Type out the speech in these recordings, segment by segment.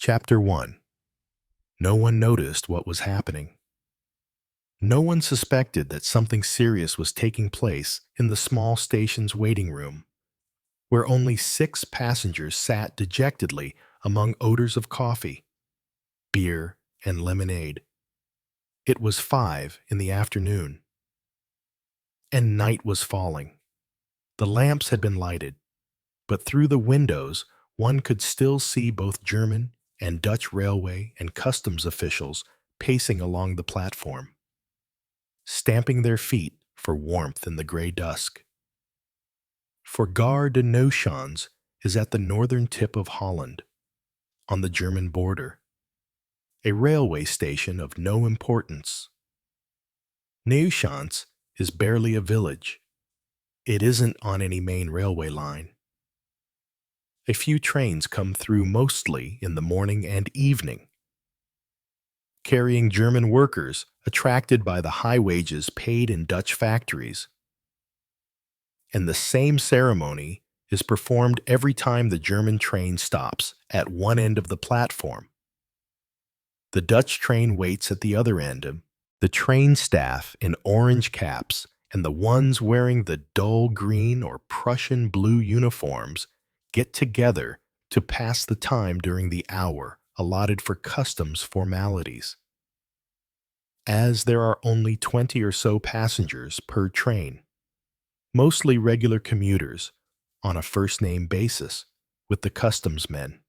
Chapter 1. No one noticed what was happening. No one suspected that something serious was taking place in the small station's waiting room, where only 6 passengers sat dejectedly among odors of coffee, beer, and lemonade. It was 5 in the afternoon, and night was falling. The lamps had been lighted, but through the windows one could still see both German and Dutch railway and customs officials pacing along the platform, stamping their feet for warmth in the gray dusk. For Gare de Neuschans is at the northern tip of Holland, on the German border, a railway station of no importance. Neuschans is barely a village. It isn't on any main railway line. A few trains come through mostly in the morning and evening, carrying German workers attracted by the high wages paid in Dutch factories. And the same ceremony is performed every time the German train stops at one end of the platform. The Dutch train waits at the other end. The train staff in orange caps and the ones wearing the dull green or Prussian blue uniforms get together to pass the time during the hour allotted for customs formalities. As there are only 20 or so passengers per train, mostly regular commuters on a first-name basis with the customs men,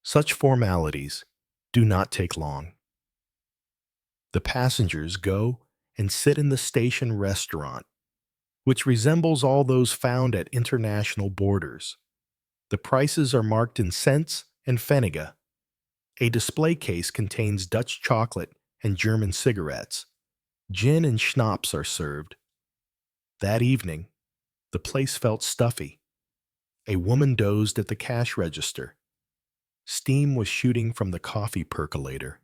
such formalities do not take long. The passengers go and sit in the station restaurant, which resembles all those found at international borders. The prices are marked in cents and pfennige. A display case contains Dutch chocolate and German cigarettes. Gin and schnapps are served. That evening, the place felt stuffy. A woman dozed at the cash register. Steam was shooting from the coffee percolator.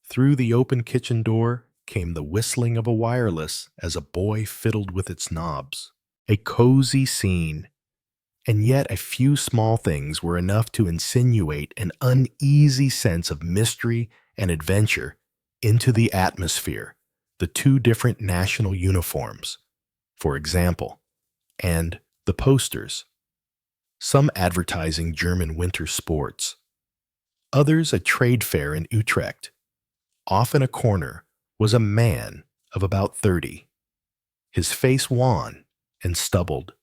Through the open kitchen door came the whistling of a wireless as a boy fiddled with its knobs. A cozy scene. And yet a few small things were enough to insinuate an uneasy sense of mystery and adventure into the atmosphere. The 2 different national uniforms, for example, and the posters. Some advertising German winter sports, others a trade fair in Utrecht. Off in a corner was a man of about 30, his face wan and stubbled,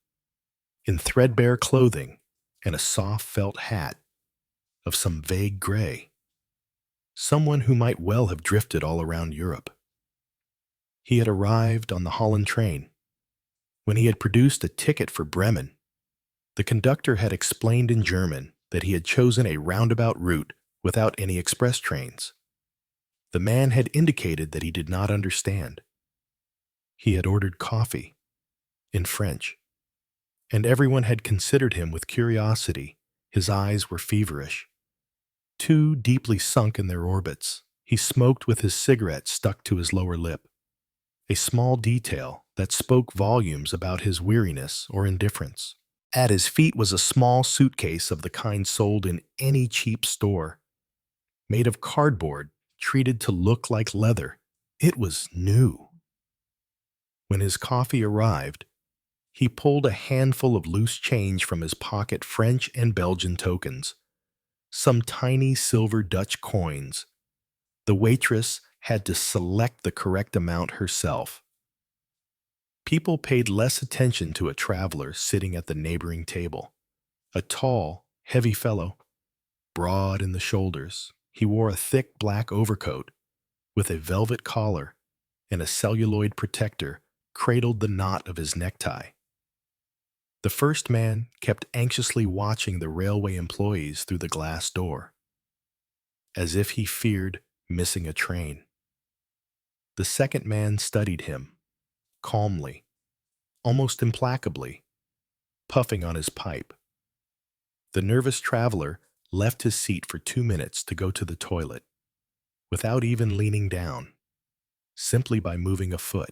in threadbare clothing and a soft felt hat of some vague gray. Someone who might well have drifted all around Europe. He had arrived on the Holland train. When he had produced a ticket for Bremen, the conductor had explained in German that he had chosen a roundabout route without any express trains. The man had indicated that he did not understand. He had ordered coffee in French, and everyone had considered him with curiosity. His eyes were feverish, too deeply sunk in their orbits. He smoked with his cigarette stuck to his lower lip, a small detail that spoke volumes about his weariness or indifference. At his feet was a small suitcase of the kind sold in any cheap store, made of cardboard treated to look like leather. It was new. When his coffee arrived, he pulled a handful of loose change from his pocket, French and Belgian tokens, some tiny silver Dutch coins. The waitress had to select the correct amount herself. People paid less attention to a traveler sitting at the neighboring table. A tall, heavy fellow, broad in the shoulders. He wore a thick black overcoat with a velvet collar, and a celluloid protector cradled the knot of his necktie. The first man kept anxiously watching the railway employees through the glass door, as if he feared missing a train. The second man studied him, calmly, almost implacably, puffing on his pipe. The nervous traveler left his seat for 2 minutes to go to the toilet, without even leaning down, simply by moving a foot.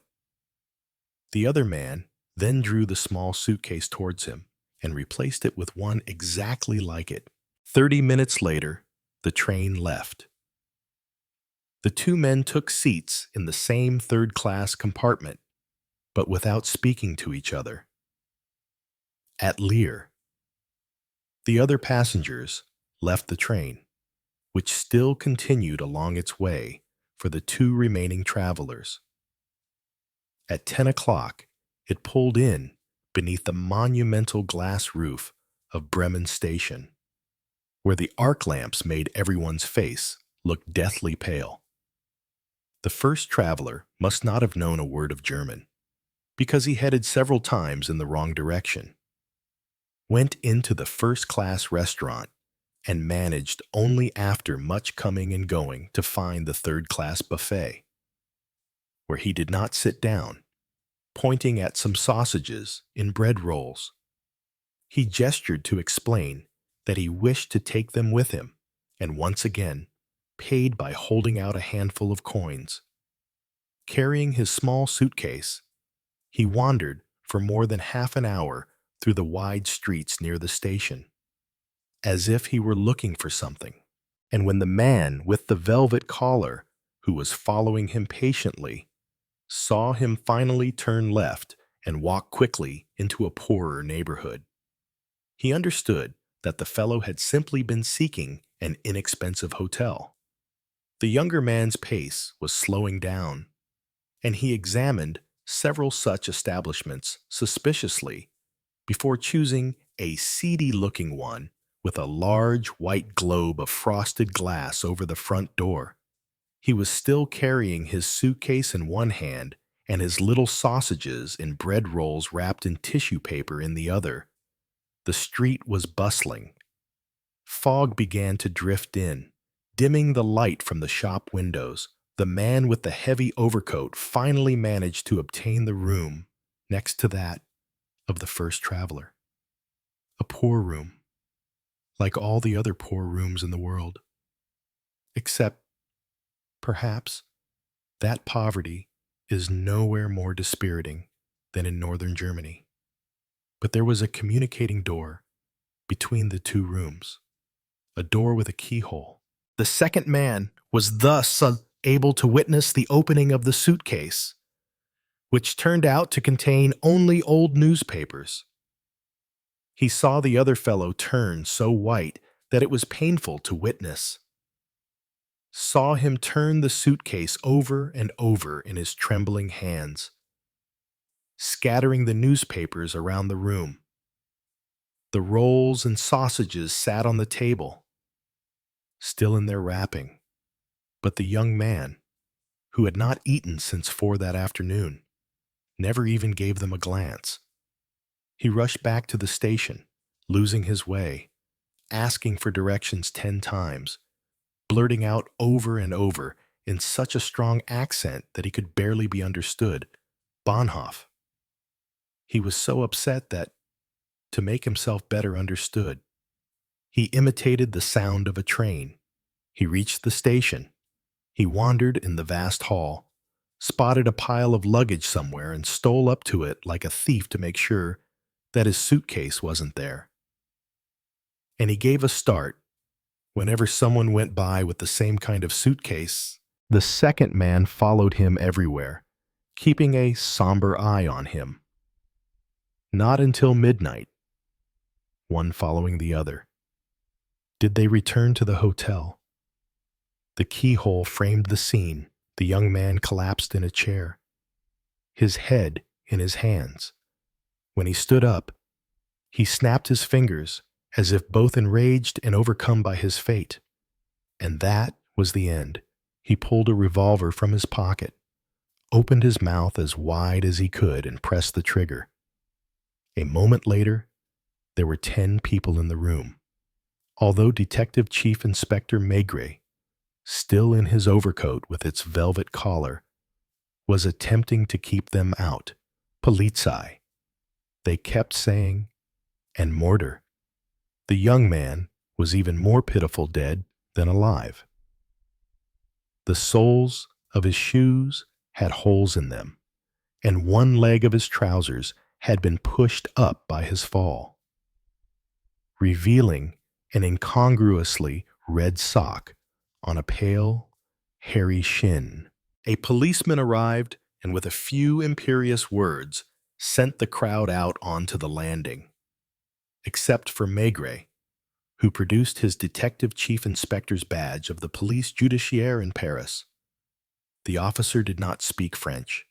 The other man then drew the small suitcase towards him and replaced it with one exactly like it. 30 minutes later, the train left. The two men took seats in the same third-class compartment, but without speaking to each other. At Leer, the other passengers left the train, which still continued along its way for the two remaining travelers. At 10 o'clock, it pulled in beneath the monumental glass roof of Bremen Station, where the arc lamps made everyone's face look deathly pale. The first traveler must not have known a word of German, because he headed several times in the wrong direction, went into the first-class restaurant, and managed only after much coming and going to find the third-class buffet, where he did not sit down, pointing at some sausages in bread rolls. He gestured to explain that he wished to take them with him, and once again paid by holding out a handful of coins. Carrying his small suitcase, he wandered for more than half an hour through the wide streets near the station, as if he were looking for something. And when the man with the velvet collar, who was following him patiently, saw him finally turn left and walk quickly into a poorer neighborhood, he understood that the fellow had simply been seeking an inexpensive hotel. The younger man's pace was slowing down, and he examined several such establishments suspiciously before choosing a seedy-looking one with a large white globe of frosted glass over the front door. He was still carrying his suitcase in one hand and his little sausages in bread rolls wrapped in tissue paper in the other. The street was bustling. Fog began to drift in, dimming the light from the shop windows. The man with the heavy overcoat finally managed to obtain the room next to that of the first traveler. A poor room, like all the other poor rooms in the world. Except, perhaps, that poverty is nowhere more dispiriting than in northern Germany. But there was a communicating door between the two rooms, a door with a keyhole. The second man was thus able to witness the opening of the suitcase, which turned out to contain only old newspapers. He saw the other fellow turn so white that it was painful to witness. Saw him turn the suitcase over and over in his trembling hands, scattering the newspapers around the room. The rolls and sausages sat on the table, still in their wrapping, but the young man, who had not eaten since 4 that afternoon, never even gave them a glance. He rushed back to the station, losing his way, asking for directions 10 times, blurting out over and over in such a strong accent that he could barely be understood, "Bahnhof." He was so upset that, to make himself better understood, he imitated the sound of a train. He reached the station. He wandered in the vast hall, spotted a pile of luggage somewhere and stole up to it like a thief to make sure that his suitcase wasn't there. And he gave a start whenever someone went by with the same kind of suitcase. The second man followed him everywhere, keeping a somber eye on him. Not until midnight, one following the other, did they return to the hotel. The keyhole framed the scene. The young man collapsed in a chair, his head in his hands. When he stood up, he snapped his fingers as if both enraged and overcome by his fate. And that was the end. He pulled a revolver from his pocket, opened his mouth as wide as he could, and pressed the trigger. A moment later, there were 10 people in the room. Although Detective Chief Inspector Maigret, still in his overcoat with its velvet collar, was attempting to keep them out, Polizei, they kept saying, and Mortar. The young man was even more pitiful dead than alive. The soles of his shoes had holes in them, and one leg of his trousers had been pushed up by his fall, revealing an incongruously red sock on a pale, hairy shin. A policeman arrived and, with a few imperious words, sent the crowd out onto the landing, except for Maigret, who produced his detective chief inspector's badge of the police judiciaire in Paris. The officer did not speak French.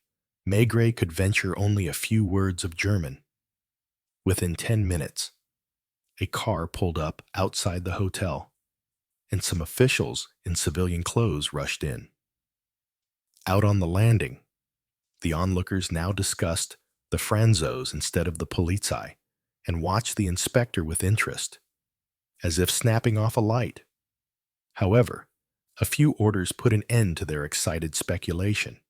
Maigret could venture only a few words of German. Within 10 minutes, a car pulled up outside the hotel, and some officials in civilian clothes rushed in. Out on the landing, the onlookers now discussed the Franzos instead of the Polizei and watched the inspector with interest, as if snapping off a light. However, a few orders put an end to their excited speculation,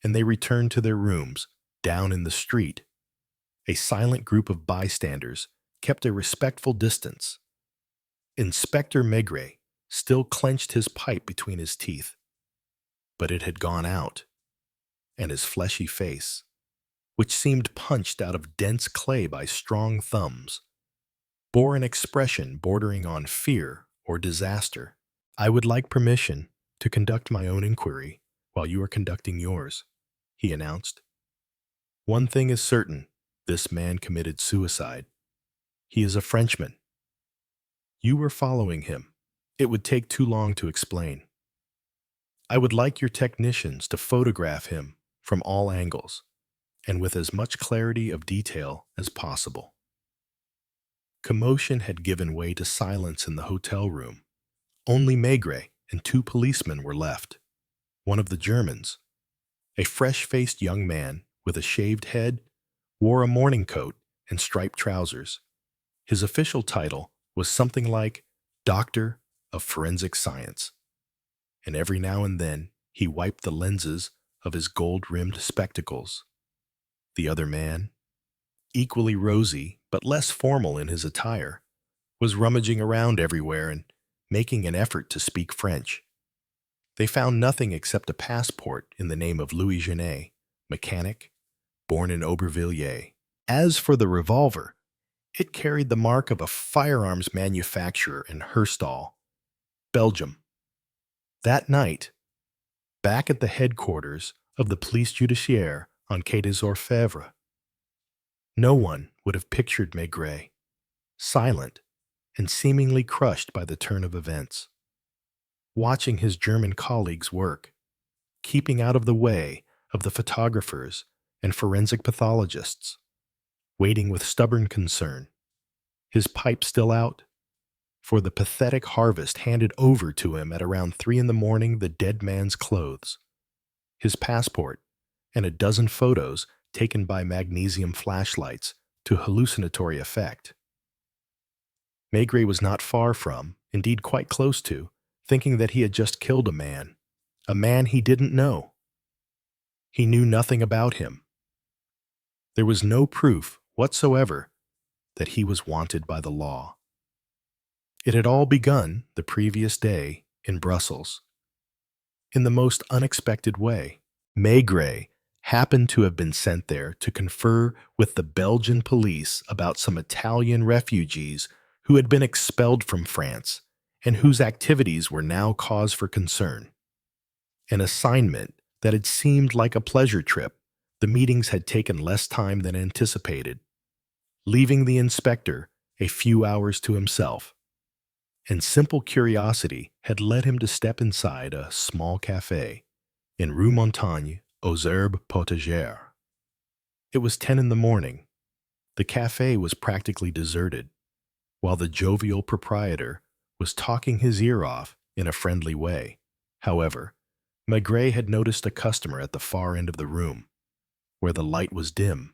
and they returned to their rooms down in the street. A silent group of bystanders kept a respectful distance. Inspector Maigret still clenched his pipe between his teeth, but it had gone out, and his fleshy face, which seemed punched out of dense clay by strong thumbs, bore an expression bordering on fear or disaster. "I would like permission to conduct my own inquiry while you are conducting yours," he announced. "One thing is certain, this man committed suicide. He is a Frenchman. You were following him. It would take too long to explain. I would like your technicians to photograph him from all angles and with as much clarity of detail as possible." Commotion had given way to silence in the hotel room. Only Maigret and two policemen were left. One of the Germans, a fresh-faced young man with a shaved head, wore a morning coat and striped trousers. His official title was something like Doctor of Forensic Science, and every now and then he wiped the lenses of his gold-rimmed spectacles. The other man, equally rosy but less formal in his attire, was rummaging around everywhere and making an effort to speak French. They found nothing except a passport in the name of Louis Genet, mechanic, born in Aubervilliers. As for the revolver, it carried the mark of a firearms manufacturer in Herstal, Belgium. That night, back at the headquarters of the Police Judiciaire on Quai des Orfèvres, no one would have pictured Maigret, silent and seemingly crushed by the turn of events, watching his German colleagues work, keeping out of the way of the photographers and forensic pathologists, waiting with stubborn concern, his pipe still out, for the pathetic harvest handed over to him at around 3 a.m. the dead man's clothes, his passport, and a dozen photos taken by magnesium flashlights to hallucinatory effect. Maigret was not far from, indeed quite close to, thinking that he had just killed a man he didn't know. He knew nothing about him. There was no proof whatsoever that he was wanted by the law. It had all begun the previous day in Brussels. In the most unexpected way, Maigret happened to have been sent there to confer with the Belgian police about some Italian refugees who had been expelled from France and whose activities were now cause for concern. An assignment that had seemed like a pleasure trip, the meetings had taken less time than anticipated, leaving the inspector a few hours to himself. And simple curiosity had led him to step inside a small café in Rue Montagne aux Herbes Potagères. It was 10 a.m. The café was practically deserted, while the jovial proprietor was talking his ear off in a friendly way. However, Maigret had noticed a customer at the far end of the room, where the light was dim,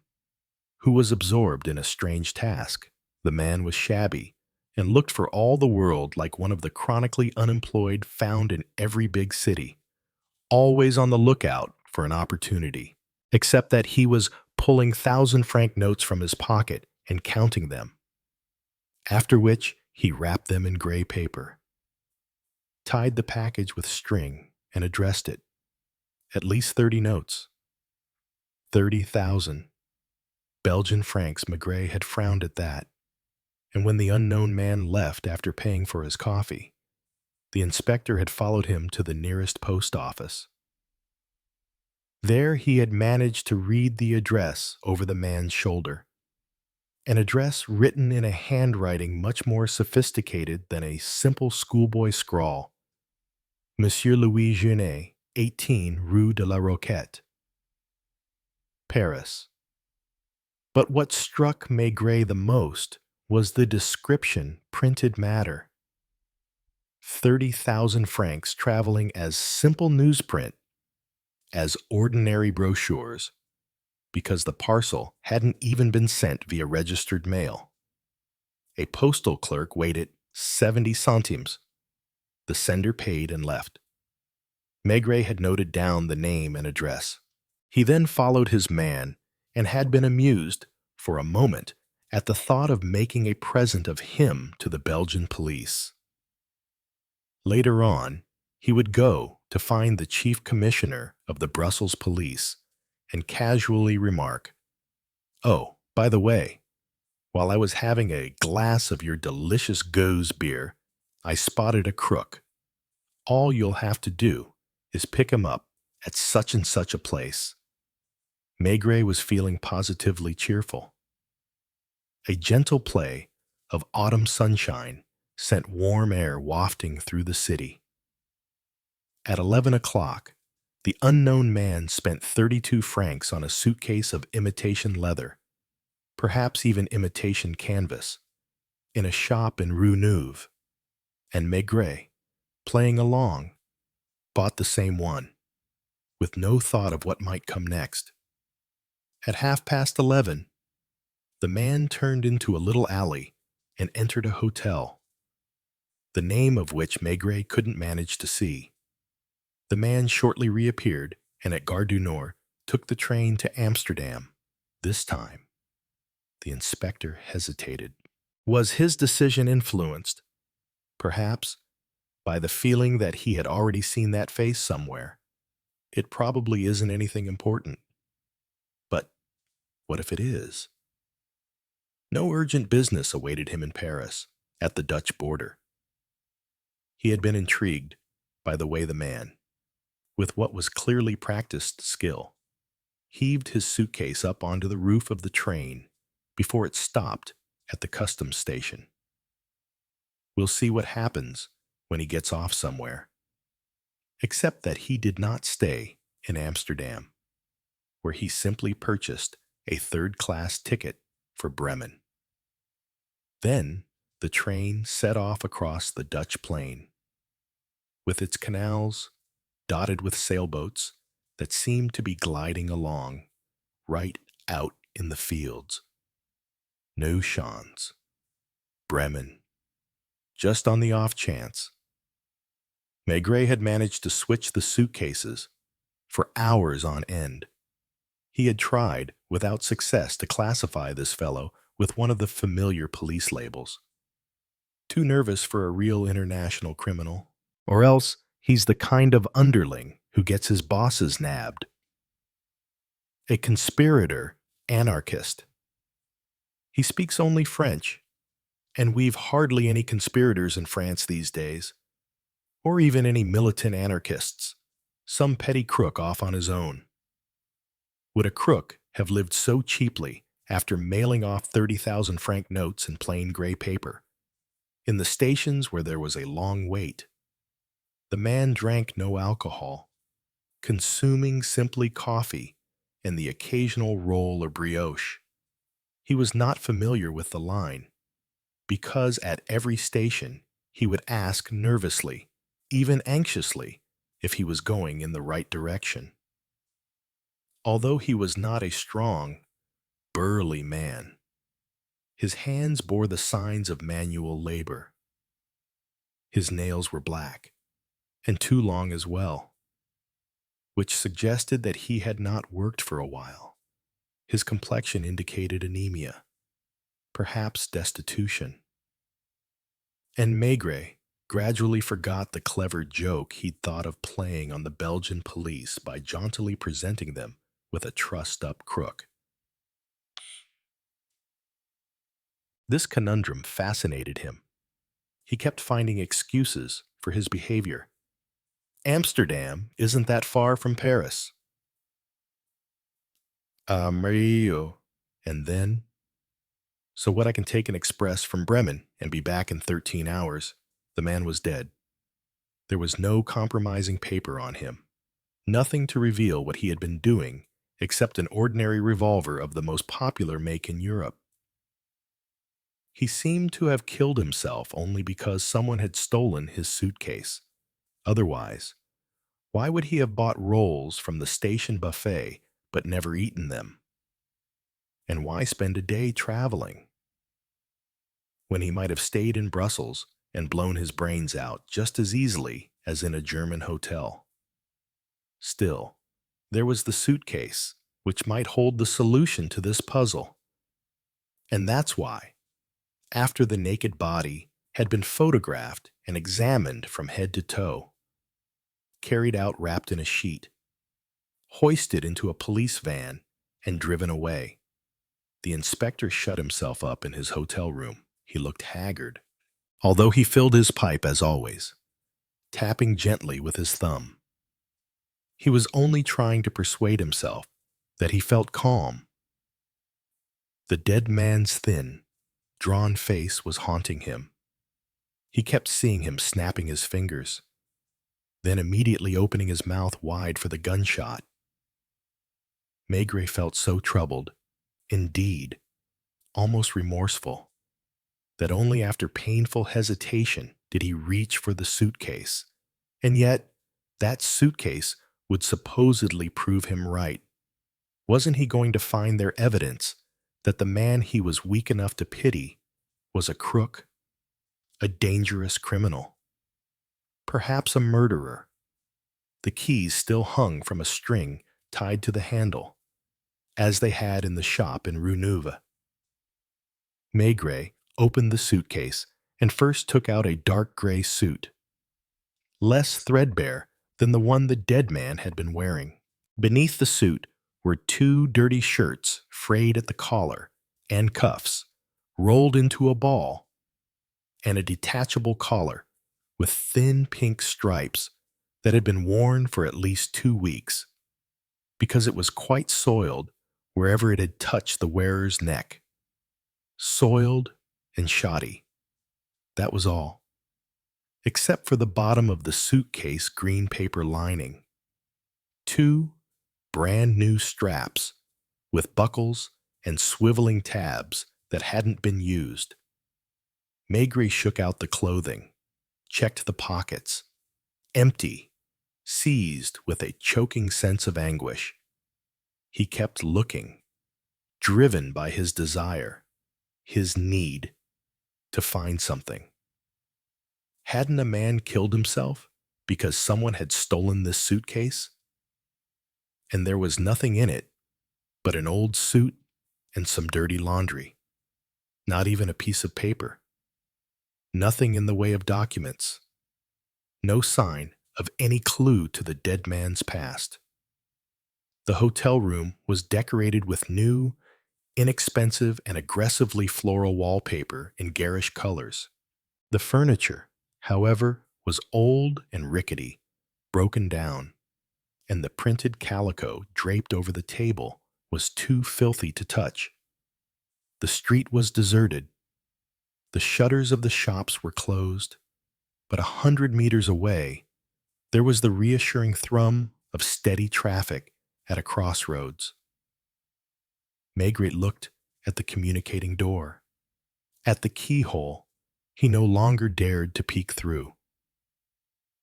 who was absorbed in a strange task. The man was shabby and looked for all the world like one of the chronically unemployed found in every big city, always on the lookout for an opportunity, except that he was pulling 1,000-franc notes from his pocket and counting them, after which he wrapped them in gray paper, tied the package with string, and addressed it. At least 30 notes. 30,000 Belgian francs. Maigret had frowned at that, and when the unknown man left after paying for his coffee, the inspector had followed him to the nearest post office. There he had managed to read the address over the man's shoulder, an address written in a handwriting much more sophisticated than a simple schoolboy scrawl. Monsieur Louis Genet, 18 Rue de la Roquette, Paris. But what struck Maigret the most was the description printed matter. 30,000 francs traveling as simple newsprint as ordinary brochures, because the parcel hadn't even been sent via registered mail. A postal clerk weighed it 70 centimes. The sender paid and left. Maigret had noted down the name and address. He then followed his man and had been amused, for a moment, at the thought of making a present of him to the Belgian police. Later on, he would go to find the chief commissioner of the Brussels police and casually remark, "Oh, by the way, while I was having a glass of your delicious Gose beer, I spotted a crook. All you'll have to do is pick him up at such and such a place." Maigret was feeling positively cheerful. A gentle play of autumn sunshine sent warm air wafting through the city. At 11 o'clock, the unknown man spent 32 francs on a suitcase of imitation leather, perhaps even imitation canvas, in a shop in Rue Neuve, and Maigret, playing along, bought the same one, with no thought of what might come next. At 11:30, the man turned into a little alley and entered a hotel, the name of which Maigret couldn't manage to see. The man shortly reappeared and at Gare du Nord took the train to Amsterdam. This time, the inspector hesitated. Was his decision influenced, perhaps, by the feeling that he had already seen that face somewhere? It probably isn't anything important. But what if it is? No urgent business awaited him in Paris, at the Dutch border. He had been intrigued by the way the man, with what was clearly practiced skill, heaved his suitcase up onto the roof of the train before it stopped at the customs station. We'll see what happens when he gets off somewhere. Except that he did not stay in Amsterdam, where he simply purchased a third-class ticket for Bremen. Then the train set off across the Dutch plain, with its canals dotted with sailboats that seemed to be gliding along, right out in the fields. Neuschans, Bremen, just on the off chance. Maigret had managed to switch the suitcases for hours on end. He had tried, without success, to classify this fellow with one of the familiar police labels. Too nervous for a real international criminal, or else he's the kind of underling who gets his bosses nabbed. A conspirator, anarchist. He speaks only French, and we've hardly any conspirators in France these days, or even any militant anarchists, some petty crook off on his own. Would a crook have lived so cheaply after mailing off 30,000 franc notes in plain gray paper, in the stations where there was a long wait? The man drank no alcohol, consuming simply coffee and the occasional roll or brioche. He was not familiar with the line, because at every station he would ask nervously, even anxiously, if he was going in the right direction. Although he was not a strong, burly man, his hands bore the signs of manual labor. His nails were black, and too long as well, which suggested that he had not worked for a while. His complexion indicated anemia, perhaps destitution. And Maigret gradually forgot the clever joke he'd thought of playing on the Belgian police by jauntily presenting them with a trussed-up crook. This conundrum fascinated him. He kept finding excuses for his behavior. Amsterdam isn't that far from Paris. Mario. And then, so what, I can take an express from Bremen and be back in 13 hours. The man was dead. There was no compromising paper on him. Nothing to reveal what he had been doing except an ordinary revolver of the most popular make in Europe. He seemed to have killed himself only because someone had stolen his suitcase. Otherwise, why would he have bought rolls from the station buffet but never eaten them? And why spend a day traveling when he might have stayed in Brussels and blown his brains out just as easily as in a German hotel? Still, there was the suitcase, which might hold the solution to this puzzle. And that's why, after the naked body had been photographed and examined from head to toe, carried out wrapped in a sheet, hoisted into a police van, and driven away, the inspector shut himself up in his hotel room. He looked haggard, although he filled his pipe as always, tapping gently with his thumb. He was only trying to persuade himself that he felt calm. The dead man's thin, drawn face was haunting him. He kept seeing him snapping his fingers, then immediately opening his mouth wide for the gunshot. Maigret felt so troubled, indeed, almost remorseful, that only after painful hesitation did he reach for the suitcase. And yet, that suitcase would supposedly prove him right. Wasn't he going to find there evidence that the man he was weak enough to pity was a crook, a dangerous criminal, perhaps a murderer? The keys still hung from a string tied to the handle, as they had in the shop in Rue Neuve. Maigret opened the suitcase and first took out a dark gray suit, less threadbare than the one the dead man had been wearing. Beneath the suit were 2 dirty shirts frayed at the collar and cuffs, rolled into a ball, and a detachable collar with thin pink stripes that had been worn for at least 2 weeks, because it was quite soiled wherever it had touched the wearer's neck. Soiled and shoddy. That was all, except for the bottom of the suitcase green paper lining. 2 brand new straps with buckles and swiveling tabs that hadn't been used. Maigret shook out the clothing, checked the pockets. Empty, seized with a choking sense of anguish. He kept looking, driven by his desire, his need to find something. Hadn't a man killed himself because someone had stolen this suitcase? And there was nothing in it but an old suit and some dirty laundry. Not even a piece of paper. Nothing in the way of documents. No sign of any clue to the dead man's past. The hotel room was decorated with new, inexpensive and aggressively floral wallpaper in garish colors. The furniture, however, was old and rickety, broken down, and the printed calico draped over the table was too filthy to touch. The street was deserted. The shutters of the shops were closed, but 100 meters away, there was the reassuring thrum of steady traffic at a crossroads. Maigret looked at the communicating door. At the keyhole, he no longer dared to peek through.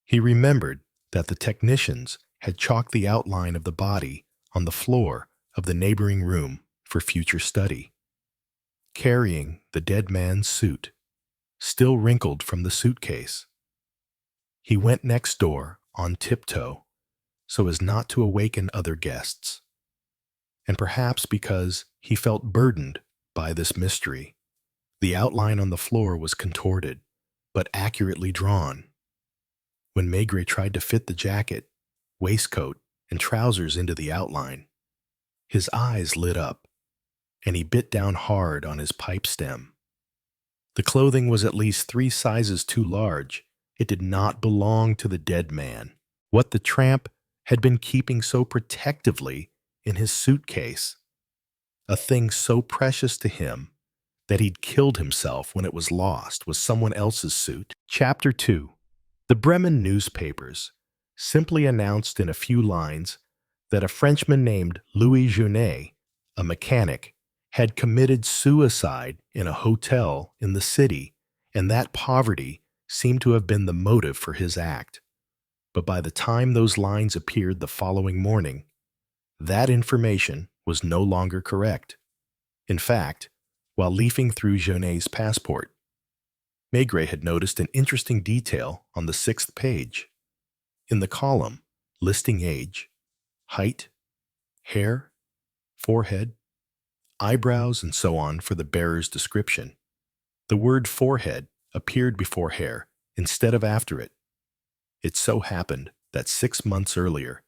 He remembered that the technicians had chalked the outline of the body on the floor of the neighboring room for future study. Carrying the dead man's suit, still wrinkled from the suitcase. He went next door on tiptoe so as not to awaken other guests, and perhaps because he felt burdened by this mystery. The outline on the floor was contorted, but accurately drawn. When Maigret tried to fit the jacket, waistcoat, and trousers into the outline, his eyes lit up, and he bit down hard on his pipe stem. The clothing was at least 3 sizes too large. It did not belong to the dead man. What the tramp had been keeping so protectively in his suitcase, a thing so precious to him that he'd killed himself when it was lost, was someone else's suit. Chapter 2. The Bremen newspapers simply announced in a few lines that a Frenchman named Louis Jeunet, a mechanic, had committed suicide in a hotel in the city, and that poverty seemed to have been the motive for his act. But by the time those lines appeared the following morning, that information was no longer correct. In fact, while leafing through Jeunet's passport, Maigret had noticed an interesting detail on the 6th page. In the column listing age, height, hair, forehead, eyebrows, and so on for the bearer's description, the word forehead appeared before hair instead of after it. It so happened that 6 months earlier,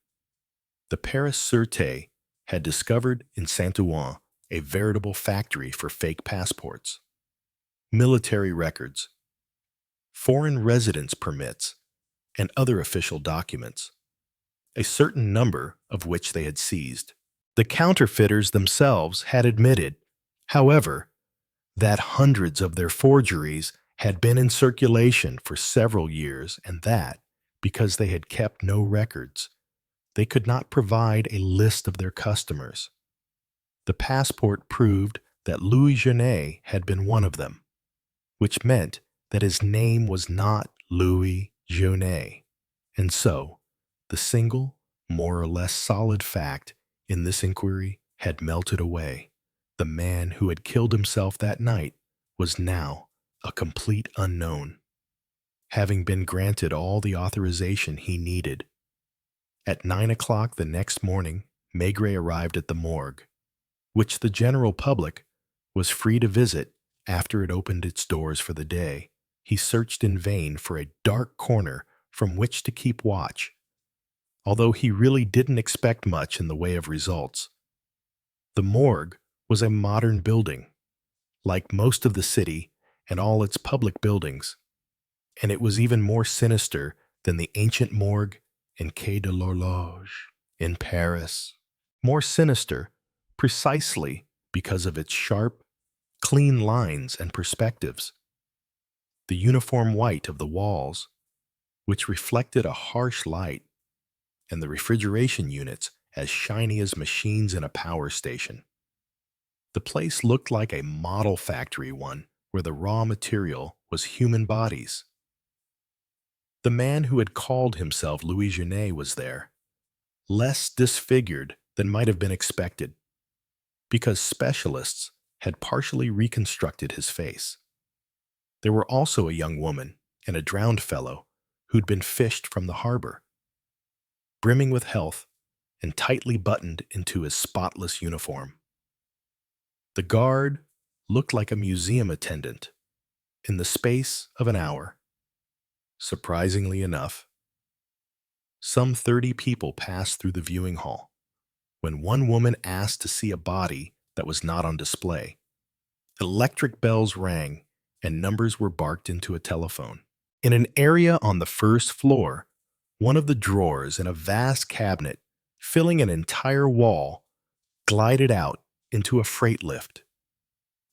the Paris Sûreté had discovered in Saint-Pholien a veritable factory for fake passports, military records, foreign residence permits, and other official documents, a certain number of which they had seized. The counterfeiters themselves had admitted, however, that hundreds of their forgeries had been in circulation for several years, and that, because they had kept no records, they could not provide a list of their customers. The passport proved that Louis Jeunet had been one of them, which meant that his name was not Louis Jeunet. And so, the single, more or less solid fact in this inquiry had melted away. The man who had killed himself that night was now a complete unknown, having been granted all the authorization he needed. At 9 o'clock the next morning, Maigret arrived at the morgue, which the general public was free to visit after it opened its doors for the day. He searched in vain for a dark corner from which to keep watch, although he really didn't expect much in the way of results. The morgue was a modern building, like most of the city and all its public buildings, and it was even more sinister than the ancient morgue in Quai de l'Horloge in Paris. More sinister precisely because of its sharp, clean lines and perspectives, the uniform white of the walls, which reflected a harsh light, and the refrigeration units as shiny as machines in a power station. The place looked like a model factory one where the raw material was human bodies. The man who had called himself Louis Jeunet was there, less disfigured than might have been expected, because specialists had partially reconstructed his face. There were also a young woman and a drowned fellow who'd been fished from the harbor, brimming with health and tightly buttoned into his spotless uniform. The guard looked like a museum attendant. In the space of an hour, surprisingly enough, some 30 people passed through the viewing hall when one woman asked to see a body that was not on display. Electric bells rang and numbers were barked into a telephone. In an area on the first floor, one of the drawers in a vast cabinet filling an entire wall glided out into a freight lift,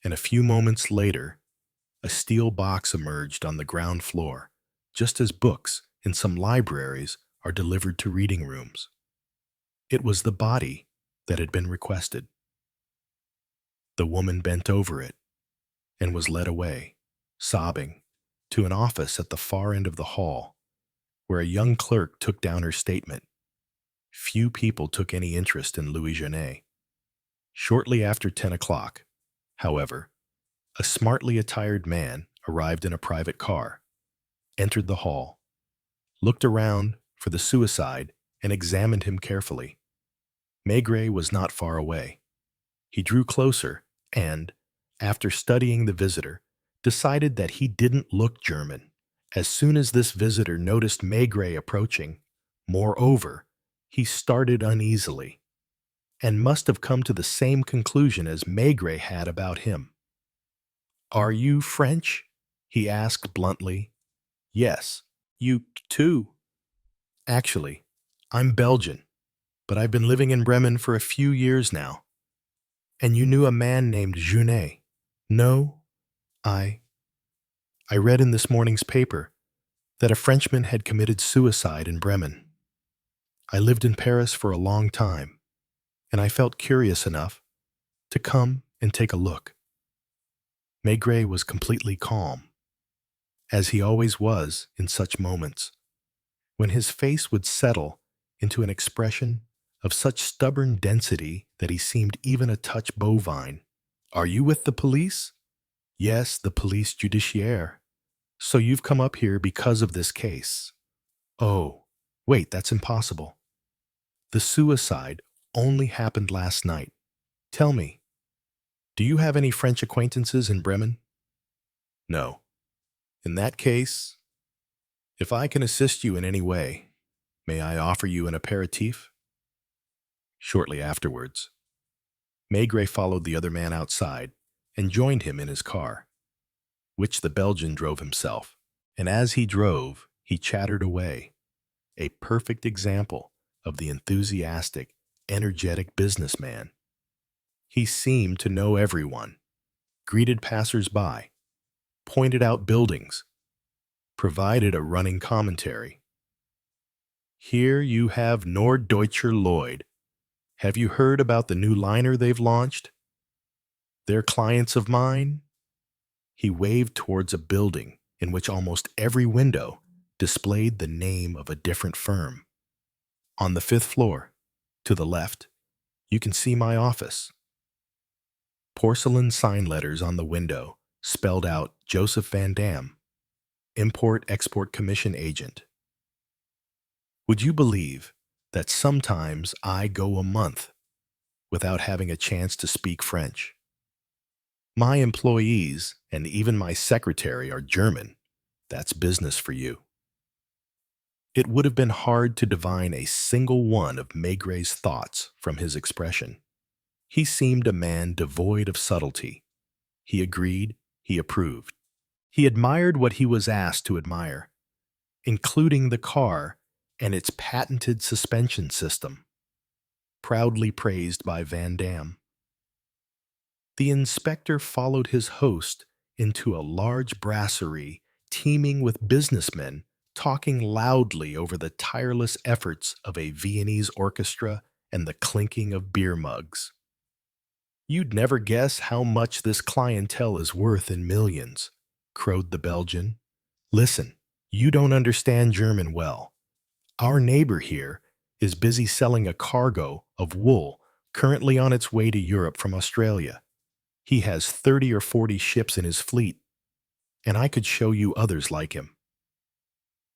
and a few moments later, a steel box emerged on the ground floor, just as books in some libraries are delivered to reading rooms. It was the body that had been requested. The woman bent over it and was led away, sobbing, to an office at the far end of the hall, where a young clerk took down her statement. Few people took any interest in Louis Jeunet. Shortly after 10 o'clock, however, a smartly attired man arrived in a private car, entered the hall, looked around for the suicide, and examined him carefully. Maigret was not far away. He drew closer and, after studying the visitor, decided that he didn't look German. As soon as this visitor noticed Maigret approaching, moreover, he started uneasily, and must have come to the same conclusion as Maigret had about him. Are you French? He asked bluntly. Yes. You too? Actually, I'm Belgian, but I've been living in Bremen for a few years now. And you knew a man named Junet? No, I... I read in this morning's paper that a Frenchman had committed suicide in Bremen. I lived in Paris for a long time, and I felt curious enough to come and take a look. Maigret was completely calm, as he always was in such moments, when his face would settle into an expression of such stubborn density that he seemed even a touch bovine. Are you with the police? Yes, the police judiciaire. So you've come up here because of this case. Oh, wait, that's impossible. The suicide only happened last night. Tell me, do you have any French acquaintances in Bremen? No. In that case, if I can assist you in any way, may I offer you an aperitif? Shortly afterwards, Maigret followed the other man outside and joined him in his car, which the Belgian drove himself. And as he drove, he chattered away, a perfect example of the enthusiastic, energetic businessman. He seemed to know everyone, greeted passers-by, pointed out buildings, provided a running commentary. Here you have Norddeutscher Lloyd. Have you heard about the new liner they've launched? They're clients of mine. He waved towards a building in which almost every window displayed the name of a different firm. On the 5th floor, to the left, you can see my office. Porcelain sign letters on the window spelled out Joseph Van Dam, Import-Export Commission Agent. Would you believe that sometimes I go a month without having a chance to speak French? My employees and even my secretary are German. That's business for you. It would have been hard to divine a single one of Maigret's thoughts from his expression. He seemed a man devoid of subtlety. He agreed, he approved. He admired what he was asked to admire, including the car and its patented suspension system, proudly praised by Van Dam. The inspector followed his host into a large brasserie teeming with businessmen talking loudly over the tireless efforts of a Viennese orchestra and the clinking of beer mugs. You'd never guess how much this clientele is worth in millions, crowed the Belgian. Listen, you don't understand German well. Our neighbor here is busy selling a cargo of wool currently on its way to Europe from Australia. He has 30 or 40 ships in his fleet, and I could show you others like him.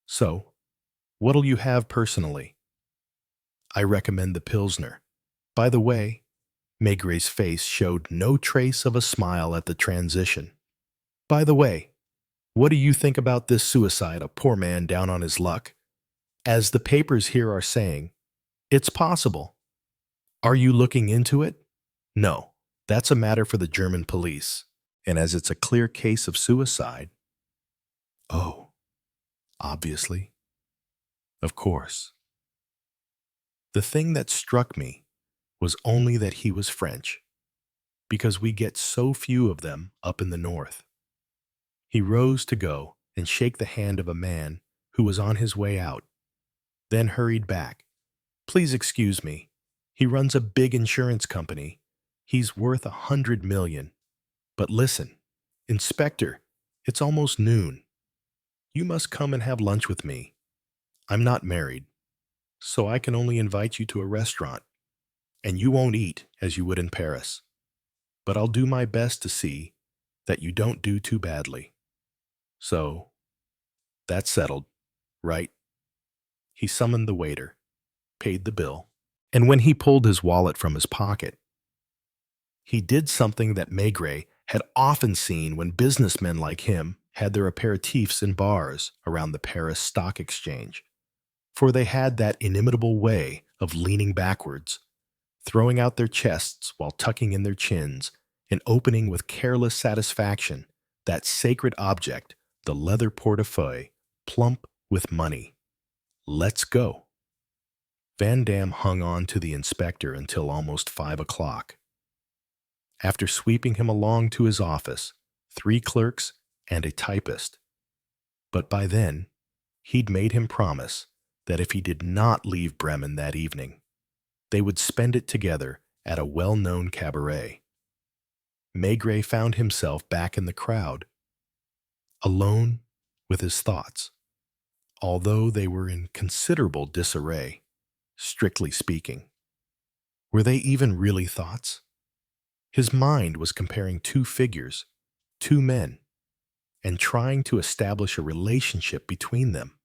So, what'll you have personally? I recommend the Pilsner. By the way, Maigret's face showed no trace of a smile at the transition. By the way, what do you think about this suicide, a poor man down on his luck? As the papers here are saying, it's possible. Are you looking into it? No, that's a matter for the German police. And as it's a clear case of suicide, oh, obviously, of course. The thing that struck me was only that he was French, because we get so few of them up in the north. He rose to go and shake the hand of a man who was on his way out, then hurried back. Please excuse me. He runs a big insurance company. He's worth 100 million. But listen, Inspector, it's almost noon. You must come and have lunch with me. I'm not married, so I can only invite you to a restaurant, and you won't eat as you would in Paris. But I'll do my best to see that you don't do too badly. So, that's settled, right? He summoned the waiter, paid the bill, and when he pulled his wallet from his pocket, he did something that Maigret had often seen when businessmen like him had their aperitifs in bars around the Paris Stock Exchange, for they had that inimitable way of leaning backwards, throwing out their chests while tucking in their chins, and opening with careless satisfaction That sacred object, the leather portefeuille, plump with money. Let's go. Van Dam hung on to the inspector until almost 5 o'clock. After sweeping him along to his office, 3 clerks and a typist. But by then, he'd made him promise that if he did not leave Bremen that evening, they would spend it together at a well-known cabaret. Maigret found himself back in the crowd, alone with his thoughts, although they were in considerable disarray, strictly speaking. Were they even really thoughts? His mind was comparing 2 figures, 2 men, and trying to establish a relationship between them.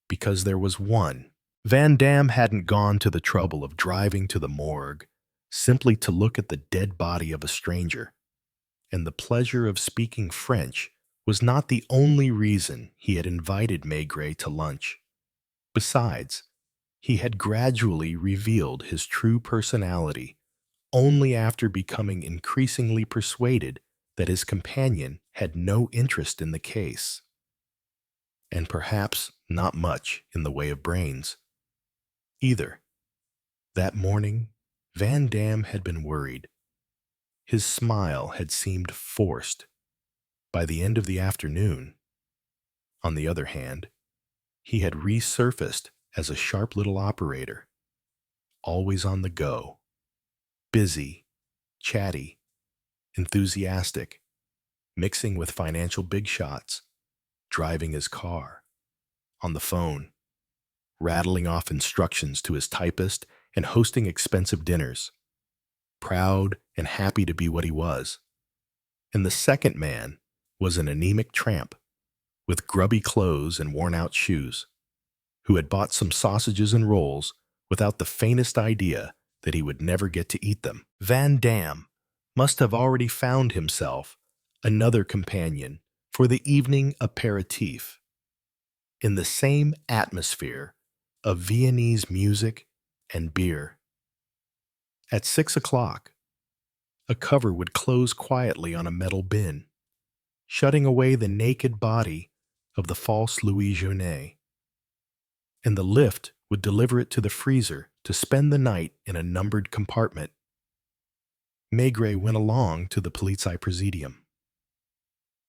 Because there was one. Van Dam hadn't gone to the trouble of driving to the morgue simply to look at the dead body of a stranger, and the pleasure of speaking French was not the only reason he had invited Maigret to lunch. Besides, he had gradually revealed his true personality only after becoming increasingly persuaded that his companion had no interest in the case, and perhaps not much in the way of brains, either. That morning, Van Dam had been worried. His smile had seemed forced. By the end of the afternoon, on the other hand, he had resurfaced as a sharp little operator, always on the go, busy, chatty, enthusiastic, mixing with financial big shots, driving his car, on the phone, rattling off instructions to his typist and hosting expensive dinners, proud and happy to be what he was. And the second man was an anemic tramp with grubby clothes and worn-out shoes, who had bought some sausages and rolls without the faintest idea that he would never get to eat them. Van Dam must have already found himself another companion for the evening aperitif, in the same atmosphere of Viennese music and beer. At 6 o'clock, a cover would close quietly on a metal bin, shutting away the naked body of the false Louis Jeunet, and the lift would deliver it to the freezer to spend the night in a numbered compartment. Maigret went along to the Polizeipresidium.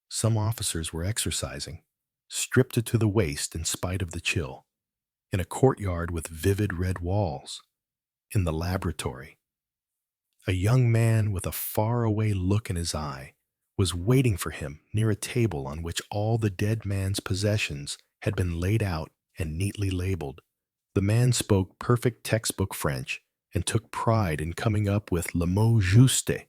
Some officers were exercising, stripped to the waist in spite of the chill, in a courtyard with vivid red walls. In the laboratory, a young man with a faraway look in his eye was waiting for him near a table on which all the dead man's possessions had been laid out and neatly labeled. The man spoke perfect textbook French and took pride in coming up with le mot juste,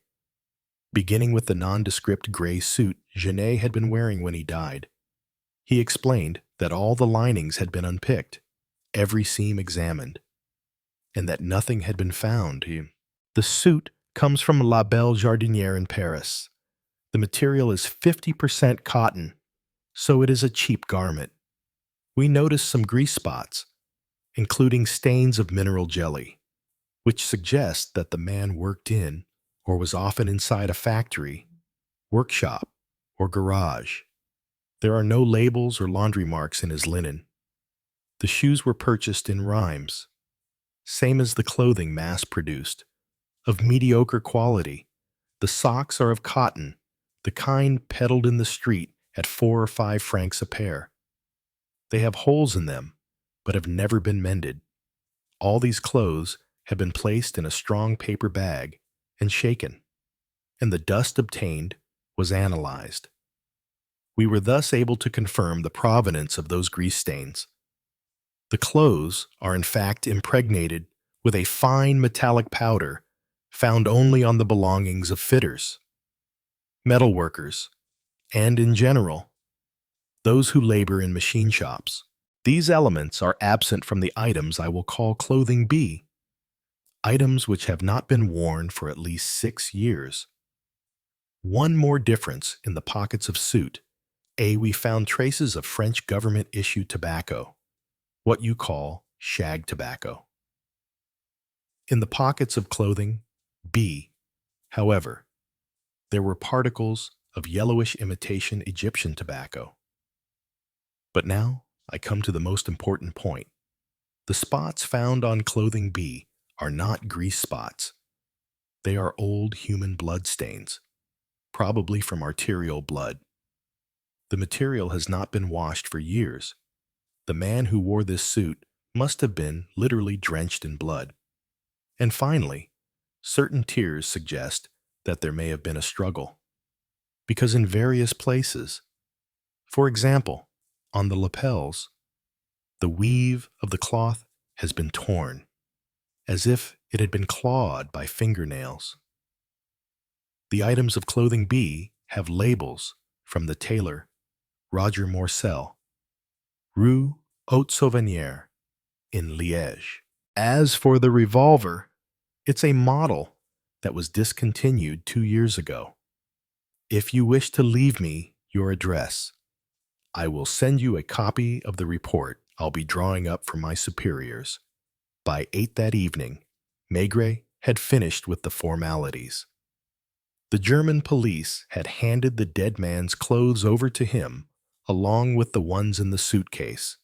beginning with the nondescript gray suit Jeunet had been wearing when he died. He explained that all the linings had been unpicked, every seam examined, and that nothing had been found. The suit comes from La Belle Jardinière in Paris. The material is 50% cotton, so it is a cheap garment. We noticed some grease spots, including stains of mineral jelly, which suggest that the man worked in or was often inside a factory, workshop, or garage. There are no labels or laundry marks in his linen. The shoes were purchased in Reims, same as the clothing mass-produced, of mediocre quality. The socks are of cotton, the kind peddled in the street at 4 or 5 francs a pair. They have holes in them, but have never been mended. All these clothes have been placed in a strong paper bag and shaken, and the dust obtained was analyzed. We were thus able to confirm the provenance of those grease stains. The clothes are in fact impregnated with a fine metallic powder found only on the belongings of fitters, metal workers, and, in general, those who labor in machine shops. These elements are absent from the items I will call clothing B, items which have not been worn for at least 6 years. One more difference in the pockets of suit. A, we found traces of French government-issued tobacco, what you call shag tobacco. In the pockets of clothing B, however, there were particles of yellowish imitation Egyptian tobacco. But now I come to the most important point. The spots found on clothing B are not grease spots. They are old human blood stains, probably from arterial blood. The material has not been washed for years. The man who wore this suit must have been literally drenched in blood. And finally, certain tears suggest that there may have been a struggle. Because in various places, for example, on the lapels, the weave of the cloth has been torn, as if it had been clawed by fingernails. The items of clothing B have labels from the tailor Roger Morcel, Rue Haute-Saunière in Liège. As for the revolver, it's a model that was discontinued 2 years ago. If you wish to leave me your address, I will send you a copy of the report I'll be drawing up for my superiors. By 8 that evening, Maigret had finished with the formalities. The German police had handed the dead man's clothes over to him along with the ones in the suitcase,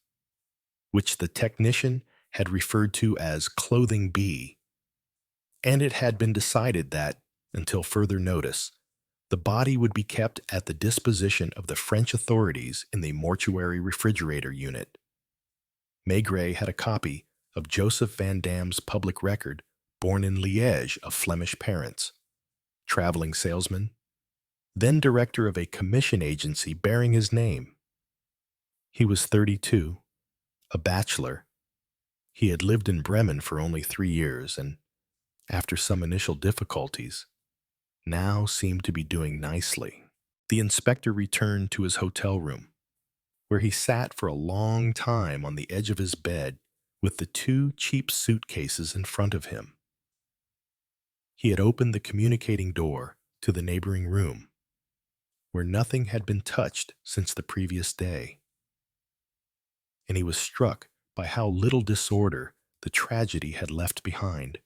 which the technician had referred to as clothing B, and it had been decided that, until further notice, the body would be kept at the disposition of the French authorities in the mortuary refrigerator unit. Maigret had a copy of Joseph Van Dam's public record, born in Liège of Flemish parents, traveling salesman, then director of a commission agency bearing his name. He was 32, a bachelor. He had lived in Bremen for only 3 years and, after some initial difficulties, now seemed to be doing nicely. The inspector returned to his hotel room, where he sat for a long time on the edge of his bed with the 2 cheap suitcases in front of him. He had opened the communicating door to the neighboring room, where nothing had been touched since the previous day, and he was struck by how little disorder the tragedy had left behind.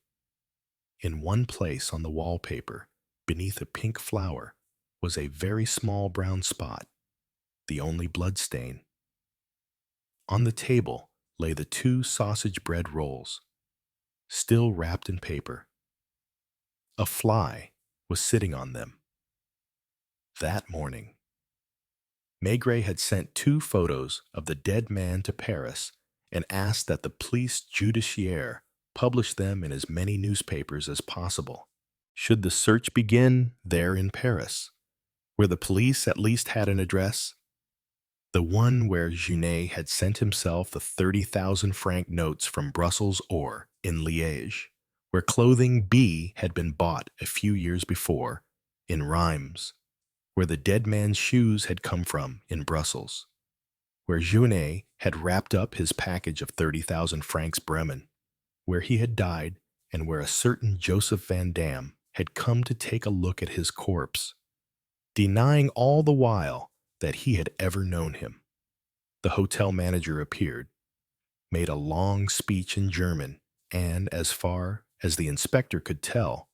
In one place on the wallpaper, beneath a pink flower, was a very small brown spot, the only blood stain. On the table lay the 2 sausage bread rolls, still wrapped in paper. A fly was sitting on them. That morning, Maigret had sent 2 photos of the dead man to Paris and asked that the police judiciaire publish them in as many newspapers as possible. Should the search begin there in Paris, where the police at least had an address? The one where Junet had sent himself the 30,000 franc notes from Brussels, or in Liège, where clothing B had been bought a few years before, in Reims, where the dead man's shoes had come from in Brussels, where Junet had wrapped up his package of 30,000 francs Bremen, where he had died, and where a certain Joseph Van Dam had come to take a look at his corpse, denying all the while that he had ever known him. The hotel manager appeared, made a long speech in German, and, as far as the inspector could tell,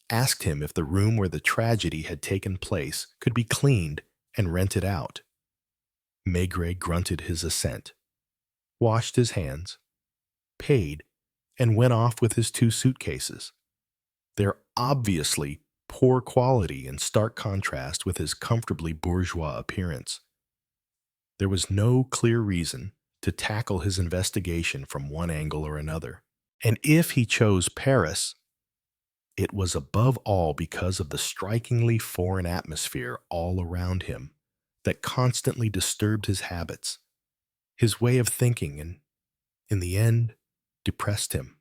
asked him if the room where the tragedy had taken place could be cleaned and rented out. Maigret grunted his assent, washed his hands, paid, and went off with his 2 suitcases. They're obviously poor quality in stark contrast with his comfortably bourgeois appearance. There was no clear reason to tackle his investigation from one angle or another. And if he chose Paris, it was above all because of the strikingly foreign atmosphere all around him that constantly disturbed his habits, his way of thinking, and, in the end, depressed him.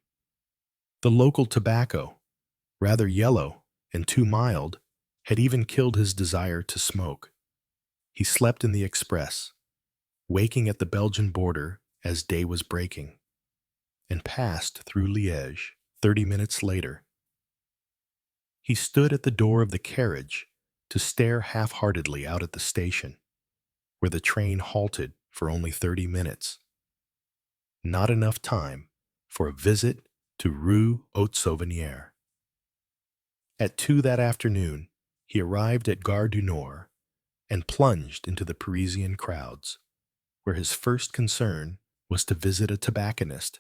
The local tobacco, rather yellow and too mild, had even killed his desire to smoke. He slept in the express, waking at the Belgian border as day was breaking, and passed through Liège 30 minutes later. He stood at the door of the carriage to stare half-heartedly out at the station, where the train halted for only 30 minutes. Not enough time for a visit to Rue Haute-Saunière. At 2 that afternoon, He arrived at Gare du Nord and plunged into the Parisian crowds, where his first concern was to visit a tobacconist.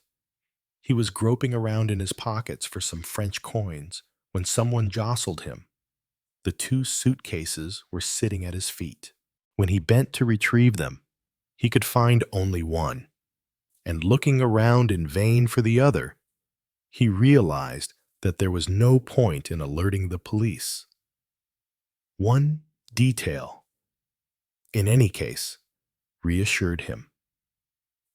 He was groping around in his pockets for some French coins when someone jostled him. The two suitcases were sitting at his feet. When he bent to retrieve them, he could find only one, and looking around in vain for the other, he realized that there was no point in alerting the police. One detail, in any case, reassured him.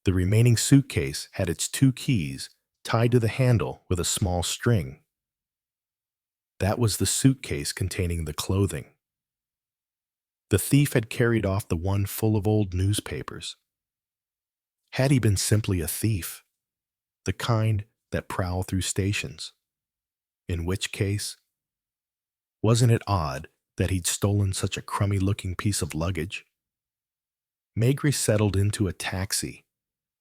The remaining suitcase had its two keys tied to the handle with a small string. That was the suitcase containing the clothing. The thief had carried off the one full of old newspapers. Had he been simply a thief, the kind that prowl through stations? In which case, wasn't it odd that he'd stolen such a crummy-looking piece of luggage? Maigret settled into a taxi,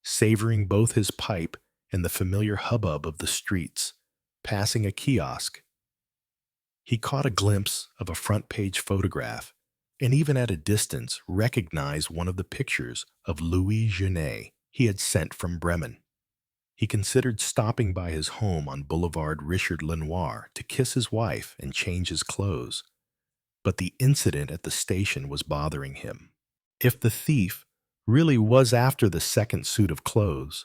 savoring both his pipe and the familiar hubbub of the streets, passing a kiosk. He caught a glimpse of a front-page photograph, and even at a distance recognized one of the pictures of Louis Genet he had sent from Bremen. He considered stopping by his home on Boulevard Richard Lenoir to kiss his wife and change his clothes, but the incident at the station was bothering him. If the thief really was after the second suit of clothes,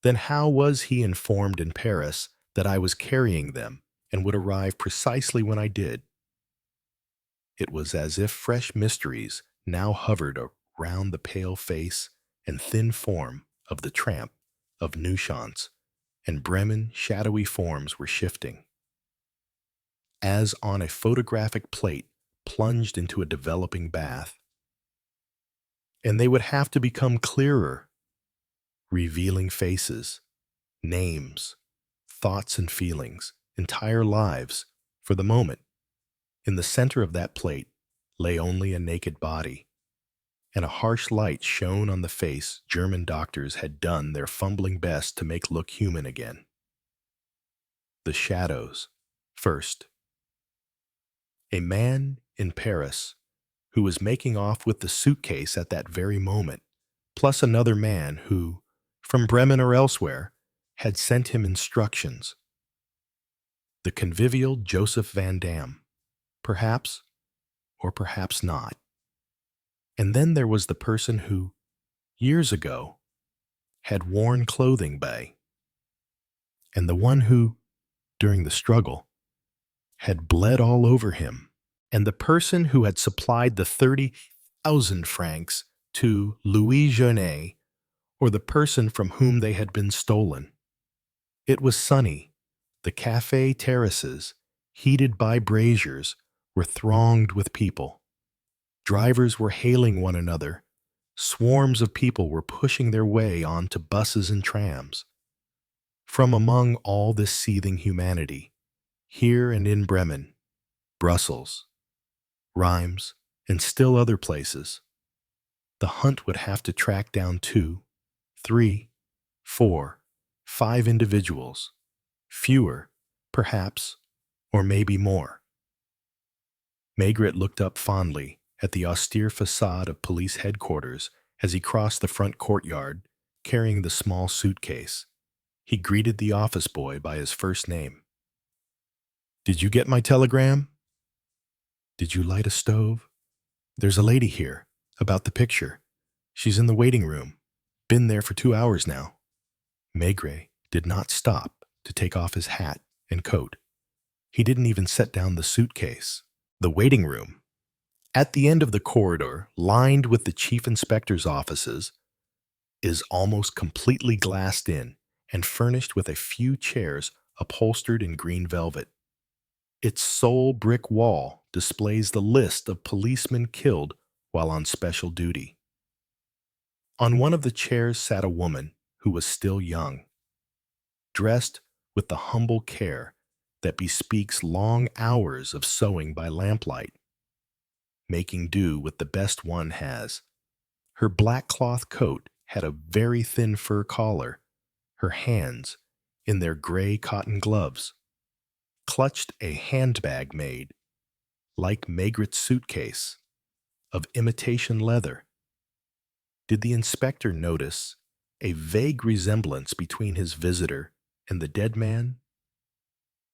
then how was he informed in Paris that I was carrying them and would arrive precisely when I did? It was as if fresh mysteries now hovered around the pale face and thin form of the tramp of Neuschwanz, and Bremen shadowy forms were shifting, as on a photographic plate plunged into a developing bath. And they would have to become clearer, revealing faces, names, thoughts and feelings, entire lives. For the moment, in the center of that plate lay only a naked body, and a harsh light shone on the face German doctors had done their fumbling best to make look human again. The shadows, first. A man in Paris who was making off with the suitcase at that very moment, plus another man who, from Bremen or elsewhere, had sent him instructions. The convivial Joseph Van Dam, perhaps, or perhaps not. And then there was the person who, years ago, had worn clothing bay, and the one who, during the struggle, had bled all over him, and the person who had supplied the 30,000 francs to Louis Genet, or the person from whom they had been stolen. It was sunny. The café terraces, heated by braziers, were thronged with people. Drivers were hailing one another. Swarms of people were pushing their way onto buses and trams. From among all this seething humanity, here and in Bremen, Brussels, Reims, and still other places, the hunt would have to track down 2, 3, 4, 5 individuals, fewer, perhaps, or maybe more. Maigret looked up fondly at the austere facade of police headquarters as he crossed the front courtyard, carrying the small suitcase. He greeted the office boy by his first name. "Did you get my telegram? Did you light a stove? There's a lady here, about the picture. She's in the waiting room. Been there for 2 hours now." Maigret did not stop to take off his hat and coat. He didn't even set down the suitcase. The waiting room, at the end of the corridor, lined with the chief inspector's offices, is almost completely glassed in and furnished with a few chairs upholstered in green velvet. Its sole brick wall displays the list of policemen killed while on special duty. On one of the chairs sat a woman who was still young, dressed with the humble care that bespeaks long hours of sewing by lamplight, making do with the best one has. Her black cloth coat had a very thin fur collar. Her hands, in their gray cotton gloves, clutched a handbag made, like Maigret's suitcase, of imitation leather. Did the inspector notice a vague resemblance between his visitor and the dead man?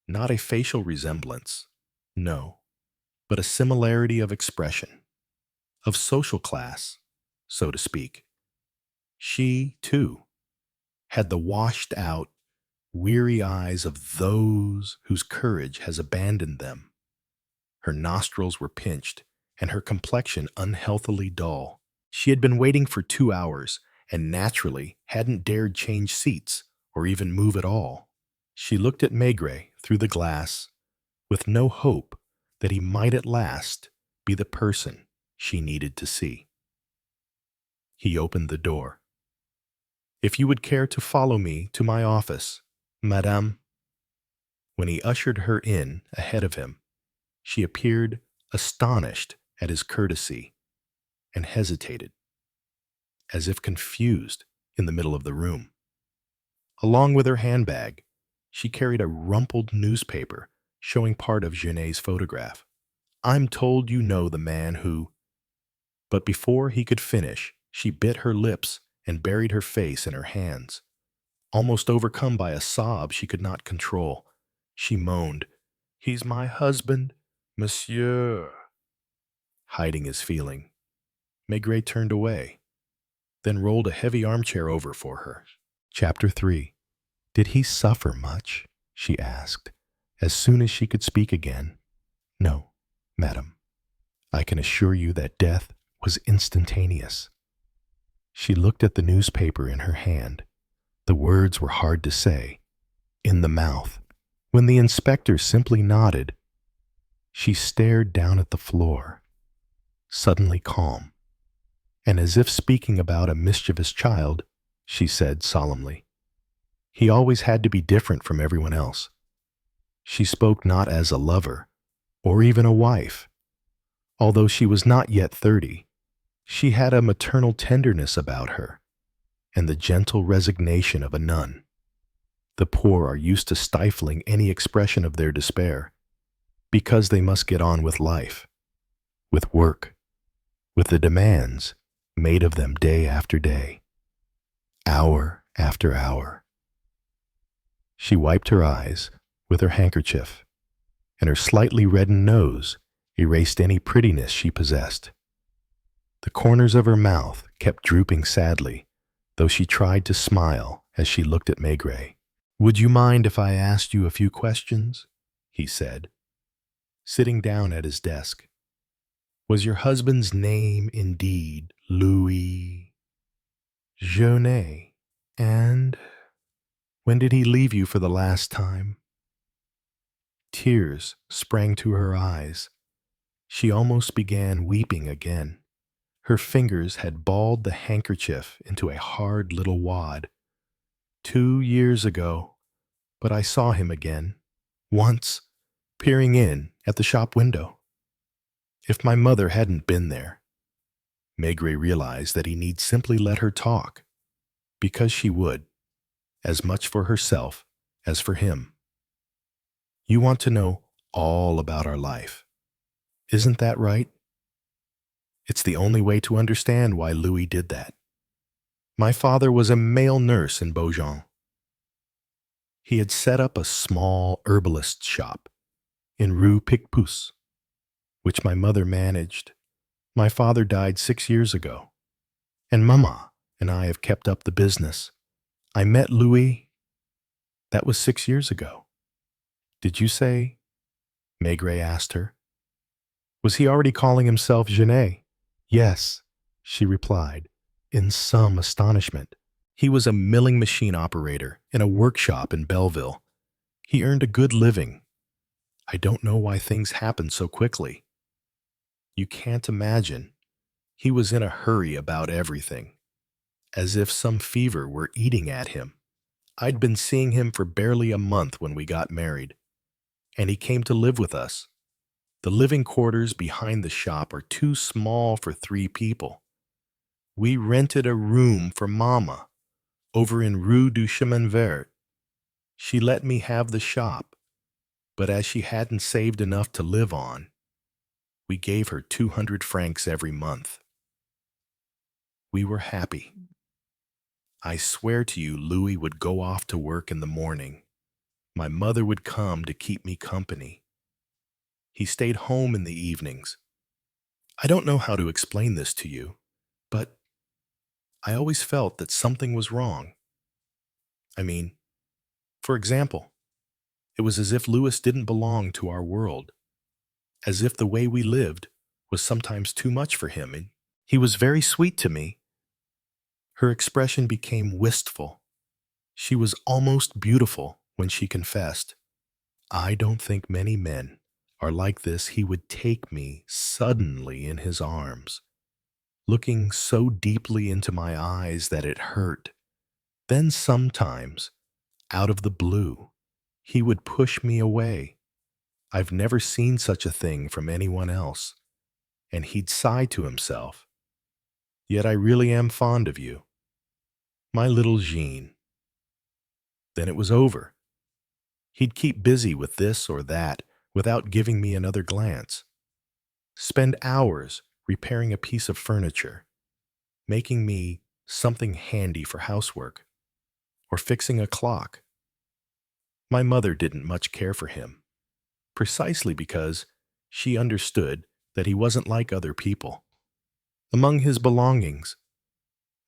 Not a facial resemblance, no, but a similarity of expression, of social class, so to speak. She, too, had the washed-out, weary eyes of those whose courage has abandoned them. Her nostrils were pinched, and her complexion unhealthily dull. She had been waiting for 2 hours, and naturally hadn't dared change seats or even move at all. She looked at Maigret through the glass with no hope that he might at last be the person she needed to see. He opened the door. "If you would care to follow me to my office, madame." When he ushered her in ahead of him, she appeared astonished at his courtesy and hesitated, as if confused in the middle of the room. Along with her handbag, she carried a rumpled newspaper showing part of Genet's photograph. "I'm told you know the man who—" But before he could finish, she bit her lips and buried her face in her hands. Almost overcome by a sob she could not control, she moaned, "He's my husband, monsieur." Hiding his feeling, Maigret turned away, then rolled a heavy armchair over for her. Chapter 3. "Did he suffer much?" she asked, as soon as she could speak again. "No, madam. I can assure you that death was instantaneous." She looked at the newspaper in her hand. The words were hard to say, in the mouth. When the inspector simply nodded, she stared down at the floor, suddenly calm, and as if speaking about a mischievous child, she said solemnly, "He always had to be different from everyone else." She spoke not as a lover, or even a wife. Although she was not yet 30, she had a maternal tenderness about her, and the gentle resignation of a nun. The poor are used to stifling any expression of their despair, because they must get on with life, with work, with the demands made of them day after day, hour after hour. She wiped her eyes with her handkerchief, and her slightly reddened nose erased any prettiness she possessed. The corners of her mouth kept drooping sadly, though she tried to smile as she looked at Maigret. "Would you mind if I asked you a few questions?" he said, sitting down at his desk. "Was your husband's name indeed Louis Genet? And when did he leave you for the last time?" Tears sprang to her eyes. She almost began weeping again. Her fingers had balled the handkerchief into a hard little wad. "2 years ago, but I saw him again, once, peering in at the shop window. If my mother hadn't been there." Maigret realized that he need simply let her talk, because she would, as much for herself as for him. "You want to know all about our life. Isn't that right? It's the only way to understand why Louis did that. My father was a male nurse in Beaujon. He had set up a small herbalist shop in Rue Picpus, which my mother managed. My father died 6 years ago, and Mama and I have kept up the business. I met Louis. That was 6 years ago." "Did you say?" Maigret asked her. "Was he already calling himself Genet?" "Yes," she replied, in some astonishment. "He was a milling machine operator in a workshop in Belleville. He earned a good living. I don't know why things happened so quickly. You can't imagine. He was in a hurry about everything, as if some fever were eating at him. I'd been seeing him for barely a month when we got married, and he came to live with us. The living quarters behind the shop are too small for 3 people. We rented a room for Mama over in Rue du Chemin Vert. She let me have the shop, but as she hadn't saved enough to live on, We gave her 200 francs every month. We were happy. I swear to you, Louis would go off to work in the morning. My mother would come to keep me company. He stayed home in the evenings. I don't know how to explain this to you, but I always felt that something was wrong. I mean, for example, it was as if Louis didn't belong to our world, as if the way we lived was sometimes too much for him, and he was very sweet to me. Her expression became wistful. She was almost beautiful when she confessed. I don't think many men are like this. He would take me suddenly in his arms, looking so deeply into my eyes that it hurt. Then sometimes, out of the blue, he would push me away. I've never seen such a thing from anyone else. And he'd sigh to himself, "Yet I really am fond of you, my little Jean." Then it was over. He'd keep busy with this or that without giving me another glance. Spend hours repairing a piece of furniture, making me something handy for housework, or fixing a clock. My mother didn't much care for him, precisely because she understood that he wasn't like other people. Among his belongings,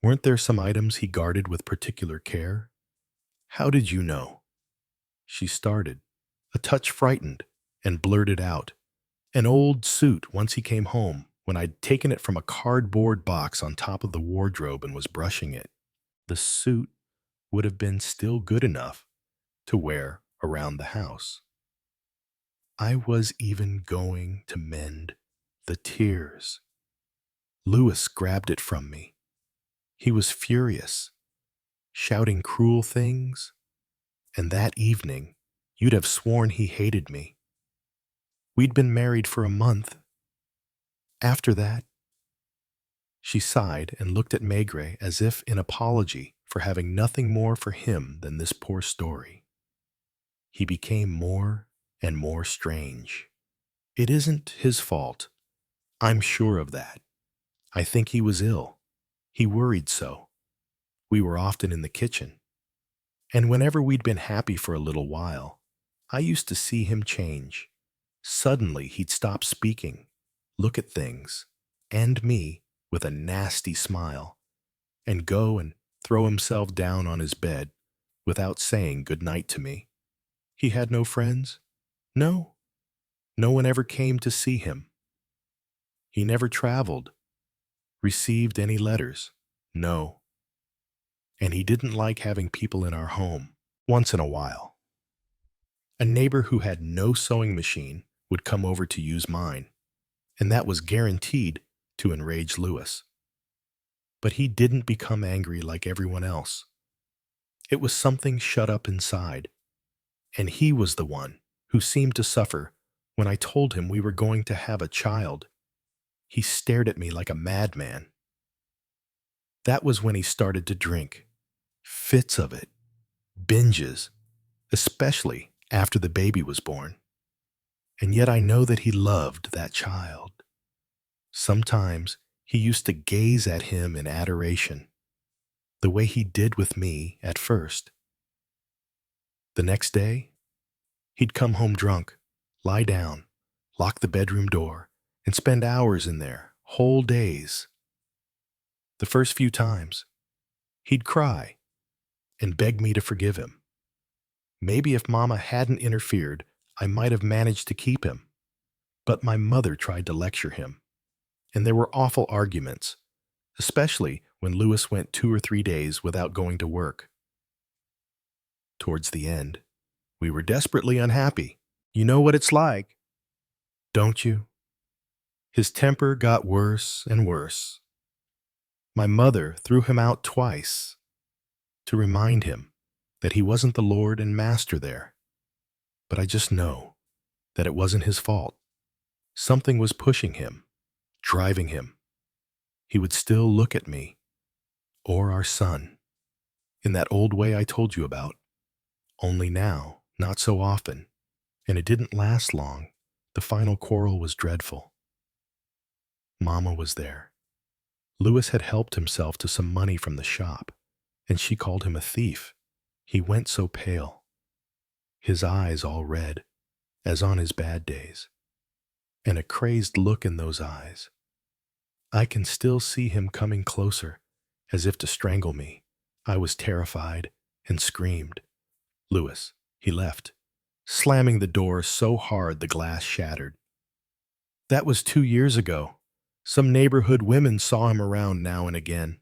weren't there some items he guarded with particular care? How did you know? She started, a touch frightened, and blurted out, "An old suit once he came home when I'd taken it from a cardboard box on top of the wardrobe and was brushing it. The suit would have been still good enough to wear around the house." I was even going to mend the tears. Louis grabbed it from me. He was furious, shouting cruel things, and that evening you'd have sworn he hated me. We'd been married for a month. After that, she sighed and looked at Maigret as if in apology for having nothing more for him than this poor story. He became more and more strange. It isn't his fault. I'm sure of that. I think he was ill. He worried so. We were often in the kitchen. And whenever we'd been happy for a little while, I used to see him change. Suddenly he'd stop speaking, look at things, and me, with a nasty smile, and go and throw himself down on his bed without saying good night to me. He had no friends? No. No one ever came to see him. He never traveled, received any letters? No. And he didn't like having people in our home. Once in a while, a neighbor who had no sewing machine would come over to use mine, and that was guaranteed to enrage Louis. But he didn't become angry like everyone else. It was something shut up inside, and he was the one who seemed to suffer when I told him we were going to have a child. He stared at me like a madman. That was when he started to drink. Fits of it. Binges. Especially after the baby was born. And yet I know that he loved that child. Sometimes he used to gaze at him in adoration, the way he did with me at first. The next day, he'd come home drunk, lie down, lock the bedroom door, and spend hours in there, whole days. The first few times, he'd cry and beg me to forgive him. Maybe if Mama hadn't interfered, I might have managed to keep him. But my mother tried to lecture him, and there were awful arguments, especially when Louis went 2 or 3 days without going to work. Towards the end, we were desperately unhappy. You know what it's like, don't you? His temper got worse and worse. My mother threw him out twice to remind him that he wasn't the Lord and Master there. But I just know that it wasn't his fault. Something was pushing him, driving him. He would still look at me, or our son, in that old way I told you about, only now, not so often, and it didn't last long. The final quarrel was dreadful. Mama was there. Louis had helped himself to some money from the shop, and she called him a thief. He went so pale, his eyes all red, as on his bad days, and a crazed look in those eyes. I can still see him coming closer, as if to strangle me. I was terrified and screamed. Louis, he left, slamming the door so hard the glass shattered. That was 2 years ago. Some neighborhood women saw him around now and again.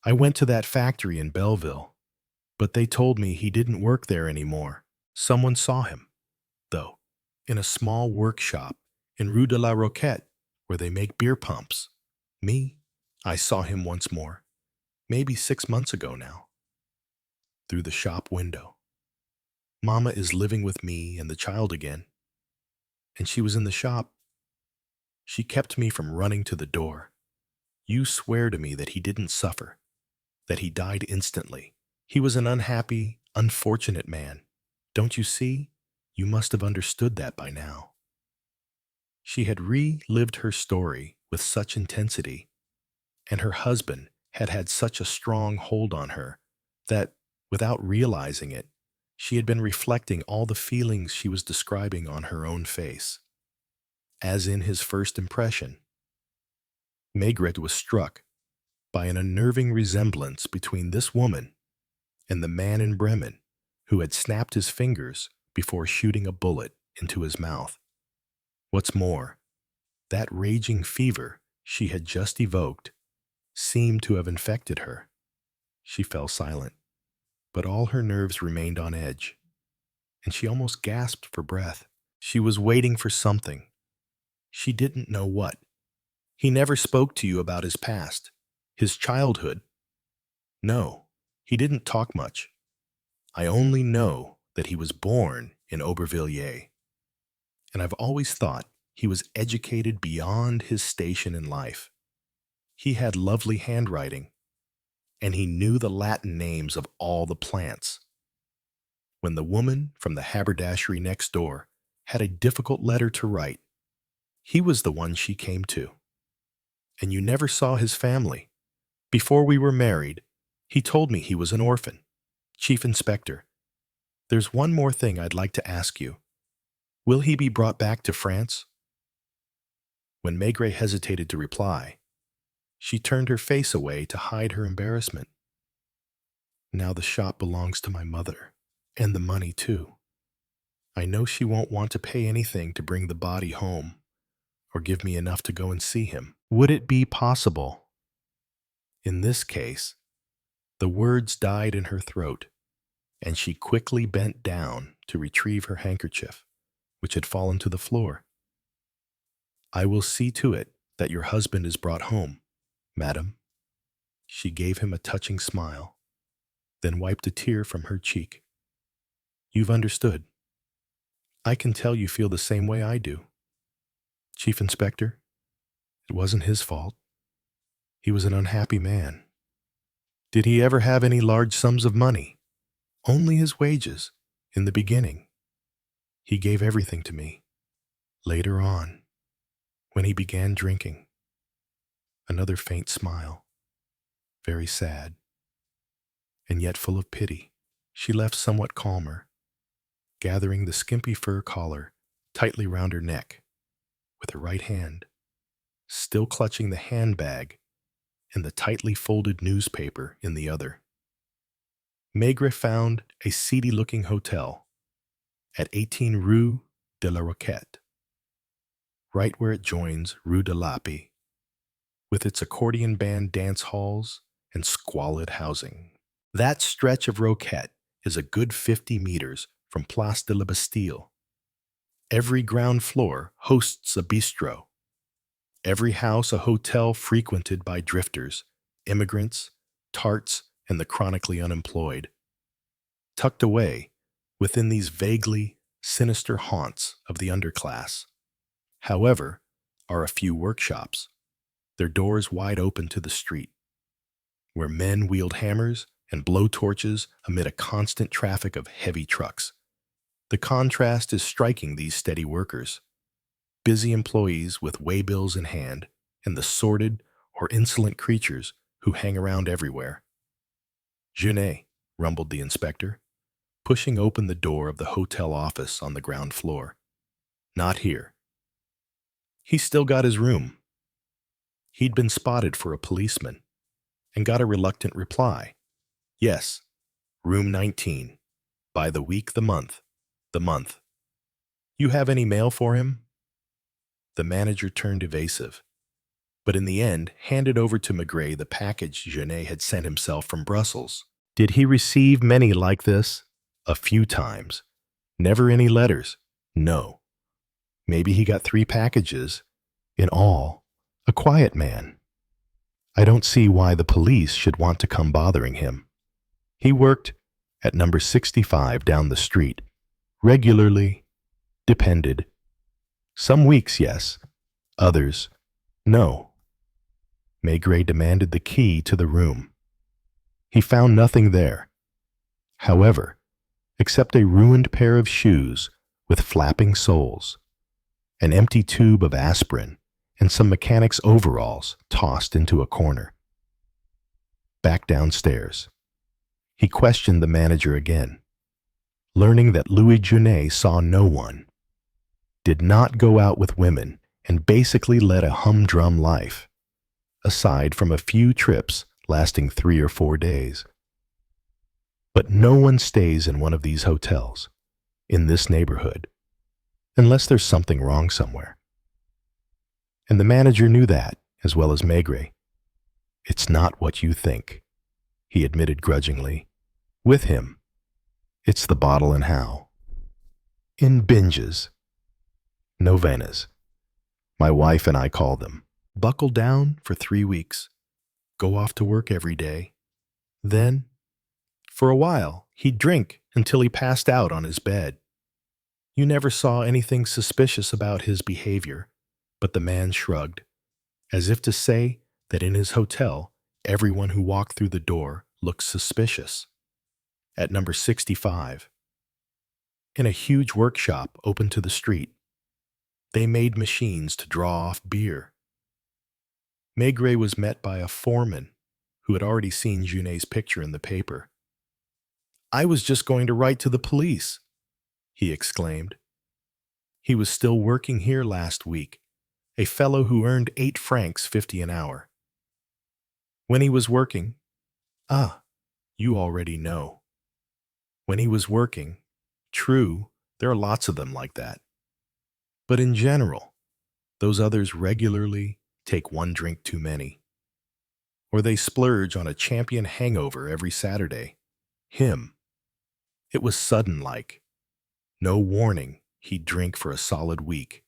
I went to that factory in Belleville, but they told me he didn't work there anymore. Someone saw him, though, in a small workshop in Rue de la Roquette, where they make beer pumps. Me, I saw him once more, maybe 6 months ago now, through the shop window. Mama is living with me and the child again, and she was in the shop. She kept me from running to the door. You swear to me that he didn't suffer, that he died instantly. He was an unhappy, unfortunate man. Don't you see? You must have understood that by now. She had relived her story with such intensity, and her husband had had such a strong hold on her that, without realizing it, she had been reflecting all the feelings she was describing on her own face. As in his first impression, Maigret was struck by an unnerving resemblance between this woman and the man in Bremen who had snapped his fingers before shooting a bullet into his mouth. What's more, that raging fever she had just evoked seemed to have infected her. She fell silent, but all her nerves remained on edge, and she almost gasped for breath. She was waiting for something. She didn't know what. He never spoke to you about his past, his childhood. No, he didn't talk much. I only know that he was born in Aubervilliers, and I've always thought he was educated beyond his station in life. He had lovely handwriting, and he knew the Latin names of all the plants. When the woman from the haberdashery next door had a difficult letter to write, he was the one she came to. And you never saw his family. Before we were married, he told me he was an orphan. Chief Inspector, there's one more thing I'd like to ask you. Will he be brought back to France? When Maigret hesitated to reply, she turned her face away to hide her embarrassment. Now the shop belongs to my mother, and the money too. I know she won't want to pay anything to bring the body home, or give me enough to go and see him. Would it be possible? In this case, the words died in her throat, and she quickly bent down to retrieve her handkerchief, which had fallen to the floor. I will see to it that your husband is brought home, madam. She gave him a touching smile, then wiped a tear from her cheek. You've understood. I can tell you feel the same way I do. Chief Inspector, it wasn't his fault. He was an unhappy man. Did he ever have any large sums of money? Only his wages, in the beginning. He gave everything to me. Later on, when he began drinking, another faint smile, very sad, and yet full of pity. She left somewhat calmer, gathering the skimpy fur collar tightly round her neck with her right hand, still clutching the handbag and the tightly folded newspaper in the other. Maigret found a seedy-looking hotel at 18 Rue de la Roquette, right where it joins Rue de l'Api, with its accordion band dance halls and squalid housing. That stretch of Roquette is a good 50 meters from Place de la Bastille. Every ground floor hosts a bistro. Every house a hotel frequented by drifters, immigrants, tarts, and the chronically unemployed. Tucked away within these vaguely sinister haunts of the underclass, however, are a few workshops, their doors wide open to the street, where men wield hammers and blow torches amid a constant traffic of heavy trucks. The contrast is striking. These steady workers, busy employees with waybills in hand and the sordid or insolent creatures who hang around everywhere. Genet, rumbled the inspector, pushing open the door of the hotel office on the ground floor. Not here. He still got his room. He'd been spotted for a policeman and got a reluctant reply. Yes, room 19. By the week, the month. The month. You have any mail for him? The manager turned evasive, but in the end handed over to Maigret the package Genet had sent himself from Brussels. Did he receive many like this? A few times. Never any letters? No. Maybe he got 3 packages. In all, a quiet man. I don't see why the police should want to come bothering him. He worked at number 65 down the street. Regularly. Depended. Some weeks, yes. Others, no. Maigret demanded the key to the room. He found nothing there. However, except a ruined pair of shoes with flapping soles, an empty tube of aspirin, and some mechanic's overalls tossed into a corner. Back downstairs, he questioned the manager again, learning that Louis Genet saw no one, did not go out with women, and basically led a humdrum life, aside from a few trips lasting 3 or 4 days. But no one stays in one of these hotels, in this neighborhood, unless there's something wrong somewhere. And the manager knew that, as well as Maigret. It's not what you think, he admitted grudgingly. With him, it's the bottle and how. In binges. Novenas. My wife and I call them. Buckle down for 3 weeks. Go off to work every day. Then, for a while, he'd drink until he passed out on his bed. You never saw anything suspicious about his behavior, but the man shrugged, as if to say that in his hotel, everyone who walked through the door looked suspicious. At number 65, in a huge workshop open to the street, they made machines to draw off beer. Maigret was met by a foreman who had already seen Genet's picture in the paper. I was just going to write to the police, he exclaimed. He was still working here last week, a fellow who earned 8 francs 50 an hour. When he was working, you already know. When he was working, true, there are lots of them like that. But in general, those others regularly take 1 drink too many. Or they splurge on a champion hangover every Saturday. Him. It was sudden-like. No warning, he'd drink for a solid week.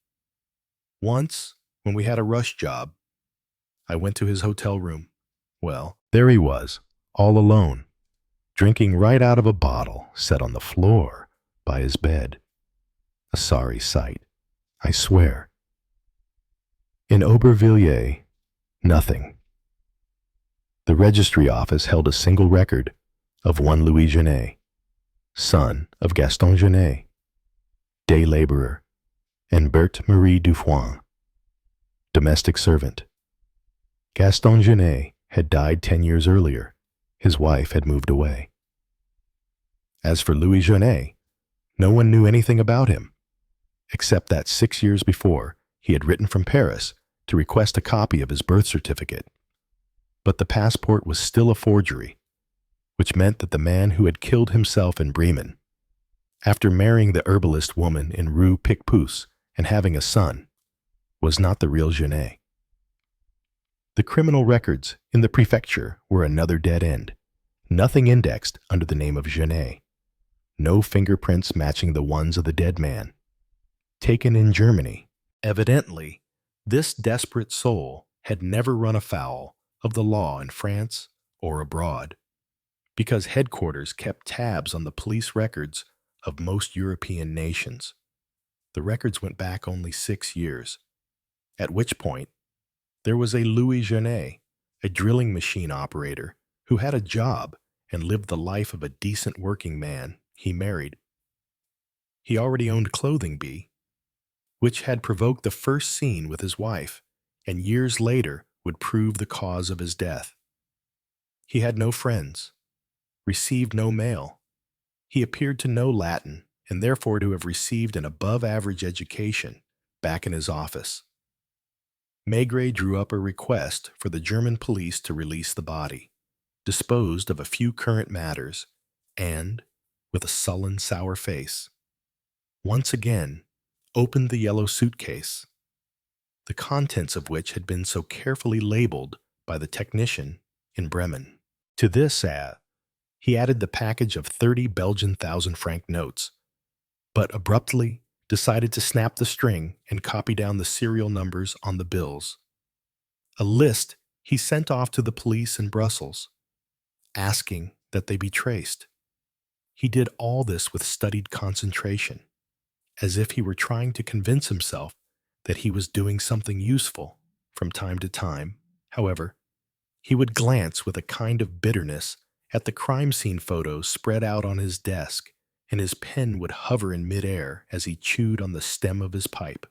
Once, when we had a rush job, I went to his hotel room. Well, there he was, all alone, drinking right out of a bottle set on the floor by his bed. A sorry sight, I swear. In Aubervilliers, nothing. The registry office held a single record of one Louis Genet, son of Gaston Genet, day laborer, and Berthe Marie Dufoin, domestic servant. Gaston Genet had died 10 years earlier. His wife had moved away. As for Louis Genet, no one knew anything about him, except that 6 years before he had written from Paris to request a copy of his birth certificate. But the passport was still a forgery, which meant that the man who had killed himself in Bremen, after marrying the herbalist woman in Rue Picpus and having a son, was not the real Genet. The criminal records in the prefecture were another dead end. Nothing indexed under the name of Genet. No fingerprints matching the ones of the dead man. Taken in Germany. Evidently, this desperate soul had never run afoul of the law in France or abroad, because headquarters kept tabs on the police records of most European nations. The records went back only 6 years, at which point there was a Louis Genet, a drilling machine operator, who had a job and lived the life of a decent working man. He married. He already owned Clothing Bee, which had provoked the first scene with his wife and years later would prove the cause of his death. He had no friends, received no mail. He appeared to know Latin and therefore to have received an above-average education back in his office. Maigret drew up a request for the German police to release the body, disposed of a few current matters, and, with a sullen, sour face, once again opened the yellow suitcase, the contents of which had been so carefully labeled by the technician in Bremen. To this, he added the package of 30 Belgian 1,000-franc notes, but abruptly decided to snap the string and copy down the serial numbers on the bills. A list he sent off to the police in Brussels, asking that they be traced. He did all this with studied concentration, as if he were trying to convince himself that he was doing something useful. From time to time, however, he would glance with a kind of bitterness at the crime scene photos spread out on his desk, and his pen would hover in midair as he chewed on the stem of his pipe.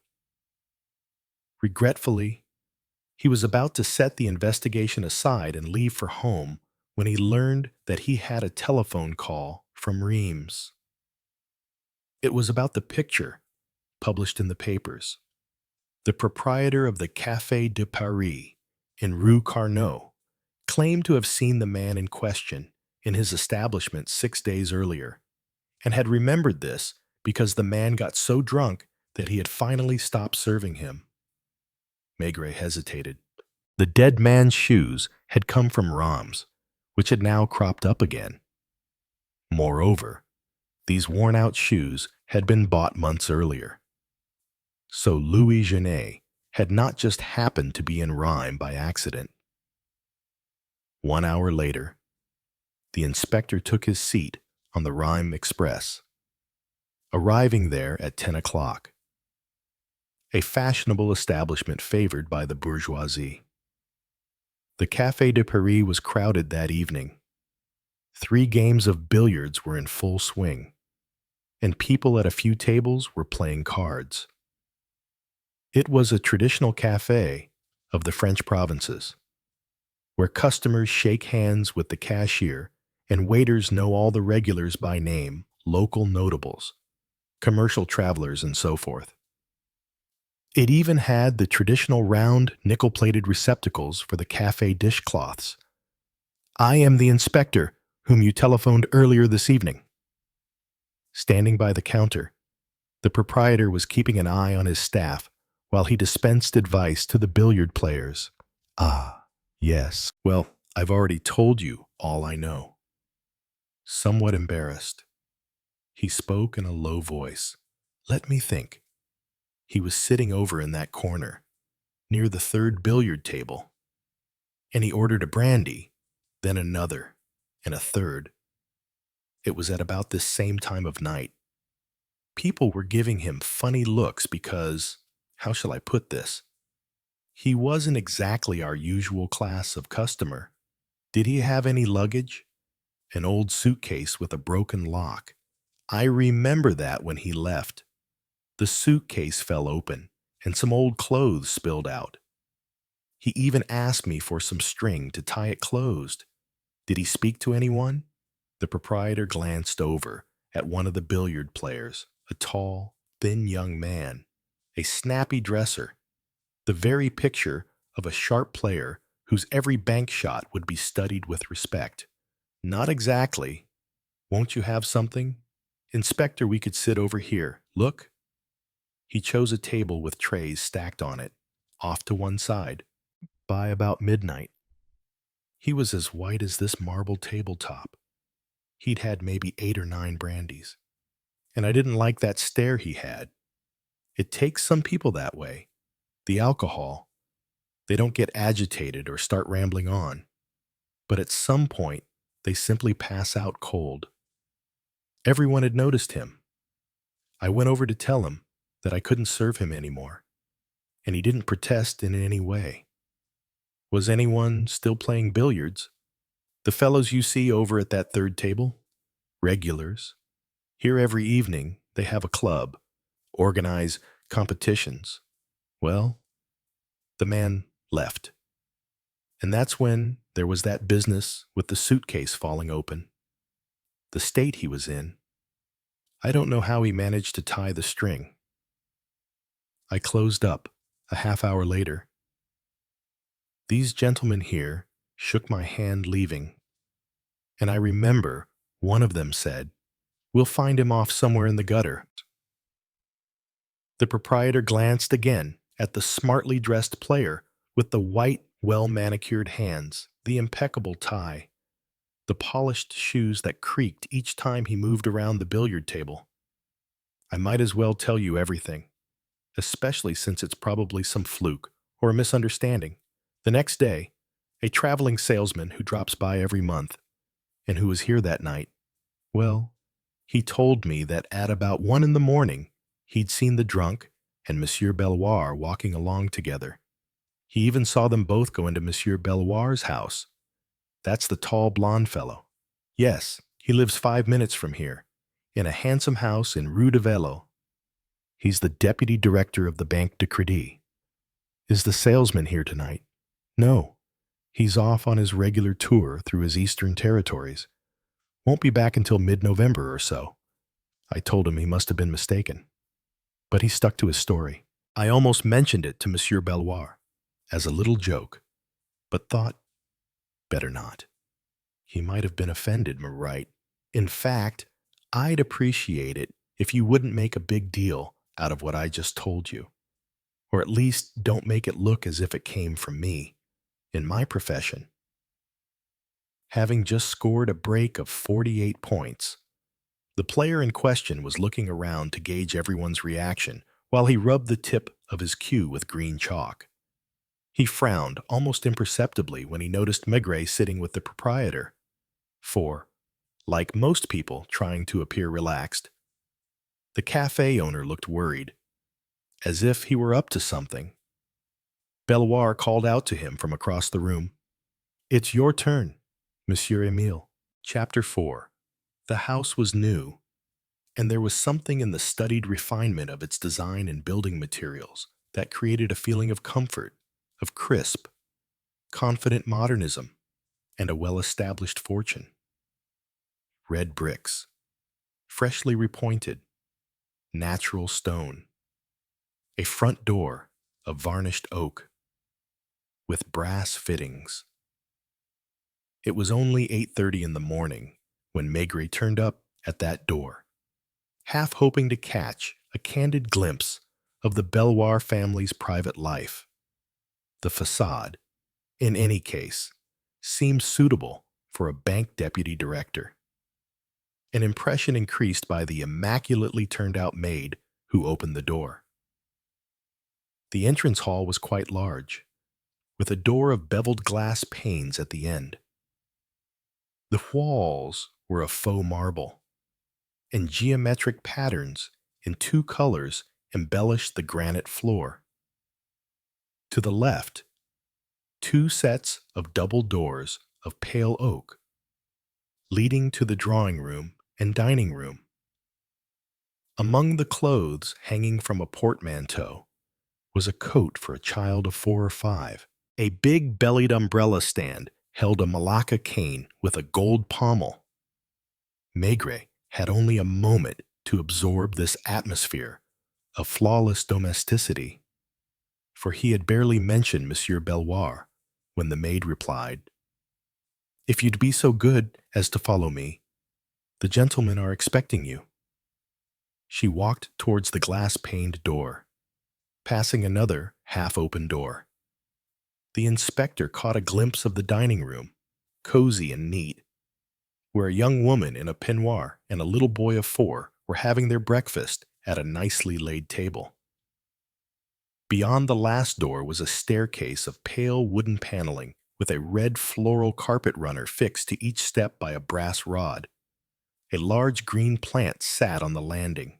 Regretfully, he was about to set the investigation aside and leave for home when he learned that he had a telephone call from Reims. It was about the picture published in the papers. The proprietor of the Café de Paris in Rue Carnot claimed to have seen the man in question in his establishment 6 days earlier, and had remembered this because the man got so drunk that he had finally stopped serving him. Maigret hesitated. The dead man's shoes had come from Reims, which had now cropped up again. Moreover, these worn-out shoes had been bought months earlier. So Louis Genet had not just happened to be in Reims by accident. 1 hour later, the inspector took his seat on the Reims Express, arriving there at 10 o'clock, a fashionable establishment favored by the bourgeoisie. The Café de Paris was crowded that evening. 3 games of billiards were in full swing, and people at a few tables were playing cards. It was a traditional café of the French provinces, where customers shake hands with the cashier and waiters know all the regulars by name, local notables, commercial travelers, and so forth. It even had the traditional round, nickel-plated receptacles for the café dishcloths. "I am the inspector whom you telephoned earlier this evening." Standing by the counter, the proprietor was keeping an eye on his staff while he dispensed advice to the billiard players. "Ah, yes. Well, I've already told you all I know." Somewhat embarrassed, he spoke in a low voice. "Let me think." He was sitting over in that corner, near the 3rd billiard table, and he ordered a brandy, then another, and a third. It was at about this same time of night. People were giving him funny looks because, how shall I put this? He wasn't exactly our usual class of customer. Did he have any luggage? An old suitcase with a broken lock. I remember that when he left. The suitcase fell open, and some old clothes spilled out. He even asked me for some string to tie it closed. Did he speak to anyone? The proprietor glanced over at one of the billiard players, a tall, thin young man, a snappy dresser, the very picture of a sharp player whose every bank shot would be studied with respect. "Not exactly. Won't you have something? Inspector, we could sit over here. Look." He chose a table with trays stacked on it, off to one side. By about midnight, he was as white as this marble tabletop. He'd had maybe 8 or 9 brandies, and I didn't like that stare he had. It takes some people that way. The alcohol, they don't get agitated or start rambling on, but at some point, they simply pass out cold. Everyone had noticed him. I went over to tell him that I couldn't serve him anymore, and he didn't protest in any way. Was anyone still playing billiards? The fellows you see over at that 3rd table? Regulars. Here every evening they have a club, organize competitions. Well, The man left. And that's when there was that business with the suitcase falling open. The state he was in. I don't know how he managed to tie the string. I closed up a half hour later. These gentlemen here shook my hand leaving, and I remember one of them said, "We'll find him off somewhere in the gutter." The proprietor glanced again at the smartly dressed player with the white, well-manicured hands, the impeccable tie, the polished shoes that creaked each time he moved around the billiard table. I might as well tell you everything, especially since it's probably some fluke or a misunderstanding. The next day, a traveling salesman who drops by every month and who was here that night, well, he told me that at about 1 in the morning, he'd seen the drunk and Monsieur Belloir walking along together. He even saw them both go into Monsieur Belloir's house. That's the tall blonde fellow. Yes, he lives 5 minutes from here, in a handsome house in Rue de Velo. He's the deputy director of the Banque de Crédit. Is the salesman here tonight? No. He's off on his regular tour through his eastern territories. Won't be back until mid-November or so. I told him he must have been mistaken. But he stuck to his story. I almost mentioned it to Monsieur Belloir as a little joke, but thought, better not. He might have been offended, Maigret. In fact, I'd appreciate it if you wouldn't make a big deal out of what I just told you. Or at least don't make it look as if it came from me, in my profession. Having just scored a break of 48 points, the player in question was looking around to gauge everyone's reaction while he rubbed the tip of his cue with green chalk. He frowned almost imperceptibly when he noticed Maigret sitting with the proprietor. For, like most people trying to appear relaxed, the cafe owner looked worried, as if he were up to something. Belloir called out to him from across the room, "It's your turn, Monsieur Emile." Chapter 4. The house was new, and there was something in the studied refinement of its design and building materials that created a feeling of comfort, of crisp, confident modernism, and a well-established fortune. Red bricks, freshly repointed, natural stone, a front door of varnished oak, with brass fittings. It was only 8:30 in the morning when Maigret turned up at that door, half hoping to catch a candid glimpse of the Belloir family's private life. The facade, in any case, seemed suitable for a bank deputy director. An impression increased by the immaculately turned-out maid who opened the door. The entrance hall was quite large, with a door of beveled glass panes at the end. The walls were of faux marble, and geometric patterns in 2 colors embellished the granite floor. To the left, 2 sets of double doors of pale oak, leading to the drawing room and dining room. Among the clothes hanging from a portmanteau was a coat for a child of 4 or 5. A big-bellied umbrella stand held a Malacca cane with a gold pommel. Maigret had only a moment to absorb this atmosphere of flawless domesticity, for he had barely mentioned Monsieur Belloir when the maid replied, "If you'd be so good as to follow me, the gentlemen are expecting you." She walked towards the glass-paned door, passing another half-open door. The inspector caught a glimpse of the dining room, cozy and neat, where a young woman in a peignoir and a little boy of 4 were having their breakfast at a nicely laid table. Beyond the last door was a staircase of pale wooden paneling with a red floral carpet runner fixed to each step by a brass rod. A large green plant sat on the landing.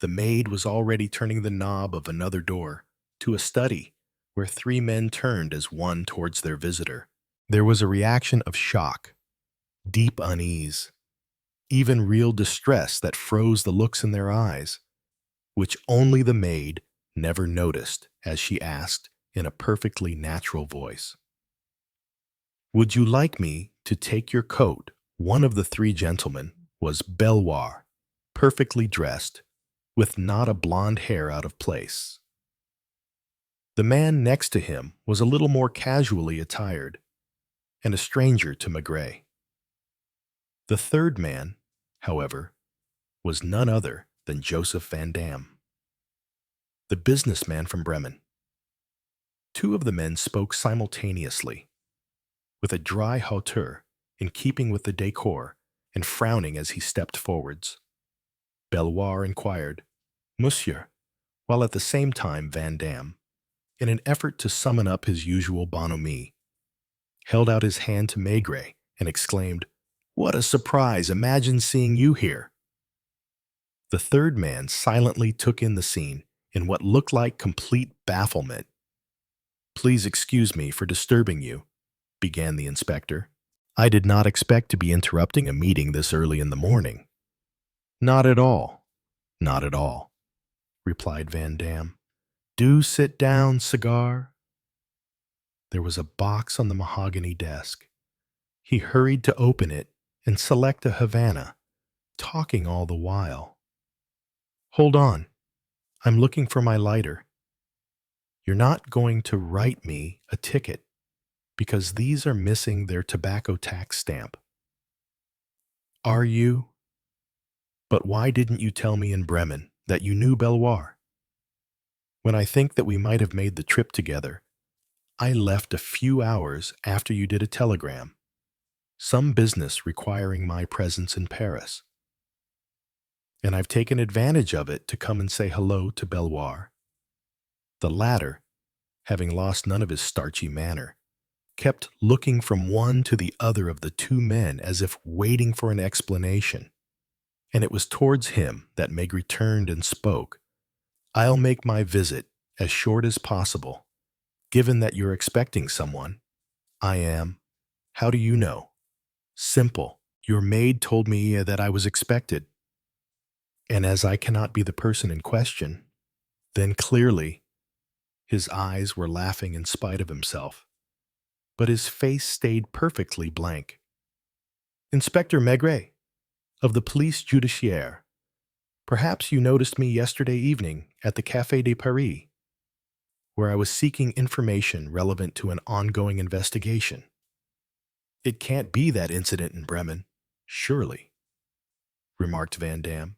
The maid was already turning the knob of another door to a study where 3 men turned as one towards their visitor. There was a reaction of shock, deep unease, even real distress that froze the looks in their eyes, which only the maid never noticed as she asked, in a perfectly natural voice. "Would you like me to take your coat?" One of the three gentlemen was Belvoir, perfectly dressed, with not a blonde hair out of place. The man next to him was a little more casually attired, and a stranger to Maigret. The third man, however, was none other than Joseph Van Dam, the businessman from Bremen. Two of the men spoke simultaneously, with a dry hauteur in keeping with the decor and frowning as he stepped forwards. Belvoir inquired, "Monsieur," while at the same time Van Dam, in an effort to summon up his usual bonhomie, held out his hand to Maigret and exclaimed, "What a surprise! Imagine seeing you here!" The third man silently took in the scene in what looked like complete bafflement. "Please excuse me for disturbing you," began the inspector. "I did not expect to be interrupting a meeting this early in the morning." "Not at all, not at all," replied Van Dam. "Do sit down, cigar." There was a box on the mahogany desk. He hurried to open it and select a Havana, talking all the while. "Hold on, I'm looking for my lighter. You're not going to write me a ticket, because these are missing their tobacco tax stamp. Are you? But why didn't you tell me in Bremen that you knew Belvoir? When I think that we might have made the trip together, I left a few hours after you did a telegram, some business requiring my presence in Paris. And I've taken advantage of it to come and say hello to Belvoir." The latter, having lost none of his starchy manner, kept looking from one to the other of the two men as if waiting for an explanation. And it was towards him that Maigret turned and spoke. "I'll make my visit as short as possible, given that you're expecting someone." "I am." "How do you know?" "Simple. Your maid told me that I was expected." "And as I cannot be the person in question, then clearly—" His eyes were laughing in spite of himself, but his face stayed perfectly blank. "Inspector Maigret, of the Police Judiciaire. Perhaps you noticed me yesterday evening at the Café de Paris, where I was seeking information relevant to an ongoing investigation. It can't be that incident in Bremen, surely," remarked Van Dam,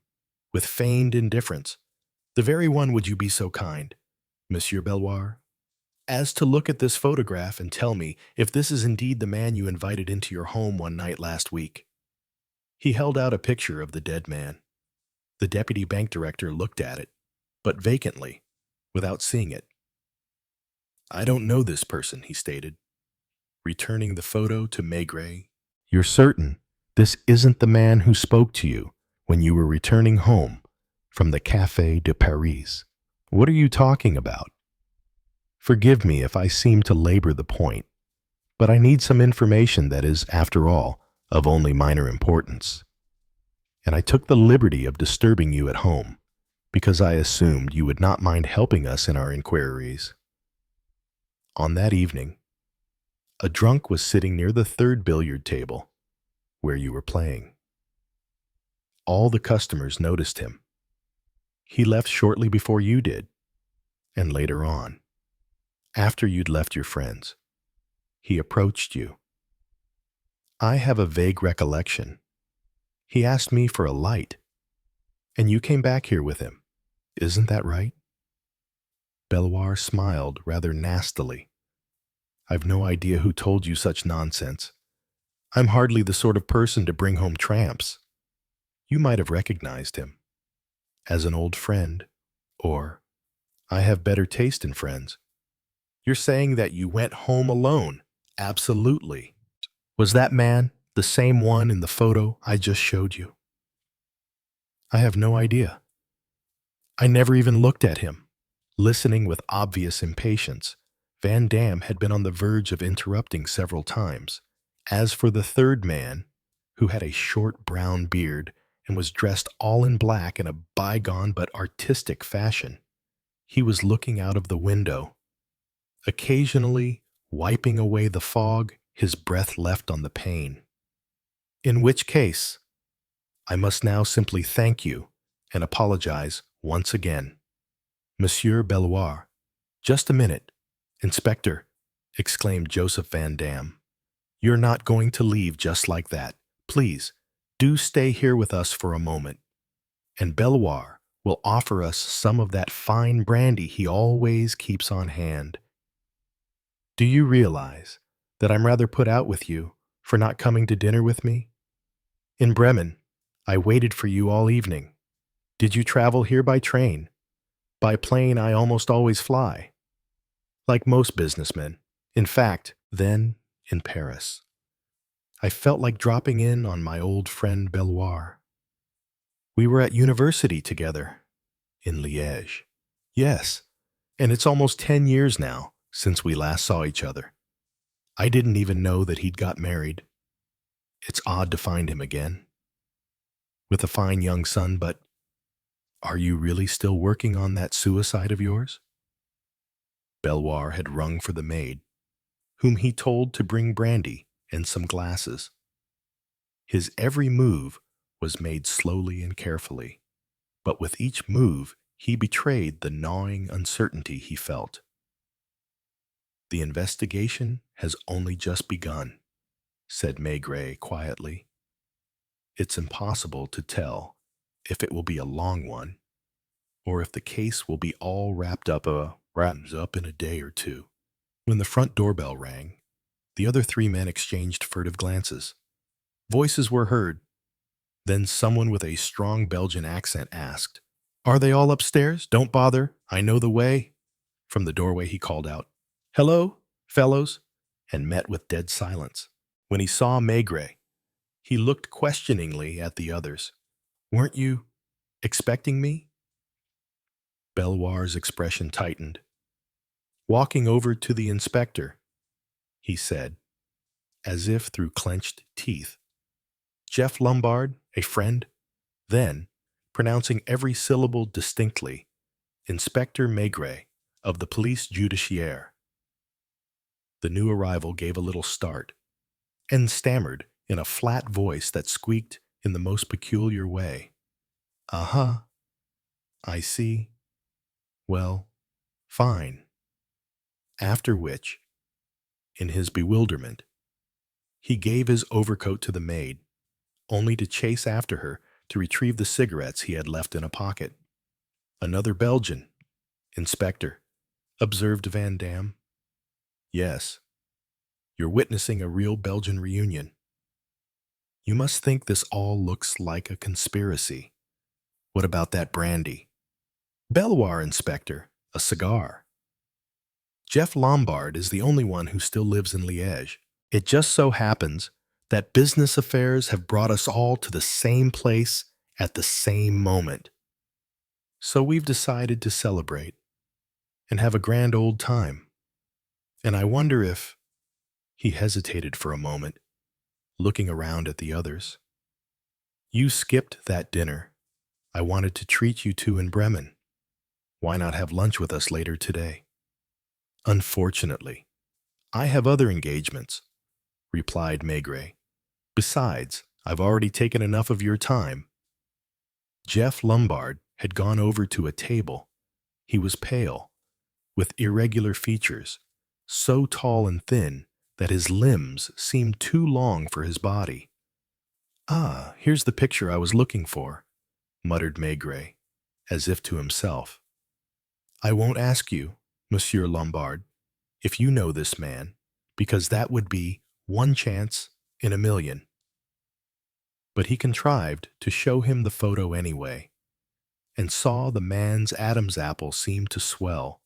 with feigned indifference. "The very one, would you be so kind, Monsieur Belvoir, as to look at this photograph and tell me if this is indeed the man you invited into your home one night last week?" He held out a picture of the dead man. The deputy bank director looked at it, but vacantly, without seeing it. "I don't know this person," he stated, returning the photo to Maigret. "You're certain this isn't the man who spoke to you when you were returning home from the Café de Paris?" "What are you talking about?" "Forgive me if I seem to labor the point, but I need some information that is, after all, of only minor importance. And I took the liberty of disturbing you at home, because I assumed you would not mind helping us in our inquiries." On that evening, a drunk was sitting near the third billiard table, where you were playing. All the customers noticed him. He left shortly before you did, and later on, after you'd left your friends, he approached you. I have a vague recollection. He asked me for a light, and you came back here with him. Isn't that right?" Belvoir smiled rather nastily. "I've no idea who told you such nonsense. I'm hardly the sort of person to bring home tramps. You might have recognized him as an old friend, or I have better taste in friends. You're saying that you went home alone?" "Absolutely." "Was that man the same one in the photo I just showed you?" "I have no idea. I never even looked at him." Listening with obvious impatience, Van Dam had been on the verge of interrupting several times. As for the third man, who had a short brown beard and was dressed all in black in a bygone but artistic fashion, he was looking out of the window, occasionally wiping away the fog his breath left on the pane. In which case, I must now simply thank you and apologize once again. Monsieur Belloir. Just a minute, Inspector, exclaimed Joseph Van Dam. You're not going to leave just like that. Please, do stay here with us for a moment, and Belloir will offer us some of that fine brandy he always keeps on hand. Do you realize that I'm rather put out with you for not coming to dinner with me? In Bremen, I waited for you all evening. Did you travel here by train? By plane, I almost always fly. Like most businessmen. In fact, then, in Paris, I felt like dropping in on my old friend Belloir. We were at university together, in Liège. Yes, and it's almost 10 years now since we last saw each other. I didn't even know that he'd got married. It's odd to find him again. With a fine young son, but are you really still working on that suicide of yours? Belloir had rung for the maid, whom he told to bring brandy and some glasses. His every move was made slowly and carefully, but with each move he betrayed the gnawing uncertainty he felt. The investigation has only just begun, said Maigret quietly. It's impossible to tell if it will be a long one, or if the case will be all wrapped up in a day or two. When the front doorbell rang, the other three men exchanged furtive glances. Voices were heard. Then someone with a strong Belgian accent asked, "Are they all upstairs? Don't bother. I know the way." From the doorway he called out, "Hello, fellows," and met with dead silence. When he saw Maigret, he looked questioningly at the others. "Weren't you expecting me?" Belloir's expression tightened. Walking over to the inspector, he said, as if through clenched teeth, "Jeff Lombard, a friend?" Then, pronouncing every syllable distinctly, "Inspector Maigret, of the police judiciaire." The new arrival gave a little start, and stammered in a flat voice that squeaked in the most peculiar way. "Uh-huh. I see. Well, fine." After which, in his bewilderment, he gave his overcoat to the maid, only to chase after her to retrieve the cigarettes he had left in a pocket. "Another Belgian, Inspector," observed Van Dam. "Yes, you're witnessing a real Belgian reunion. You must think this all looks like a conspiracy. What about that brandy?" "Belloir, Inspector, a cigar." "Jeff Lombard is the only one who still lives in Liège. It just so happens that business affairs have brought us all to the same place at the same moment. So we've decided to celebrate and have a grand old time. And I wonder if—" He hesitated for a moment, looking around at the others. "You skipped that dinner I wanted to treat you to in Bremen. Why not have lunch with us later today?" "Unfortunately, I have other engagements," replied Maigret. "Besides, I've already taken enough of your time." Jeff Lombard had gone over to a table. He was pale, with irregular features, so tall and thin that his limbs seemed too long for his body. "Ah, here's the picture I was looking for," muttered Maigret, as if to himself. "I won't ask you, Monsieur Lombard, if you know this man, because that would be one chance in a million." But he contrived to show him the photo anyway, and saw the man's Adam's apple seem to swell,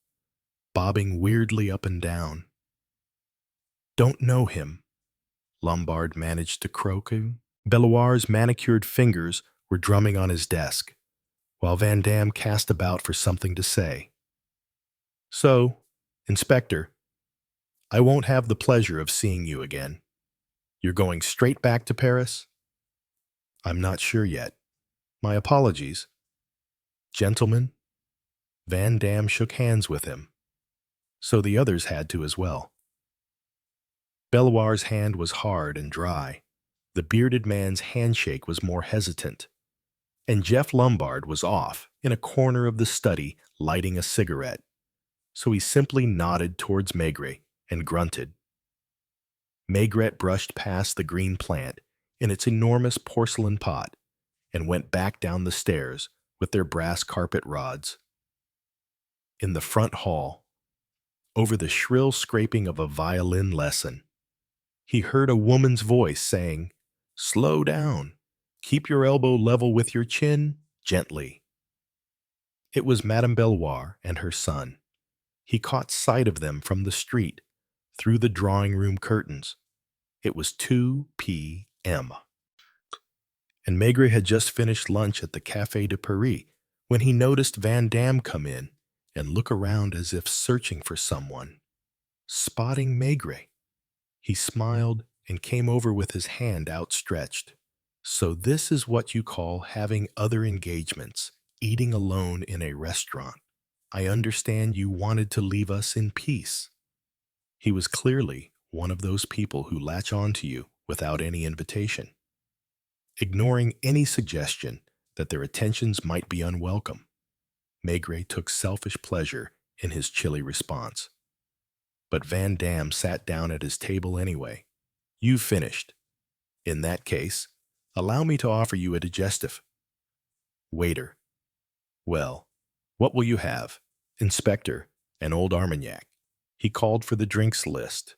bobbing weirdly up and down. "Don't know him," Lombard managed to croak. Belloir's manicured fingers were drumming on his desk, while Van Dam cast about for something to say. "So, Inspector, I won't have the pleasure of seeing you again. You're going straight back to Paris?" "I'm not sure yet. My apologies." "Gentlemen," Van Dam shook hands with him. so the others had to as well. Belloir's hand was hard and dry. The bearded man's handshake was more hesitant. And Jeff Lombard was off in a corner of the study lighting a cigarette, so he simply nodded towards Maigret and grunted. Maigret brushed past the green plant in its enormous porcelain pot and went back down the stairs with their brass carpet rods. In the front hall, over the shrill scraping of a violin lesson, he heard a woman's voice saying, "Slow down. Keep your elbow level with your chin, gently." It was Madame Belloir and her son. He caught sight of them from the street, through the drawing-room curtains. It was 2 p.m. And Maigret had just finished lunch at the Café de Paris when he noticed Van Damme come in and look around as if searching for someone. Spotting Maigret, he smiled and came over with his hand outstretched. "So this is what you call having other engagements, eating alone in a restaurant. I understand you wanted to leave us in peace." He was clearly one of those people who latch on to you without any invitation, ignoring any suggestion that their attentions might be unwelcome. Maigret took selfish pleasure in his chilly response. But Van Damme sat down at his table anyway. "You've finished. In that case, allow me to offer you a digestif." Waiter. "Well, what will you have?" Inspector, an old Armagnac. He called for the drinks list,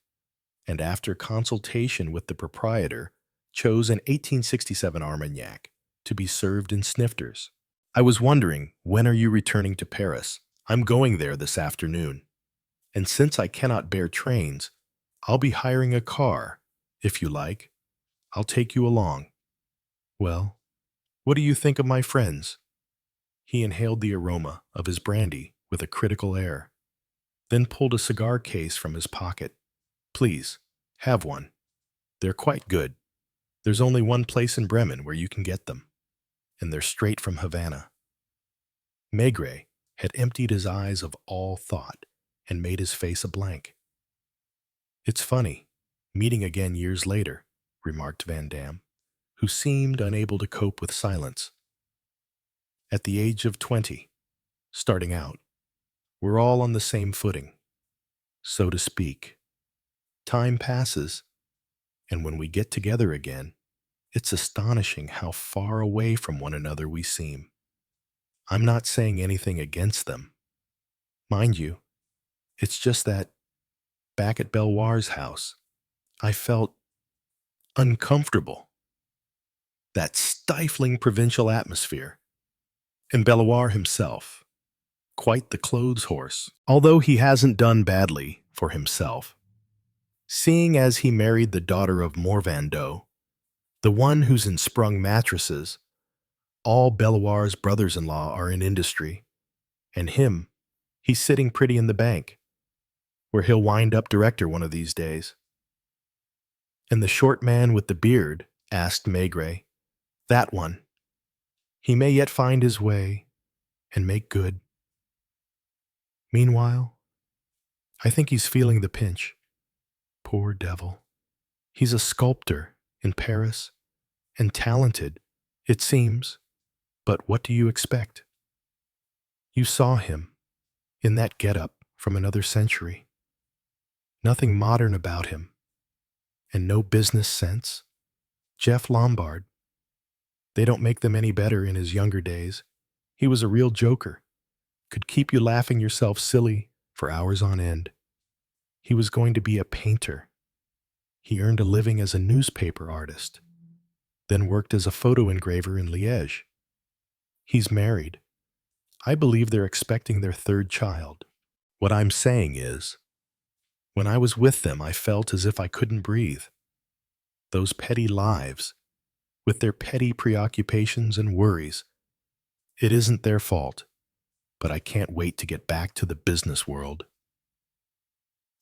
and after consultation with the proprietor, chose an 1867 Armagnac to be served in snifters. "I was wondering, when are you returning to Paris? I'm going there this afternoon. And since I cannot bear trains, I'll be hiring a car. If you like, I'll take you along." "Well, what do you think of my friends?" He inhaled the aroma of his brandy with a critical air, then pulled a cigar case from his pocket. "Please, have one. They're quite good. There's only one place in Bremen where you can get them, and they're straight from Havana." Maigret had emptied his eyes of all thought and made his face a blank. "It's funny, meeting again years later," remarked Van Damme, who seemed unable to cope with silence. "At the age of 20, starting out, we're all on the same footing, so to speak. Time passes, and when we get together again, it's astonishing how far away from one another we seem. I'm not saying anything against them. Mind you, it's just that, back at Belloir's house, I felt uncomfortable. That stifling provincial atmosphere. And Belloir himself, quite the clothes horse, although he hasn't done badly for himself. Seeing as he married the daughter of Morvandeau, the one who's in sprung mattresses, all Belloir's brothers-in-law are in industry, and he's sitting pretty in the bank, where he'll wind up director one of these days." "And the short man with the beard?" asked Maigret. "That one. He may yet find his way and make good. Meanwhile, I think he's feeling the pinch. Poor devil. He's a sculptor in Paris, and talented, it seems. But what do you expect? You saw him, in that get-up from another century. Nothing modern about him, and no business sense. Jeff Lombard. They don't make them any better in his younger days. He was a real joker. Could keep you laughing yourself silly for hours on end. He was going to be a painter. He earned a living as a newspaper artist, then worked as a photo engraver in Liège. He's married. I believe they're expecting their third child. What I'm saying is, when I was with them, I felt as if I couldn't breathe. Those petty lives, with their petty preoccupations and worries, it isn't their fault, but I can't wait to get back to the business world."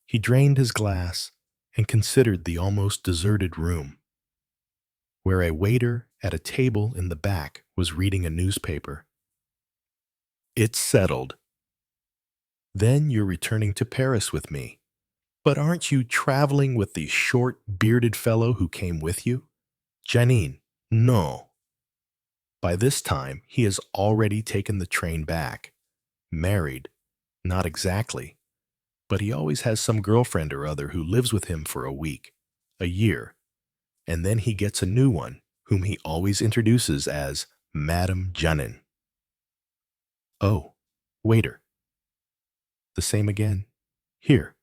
He drained his glass and considered the almost deserted room, where a waiter at a table in the back was reading a newspaper. "It's settled. Then you're returning to Paris with me. But aren't you traveling with the short, bearded fellow who came with you? Janine, no. By this time, he has already taken the train back. Married. Not exactly. But he always has some girlfriend or other who lives with him for a week, a year, and then he gets a new one, whom he always introduces as Madame Janine. Oh, waiter. The same again. Here.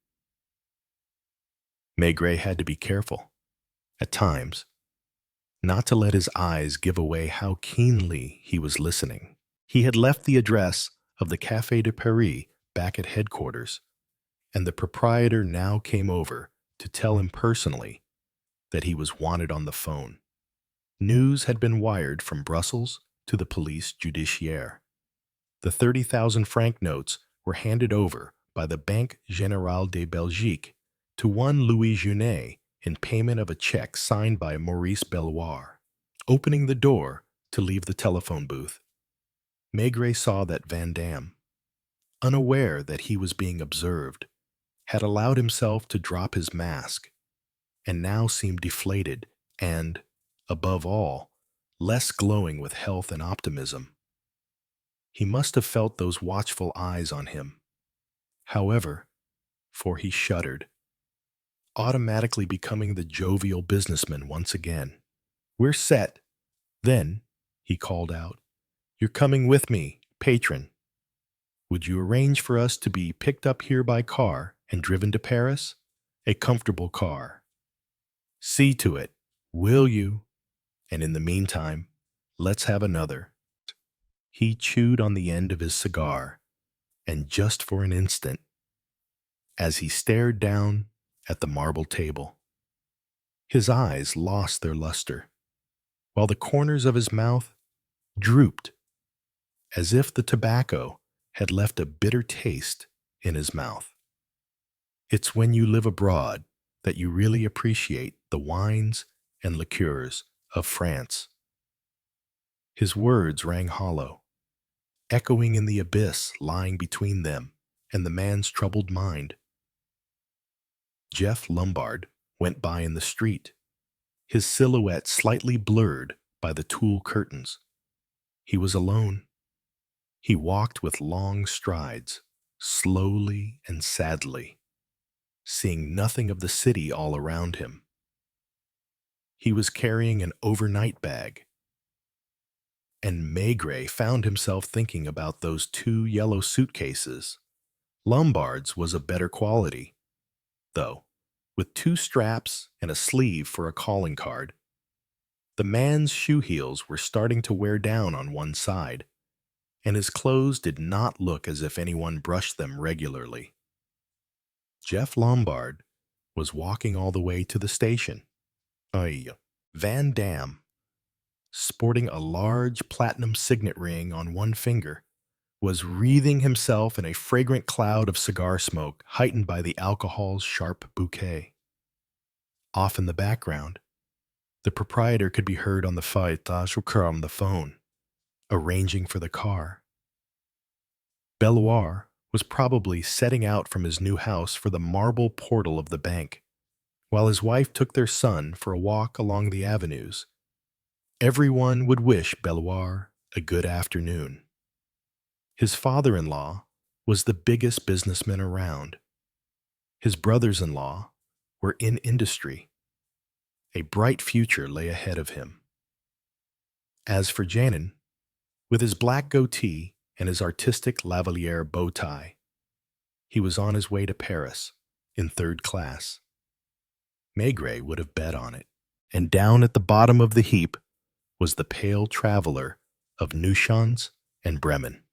Maigret had to be careful, at times, not to let his eyes give away how keenly he was listening. He had left the address of the Café de Paris back at headquarters, and the proprietor now came over to tell him personally that he was wanted on the phone. News had been wired from Brussels to the police judiciaire. The 30,000 franc notes were handed over by the Banque Générale de Belgique to one Louis Junet in payment of a check signed by Maurice Belloir. Opening the door to leave the telephone booth, Maigret saw that Van Damme, unaware that he was being observed, had allowed himself to drop his mask and now seemed deflated and, above all, less glowing with health and optimism. He must have felt those watchful eyes on him. However, for he shuddered, automatically becoming the jovial businessman once again. We're set. Then, he called out, you're coming with me, patron. Would you arrange for us to be picked up here by car and driven to Paris? A comfortable car. See to it, will you? And in the meantime, let's have another. He chewed on the end of his cigar, and just for an instant, as he stared down at the marble table, his eyes lost their luster, while the corners of his mouth drooped, as if the tobacco had left a bitter taste in his mouth. It's when you live abroad that you really appreciate the wines and liqueurs of France. His words rang hollow, echoing in the abyss lying between them and the man's troubled mind. Jeff Lombard went by in the street, his silhouette slightly blurred by the tulle curtains. He was alone. He walked with long strides, slowly and sadly, seeing nothing of the city all around him. He was carrying an overnight bag, and Maigret found himself thinking about those two yellow suitcases. Lombard's was a better quality, though, with two straps and a sleeve for a calling card. The man's shoe heels were starting to wear down on one side, and his clothes did not look as if anyone brushed them regularly. Jeff Lombard was walking all the way to the station. Van Damme, sporting a large platinum signet ring on one finger, was wreathing himself in a fragrant cloud of cigar smoke heightened by the alcohol's sharp bouquet. Off in the background, the proprietor could be heard on the on the phone, arranging for the car. Belloir was probably setting out from his new house for the marble portal of the bank, while his wife took their son for a walk along the avenues. Everyone would wish Belloir a good afternoon. His father-in-law was the biggest businessman around. His brothers-in-law were in industry. A bright future lay ahead of him. As for Janine, with his black goatee and his artistic lavalier bow tie, he was on his way to Paris in third class. Maigret would have bet on it. And down at the bottom of the heap was the pale traveler of Neuschans and Bremen,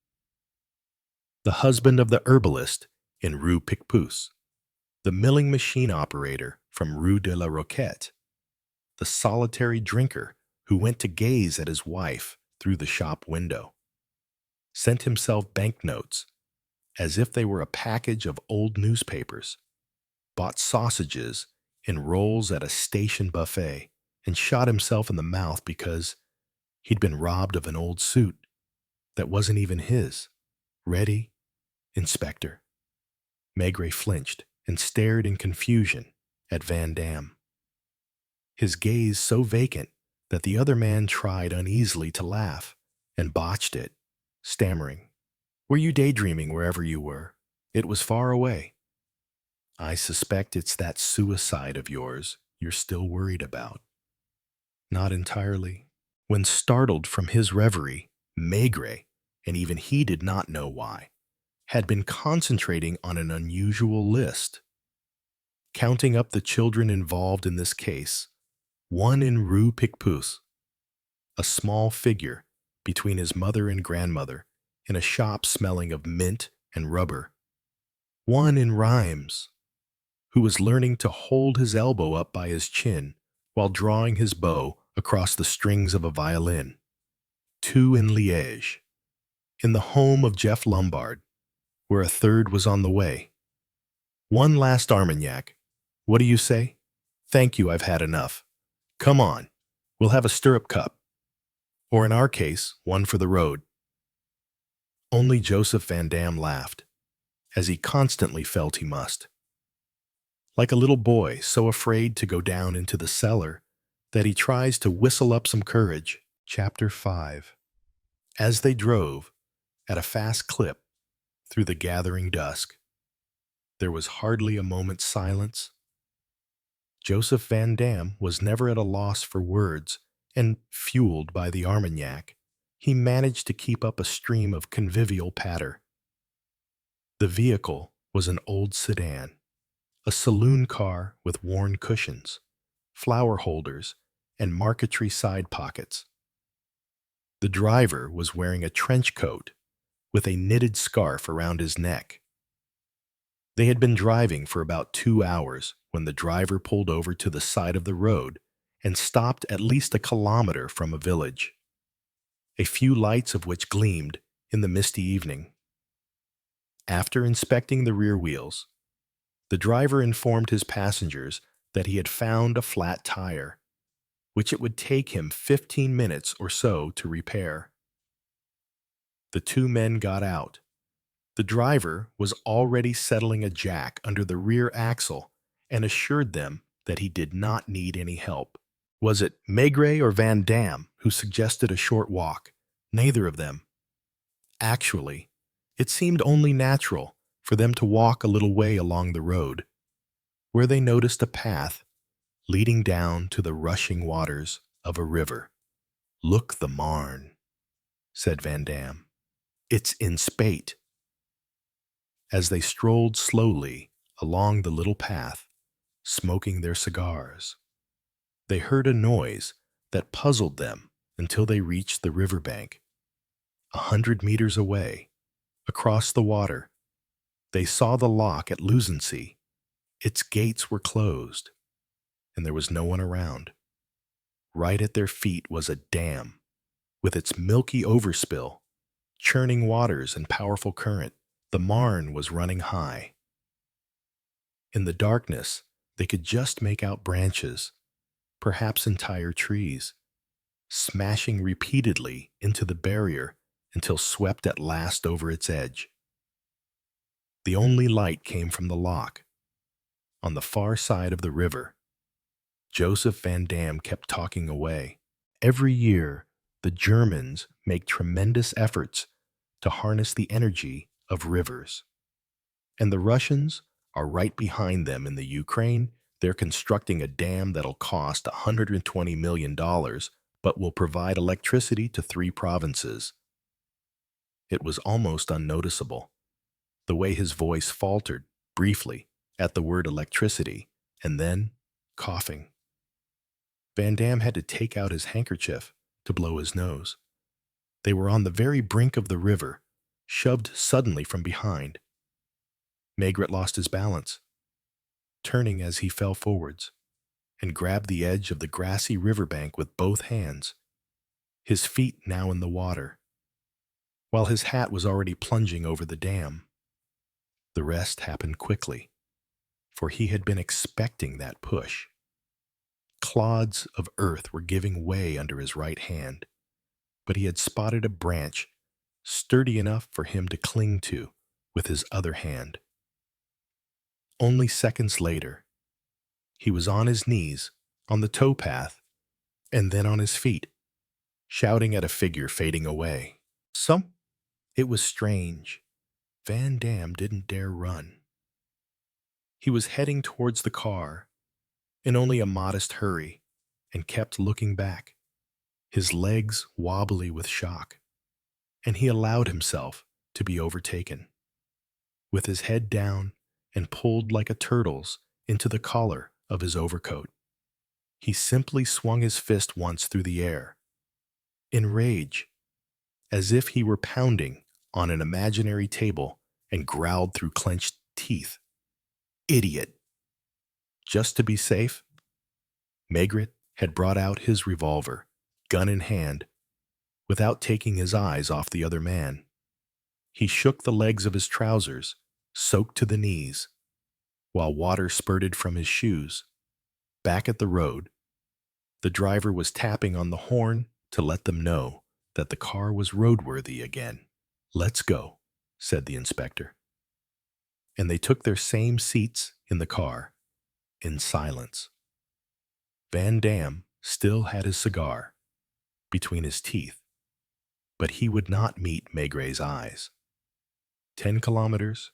the husband of the herbalist in Rue Picpus, the milling machine operator from Rue de la Roquette, the solitary drinker who went to gaze at his wife through the shop window, sent himself banknotes as if they were a package of old newspapers, bought sausages in rolls at a station buffet, and shot himself in the mouth because he'd been robbed of an old suit that wasn't even his. Ready, Inspector. Maigret flinched and stared in confusion at Van Dam, his gaze so vacant that the other man tried uneasily to laugh and botched it, stammering, "Were you daydreaming wherever you were? It was far away. I suspect it's that suicide of yours you're still worried about." Not entirely. When startled from his reverie, Maigret, and even he did not know why, had been concentrating on an unusual list. Counting up the children involved in this case, one in Rue Picpus, a small figure between his mother and grandmother in a shop smelling of mint and rubber. One in Rheims, who was learning to hold his elbow up by his chin while drawing his bow across the strings of a violin. Two in Liège, in the home of Jeff Lombard, where a third was on the way. One last Armagnac. What do you say? Thank you, I've had enough. Come on, we'll have a stirrup cup. Or in our case, one for the road. Only Joseph Van Dam laughed, as he constantly felt he must. Like a little boy so afraid to go down into the cellar that he tries to whistle up some courage. Chapter 5. As they drove, at a fast clip, through the gathering dusk, there was hardly a moment's silence. Joseph Van Dam was never at a loss for words, and, fueled by the Armagnac, he managed to keep up a stream of convivial patter. The vehicle was an old sedan, a saloon car with worn cushions, flower holders, and marquetry side pockets. The driver was wearing a trench coat with a knitted scarf around his neck. They had been driving for about 2 hours when the driver pulled over to the side of the road and stopped at least a kilometer from a village, a few lights of which gleamed in the misty evening. After inspecting the rear wheels, the driver informed his passengers that he had found a flat tire, which it would take him 15 minutes or so to repair. The two men got out. The driver was already settling a jack under the rear axle and assured them that he did not need any help. Was it Maigret or Van Dam who suggested a short walk? Neither of them. Actually, it seemed only natural for them to walk a little way along the road, where they noticed a path leading down to the rushing waters of a river. "Look the Marne," said Van Dam. "It's in spate." As they strolled slowly along the little path, smoking their cigars, they heard a noise that puzzled them until they reached the riverbank. 100 meters away, across the water, they saw the lock at Luzency. Its gates were closed, and there was no one around. Right at their feet was a dam, with its milky overspill, churning waters and powerful current. The Marne was running high. In the darkness, they could just make out branches, perhaps entire trees, smashing repeatedly into the barrier until swept at last over its edge. The only light came from the lock, on the far side of the river. Joseph Van Dam kept talking away. Every year, the Germans make tremendous efforts to harness the energy of rivers. And the Russians are right behind them in the Ukraine. They're constructing a dam that'll cost $120 million, but will provide electricity to 3 provinces. It was almost unnoticeable, the way his voice faltered briefly at the word electricity, and then coughing. Van Dam had to take out his handkerchief to blow his nose. They were on the very brink of the river, shoved suddenly from behind. Maigret lost his balance, turning as he fell forwards, and grabbed the edge of the grassy riverbank with both hands, his feet now in the water, while his hat was already plunging over the dam. The rest happened quickly, for he had been expecting that push. Clods of earth were giving way under his right hand, but he had spotted a branch sturdy enough for him to cling to with his other hand. Only seconds later, he was on his knees, on the towpath, and then on his feet, shouting at a figure fading away. It was strange. Van Dam didn't dare run. He was heading towards the car, in only a modest hurry, and kept looking back, his legs wobbly with shock, and he allowed himself to be overtaken. With his head down and pulled like a turtle's into the collar of his overcoat, he simply swung his fist once through the air, in rage, as if he were pounding on an imaginary table, and growled through clenched teeth. Idiot! Just to be safe, Maigret had brought out his revolver, gun in hand, without taking his eyes off the other man. He shook the legs of his trousers, soaked to the knees, while water spurted from his shoes. Back at the road, the driver was tapping on the horn to let them know that the car was roadworthy again. "Let's go," said the inspector. And they took their same seats in the car, in silence. Van Dam still had his cigar between his teeth, but he would not meet Maigret's eyes. 10 kilometers,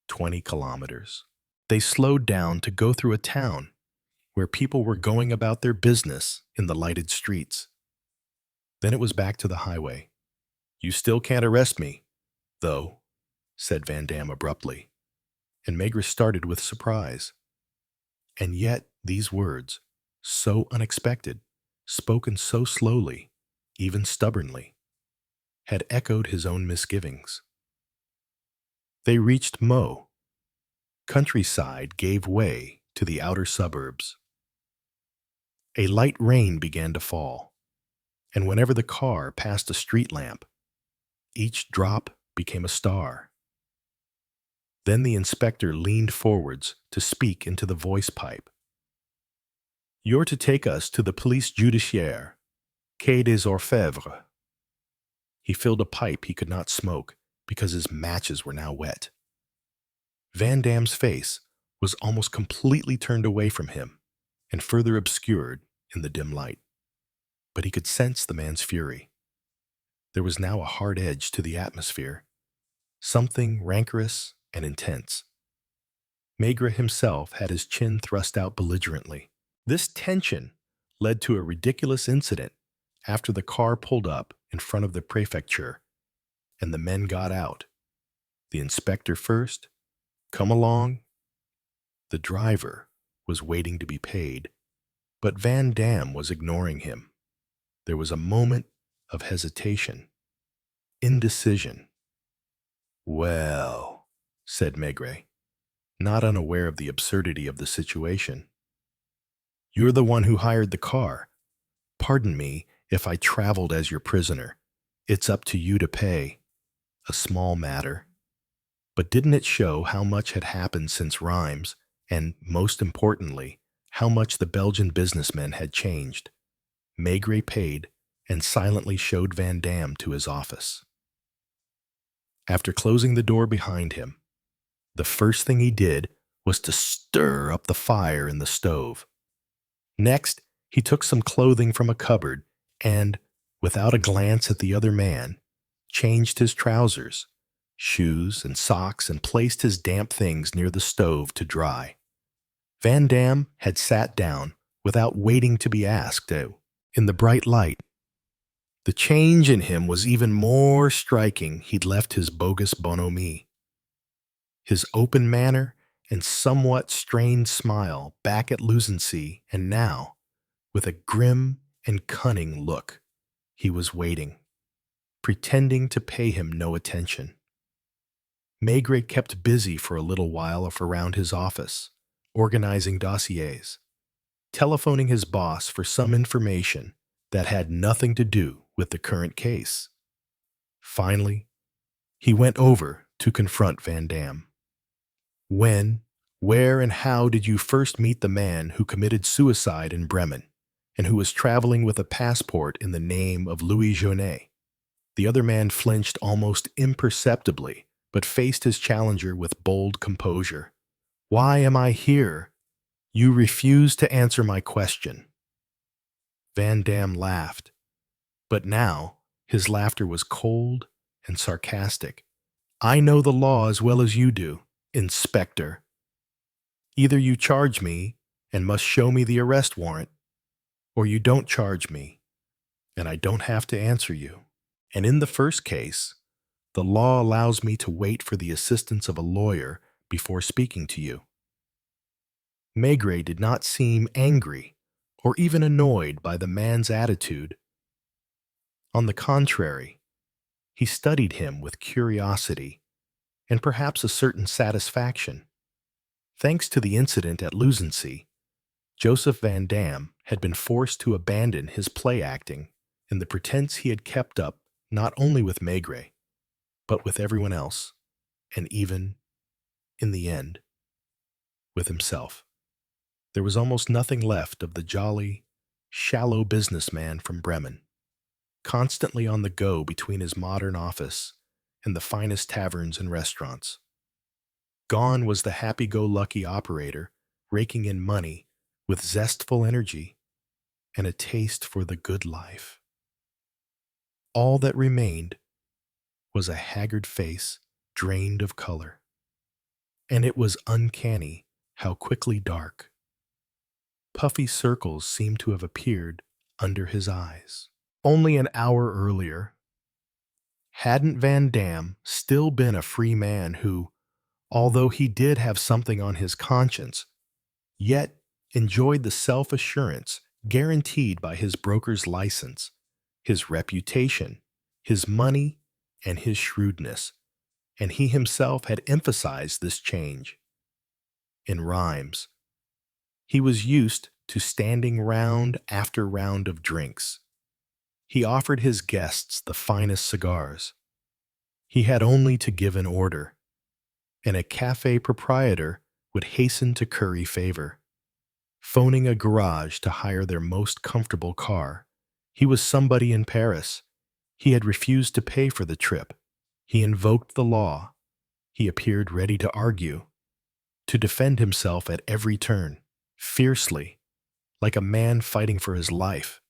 20 kilometers. They slowed down to go through a town where people were going about their business in the lighted streets. Then it was back to the highway. "You still can't arrest me, though," said Van Dam abruptly, and Maigret started with surprise. And yet these words, so unexpected, spoken so slowly, even stubbornly, had echoed his own misgivings. They reached Meaux. Countryside gave way to the outer suburbs. A light rain began to fall, and whenever the car passed a street lamp, each drop became a star. Then the inspector leaned forwards to speak into the voice pipe. "You're to take us to the police judiciaire, Quai des Orfèvres." He filled a pipe he could not smoke because his matches were now wet. Van Dam's face was almost completely turned away from him and further obscured in the dim light. But he could sense the man's fury. There was now a hard edge to the atmosphere, something rancorous and intense. Maigret himself had his chin thrust out belligerently. This tension led to a ridiculous incident after the car pulled up in front of the prefecture, and the men got out. The inspector first. "Come along." The driver was waiting to be paid, but Van Dam was ignoring him. There was a moment of hesitation, indecision. "Well," said Maigret, not unaware of the absurdity of the situation. "You're the one who hired the car. Pardon me if I traveled as your prisoner. It's up to you to pay. A small matter. But didn't it show how much had happened since Reims, and, most importantly, how much the Belgian businessmen had changed?" Maigret paid and silently showed Van Dam to his office. After closing the door behind him, the first thing he did was to stir up the fire in the stove. Next, he took some clothing from a cupboard and, without a glance at the other man, changed his trousers, shoes, and socks, and placed his damp things near the stove to dry. Van Dam had sat down without waiting to be asked to. In the bright light, the change in him was even more striking. He'd left his bogus bonhomie, his open manner and somewhat strained smile back at Lucency, and now, with a grim and cunning look, he was waiting, pretending to pay him no attention. Maigret kept busy for a little while around his office, organizing dossiers, telephoning his boss for some information that had nothing to do with the current case. Finally, he went over to confront Van Dam. "When, where, and how did you first meet the man who committed suicide in Bremen, and who was traveling with a passport in the name of Louis Jaunet?" The other man flinched almost imperceptibly, but faced his challenger with bold composure. Why am I here? You refuse to answer my question." Van Dam laughed, but now his laughter was cold and sarcastic. "I know the law as well as you do, Inspector. Either you charge me and must show me the arrest warrant, or you don't charge me, and I don't have to answer you. And in the first case, the law allows me to wait for the assistance of a lawyer before speaking to you." Maigret did not seem angry or even annoyed by the man's attitude. On the contrary, he studied him with curiosity and perhaps a certain satisfaction. Thanks to the incident at Luzency, Joseph Van Dam had been forced to abandon his play acting and the pretense he had kept up not only with Maigret, but with everyone else, and even, in the end, with himself. There was almost nothing left of the jolly, shallow businessman from Bremen, constantly on the go between his modern office and the finest taverns and restaurants. Gone was the happy-go-lucky operator raking in money with zestful energy and a taste for the good life. All that remained was a haggard face drained of color, and it was uncanny how quickly dark. Puffy circles seemed to have appeared under his eyes. Only an hour earlier, hadn't Van Dam still been a free man who, although he did have something on his conscience, yet enjoyed the self-assurance guaranteed by his broker's license, his reputation, his money, and his shrewdness, and he himself had emphasized this change. In rhymes, he was used to standing round after round of drinks. He offered his guests the finest cigars. He had only to give an order, and a cafe proprietor would hasten to curry favor. Phoning a garage to hire their most comfortable car, he was somebody in Paris. He had refused to pay for the trip. He invoked the law. He appeared ready to argue, to defend himself at every turn, fiercely, like a man fighting for his life.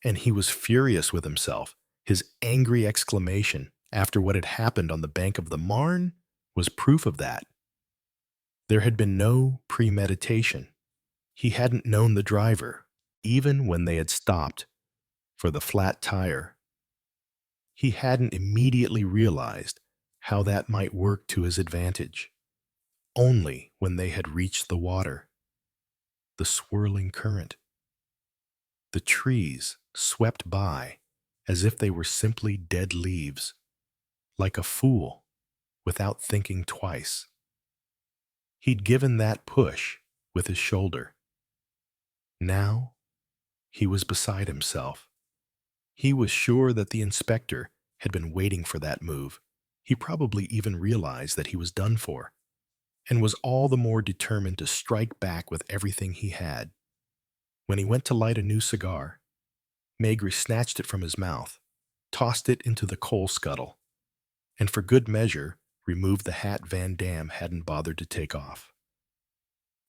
And he was furious with himself. His angry exclamation after what had happened on the bank of the Marne was proof of that. There had been no premeditation. He hadn't known the driver, even when they had stopped for the flat tire. He hadn't immediately realized how that might work to his advantage. Only when they had reached the water, the swirling current. The trees swept by as if they were simply dead leaves, like a fool, without thinking twice. He'd given that push with his shoulder. Now, he was beside himself. He was sure that the inspector had been waiting for that move. He probably even realized that he was done for, and was all the more determined to strike back with everything he had. When he went to light a new cigar, Maigret snatched it from his mouth, tossed it into the coal scuttle, and for good measure removed the hat Van Dam hadn't bothered to take off.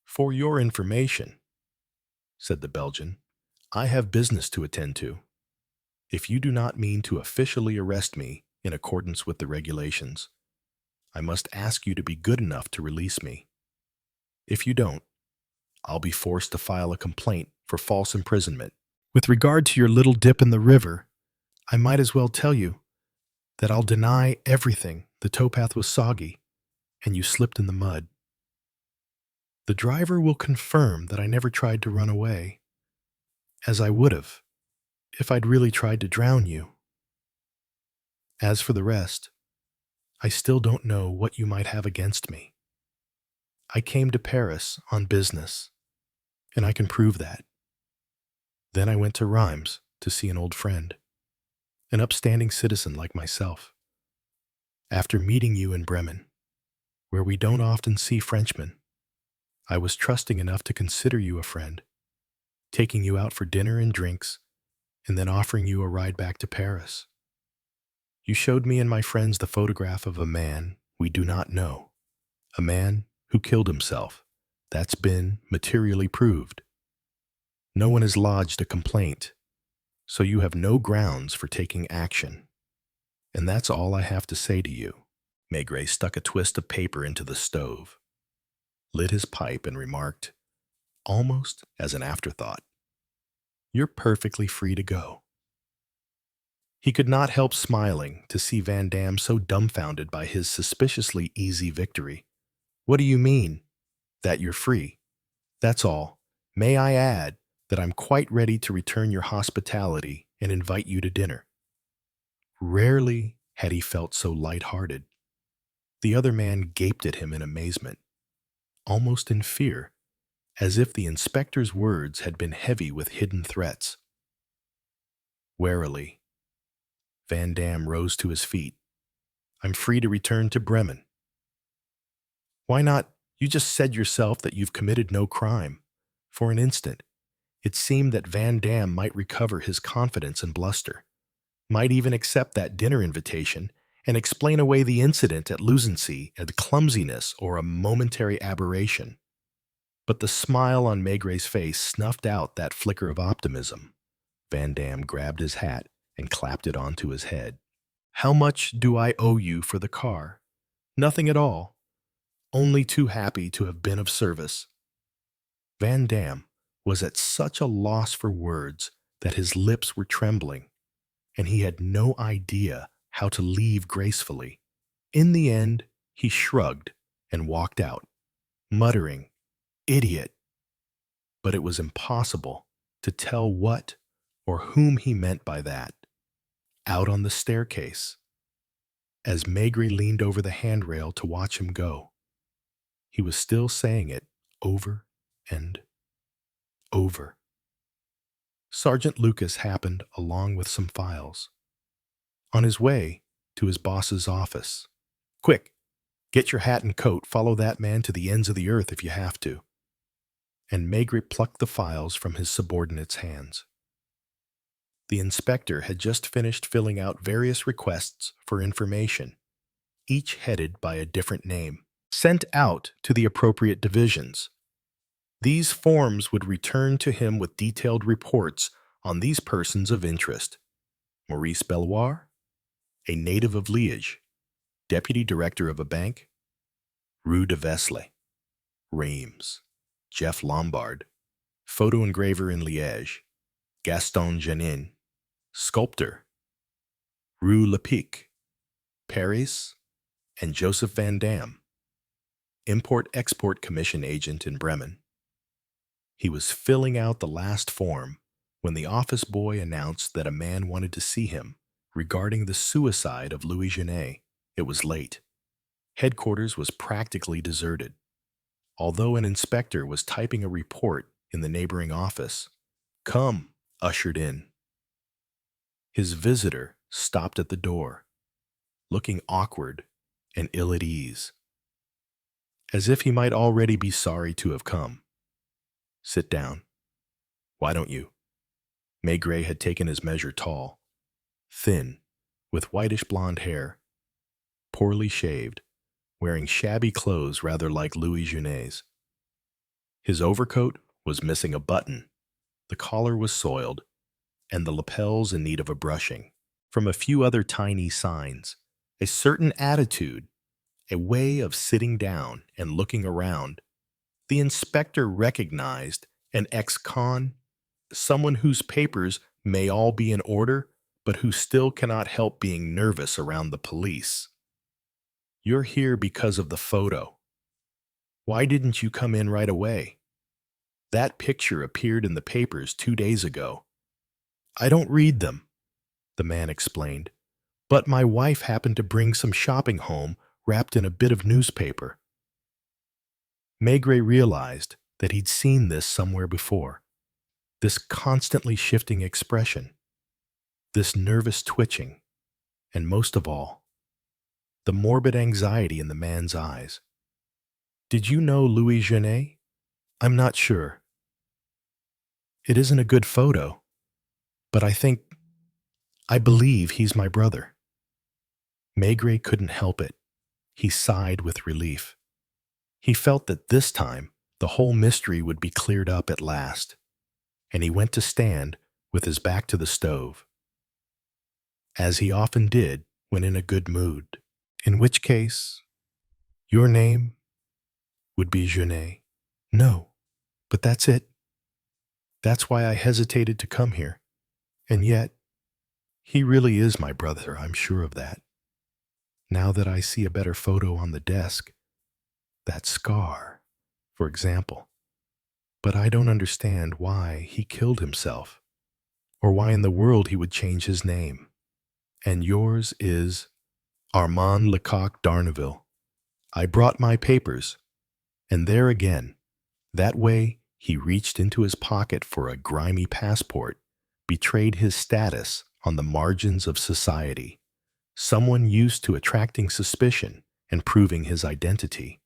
"For your information," said the Belgian, "I have business to attend to. If you do not mean to officially arrest me in accordance with the regulations, I must ask you to be good enough to release me. If you don't, I'll be forced to file a complaint for false imprisonment. With regard to your little dip in the river, I might as well tell you that I'll deny everything. The towpath was soggy, and you slipped in the mud. The driver will confirm that I never tried to run away, as I would have if I'd really tried to drown you. As for the rest, I still don't know what you might have against me. I came to Paris on business, and I can prove that. Then I went to Reims to see an old friend, an upstanding citizen like myself. After meeting you in Bremen, where we don't often see Frenchmen, I was trusting enough to consider you a friend, taking you out for dinner and drinks, and then offering you a ride back to Paris. You showed me and my friends the photograph of a man we do not know, a man who killed himself. That's been materially proved. No one has lodged a complaint, so you have no grounds for taking action. And that's all I have to say to you. Maigret stuck a twist of paper into the stove, lit his pipe, and remarked, almost as an afterthought, "You're perfectly free to go." He could not help smiling to see Van Dam so dumbfounded by his suspiciously easy victory. "What do you mean? That you're free? That's all. May I add that I'm quite ready to return your hospitality and invite you to dinner." Rarely had he felt so light-hearted. The other man gaped at him in amazement, almost in fear, as if the inspector's words had been heavy with hidden threats. Warily, Van Dam rose to his feet. "I'm free to return to Bremen." "Why not? You just said yourself that you've committed no crime." For an instant, it seemed that Van Dam might recover his confidence and bluster, might even accept that dinner invitation and explain away the incident at Luzency as clumsiness or a momentary aberration. But the smile on Maigret's face snuffed out that flicker of optimism. Van Dam grabbed his hat and clapped it onto his head. "How much do I owe you for the car?" "Nothing at all. Only too happy to have been of service." Van Dam was at such a loss for words that his lips were trembling, and he had no idea how to leave gracefully. In the end, he shrugged and walked out, muttering, "Idiot!" But it was impossible to tell what or whom he meant by that. Out on the staircase, as Maigret leaned over the handrail to watch him go, he was still saying it over and over. Sergeant Lucas happened along with some files. On his way to his boss's office. "Quick, get your hat and coat, follow that man to the ends of the earth if you have to." And Maigret plucked the files from his subordinate's hands. The inspector had just finished filling out various requests for information, each headed by a different name, sent out to the appropriate divisions. These forms would return to him with detailed reports on these persons of interest. Maurice Belloir, a native of Liège, deputy director of a bank. Rue de Vesle, Reims. Jeff Lombard, photo engraver in Liège. Gaston Genin, sculptor. Rue Lepic, Paris. And Joseph Van Dam, import-export commission agent in Bremen. He was filling out the last form when the office boy announced that a man wanted to see him regarding the suicide of Louis Genet. It was late. Headquarters was practically deserted. Although an inspector was typing a report in the neighboring office, "Come," ushered in. His visitor stopped at the door, looking awkward and ill at ease, as if he might already be sorry to have come. "Sit down." "Why don't you?" Maigret had taken his measure tall, thin, with whitish blonde hair, poorly shaved, wearing shabby clothes rather like Louis Genet's. His overcoat was missing a button, the collar was soiled, and the lapels in need of a brushing. From a few other tiny signs, a certain attitude, a way of sitting down and looking around, the inspector recognized an ex-con, someone whose papers may all be in order, but who still cannot help being nervous around the police. "You're here because of the photo. Why didn't you come in right away? That picture appeared in the papers 2 days ago." "I don't read them," the man explained, "but my wife happened to bring some shopping home wrapped in a bit of newspaper." Maigret realized that he'd seen this somewhere before. This constantly shifting expression, this nervous twitching, and most of all, the morbid anxiety in the man's eyes. "Did you know Louis Genet?" "I'm not sure. It isn't a good photo, but I believe he's my brother." Maigret couldn't help it. He sighed with relief. He felt that this time the whole mystery would be cleared up at last, and he went to stand with his back to the stove, as he often did when in a good mood. In which case, your name would be Genet. No, but that's it. That's why I hesitated to come here. And yet, he really is my brother, I'm sure of that. Now that I see a better photo on the desk, that scar, for example. But I don't understand why he killed himself, or why in the world he would change his name. And yours is Armand Lecoq d'Arneville. I brought my papers, and there again, that way he reached into his pocket for a grimy passport, betrayed his status on the margins of society, someone used to attracting suspicion and proving his identity.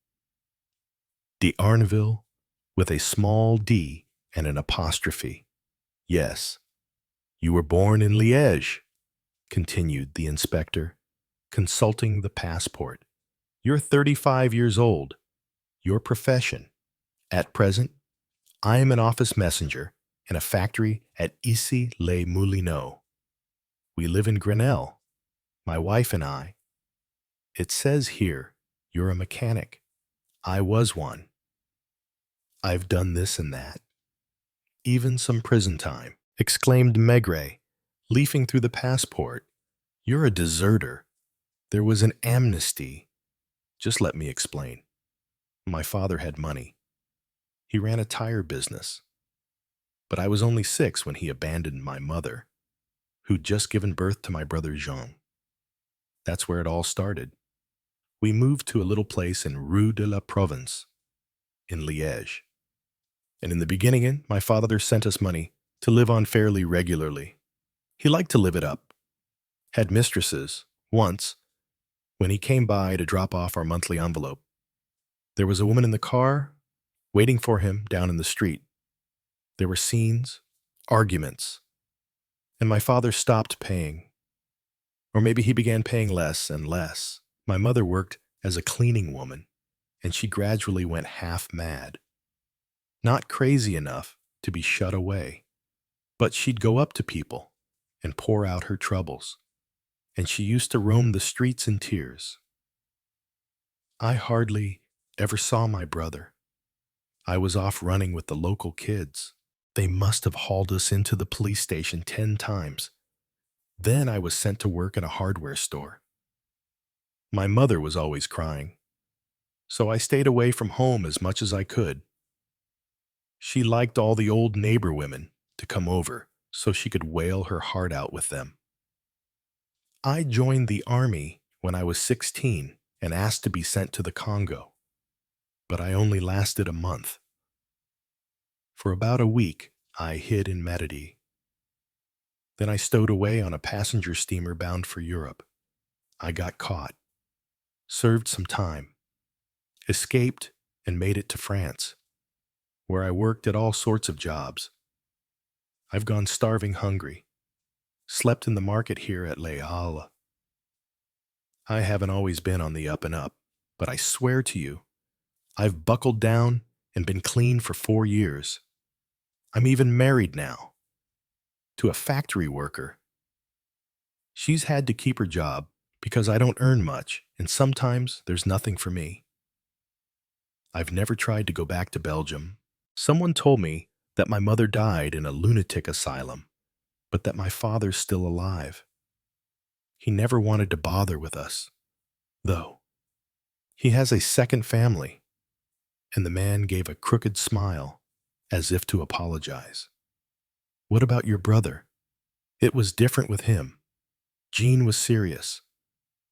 D'Arneville with a small d and an apostrophe. Yes, you were born in Liège, continued the inspector, consulting the passport. You're 35 years old. Your profession. At present, I am an office messenger in a factory at Issy-les-Moulineaux. We live in Grenelle, my wife and I. It says here you're a mechanic. I was one. I've done this and that. Even some prison time, exclaimed Maigret, leafing through the passport. You're a deserter. There was an amnesty. Just let me explain. My father had money. He ran a tire business. But I was only 6 when he abandoned my mother, who'd just given birth to my brother Jean. That's where it all started. We moved to a little place in Rue de la Provence, in Liège. And in the beginning, my father sent us money to live on fairly regularly. He liked to live it up. Had mistresses, once, when he came by to drop off our monthly envelope. There was a woman in the car, waiting for him down in the street. There were scenes, arguments, and my father stopped paying. Or maybe he began paying less and less. My mother worked as a cleaning woman, and she gradually went half mad. Not crazy enough to be shut away, but she'd go up to people and pour out her troubles, and she used to roam the streets in tears. I hardly ever saw my brother. I was off running with the local kids. They must have hauled us into the police station 10 times. Then I was sent to work at a hardware store. My mother was always crying, so I stayed away from home as much as I could. She liked all the old neighbor women to come over so she could wail her heart out with them. I joined the army when I was 16 and asked to be sent to the Congo, but I only lasted a month. For about a week, I hid in Matadi. Then I stowed away on a passenger steamer bound for Europe. I got caught, served some time, escaped, and made it to France, where I worked at all sorts of jobs. I've gone starving hungry, slept in the market here at Les Halles. I haven't always been on the up and up, but I swear to you, I've buckled down and been clean for 4 years. I'm even married now, to a factory worker. She's had to keep her job because I don't earn much, and sometimes there's nothing for me. I've never tried to go back to Belgium. Someone told me that my mother died in a lunatic asylum, but that my father's still alive. He never wanted to bother with us, though. He has a second family, and the man gave a crooked smile, as if to apologize. What about your brother? It was different with him. Jean was serious.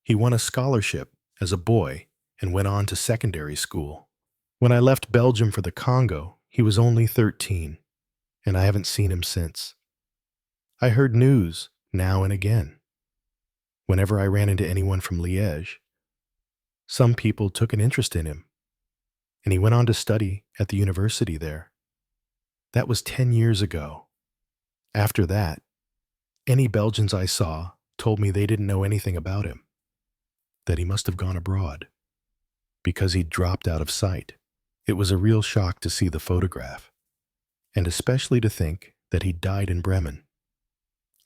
He won a scholarship as a boy and went on to secondary school. When I left Belgium for the Congo, he was only 13, and I haven't seen him since. I heard news now and again. Whenever I ran into anyone from Liège, some people took an interest in him, and he went on to study at the university there. That was 10 years ago. After that, any Belgians I saw told me they didn't know anything about him, that he must have gone abroad. because he'd dropped out of sight. It was a real shock to see the photograph, and especially to think that he'd died in Bremen,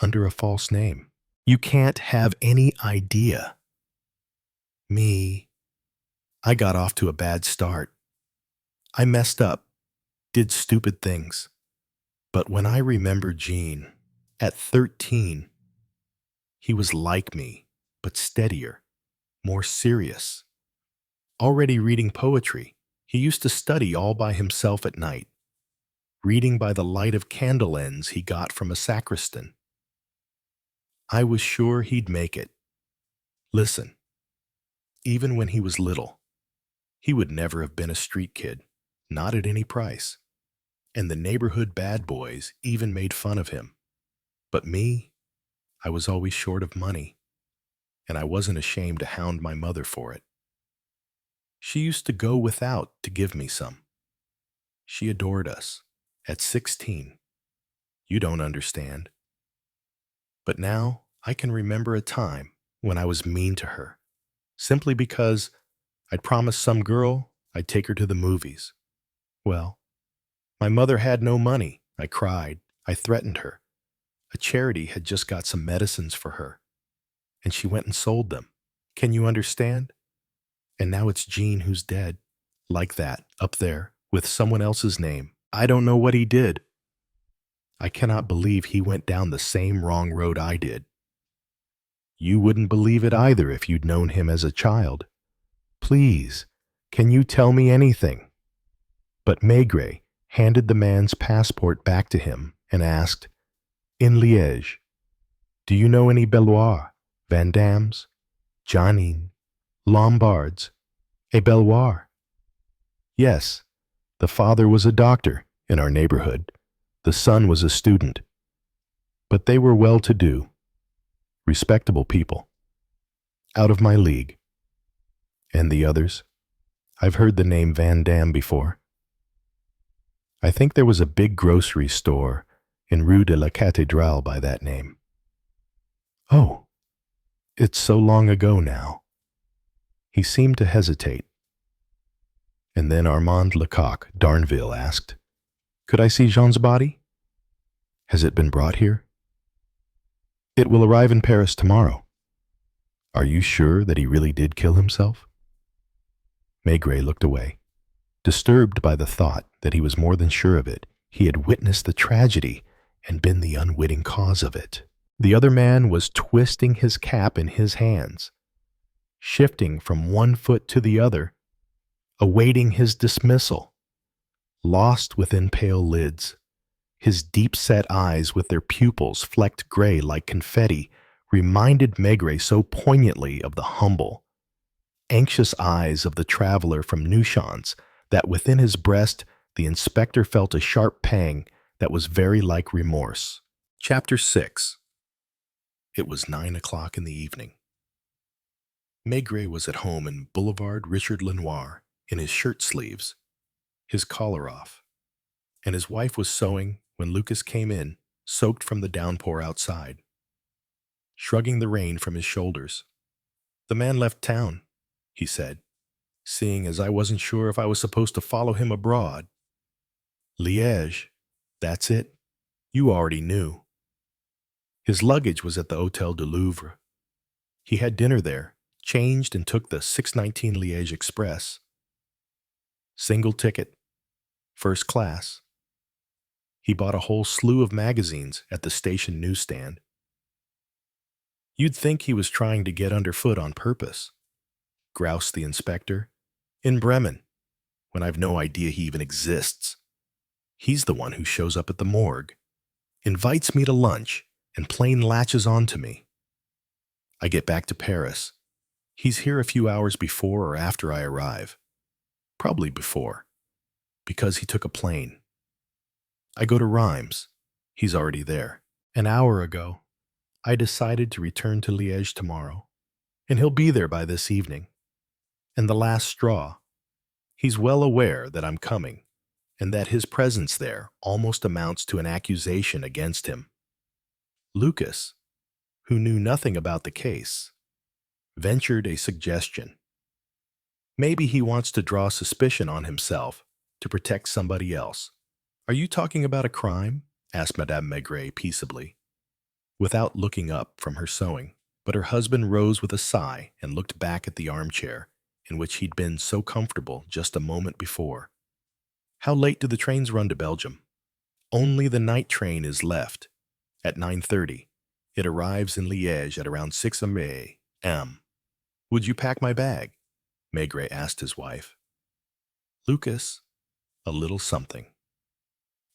under a false name. You can't have any idea. Me, I got off to a bad start. I messed up, did stupid things. But when I remember Jean, at 13, he was like me, but steadier, more serious. Already reading poetry, he used to study all by himself at night, reading by the light of candle ends he got from a sacristan. I was sure he'd make it. Listen, even when he was little, he would never have been a street kid, not at any price. And the neighborhood bad boys even made fun of him. But me, I was always short of money, and I wasn't ashamed to hound my mother for it. She used to go without to give me some. She adored us. At 16. You don't understand. But now I can remember a time when I was mean to her, simply because I'd promised some girl I'd take her to the movies. Well, my mother had no money. I cried. I threatened her. A charity had just got some medicines for her, and she went and sold them. Can you understand? And now it's Jean who's dead, like that, up there, with someone else's name. I don't know what he did. I cannot believe he went down the same wrong road I did. You wouldn't believe it either if you'd known him as a child. Please, can you tell me anything? But Maigret handed the man's passport back to him and asked, In Liège, do you know any Bellois, Van Dams, Janin, Lombards, a Bellois? Yes, the father was a doctor in our neighborhood. The son was a student. But they were well-to-do, respectable people, out of my league. And the others? I've heard the name Van Dam before. I think there was a big grocery store in Rue de la Cathédrale by that name. Oh, it's so long ago now. He seemed to hesitate. And then Armand Lecoq d'Arneville asked, Could I see Jean's body? Has it been brought here? It will arrive in Paris tomorrow. Are you sure that he really did kill himself? Maigret looked away, disturbed by the thought that he was more than sure of it. He had witnessed the tragedy and been the unwitting cause of it. The other man was twisting his cap in his hands, shifting from one foot to the other, awaiting his dismissal, lost within pale lids. His deep-set eyes with their pupils flecked gray like confetti reminded Maigret so poignantly of the humble, anxious eyes of the traveler from Neuchâtel that within his breast the inspector felt a sharp pang that was very like remorse. Chapter 6. It was 9 o'clock in the evening. Maigret was at home in Boulevard Richard Lenoir in his shirt sleeves, his collar off, and his wife was sewing when Lucas came in, soaked from the downpour outside, shrugging the rain from his shoulders. The man left town, he said, seeing as I wasn't sure if I was supposed to follow him abroad. Liège, that's it. You already knew. His luggage was at the Hôtel du Louvre. He had dinner there, changed and took the 6:19 Liège Express. Single ticket, first class. He bought a whole slew of magazines at the station newsstand. You'd think he was trying to get underfoot on purpose, groused the inspector. In Bremen, when I've no idea he even exists. He's the one who shows up at the morgue, invites me to lunch, and plain latches on to me. I get back to Paris. He's here a few hours before or after I arrive. Probably before, because he took a plane. I go to Reims. He's already there. An hour ago, I decided to return to Liège tomorrow, and he'll be there by this evening. And the last straw. He's well aware that I'm coming, and that his presence there almost amounts to an accusation against him. Lucas, who knew nothing about the case, ventured a suggestion. Maybe he wants to draw suspicion on himself to protect somebody else. Are you talking about a crime? Asked Madame Maigret peaceably, without looking up from her sewing. But her husband rose with a sigh and looked back at the armchair in which he'd been so comfortable just a moment before. How late do the trains run to Belgium? Only the night train is left at 9:30. It arrives in Liège at around 6 a.m. Would you pack my bag? Maigret asked his wife. Lucas, a little something.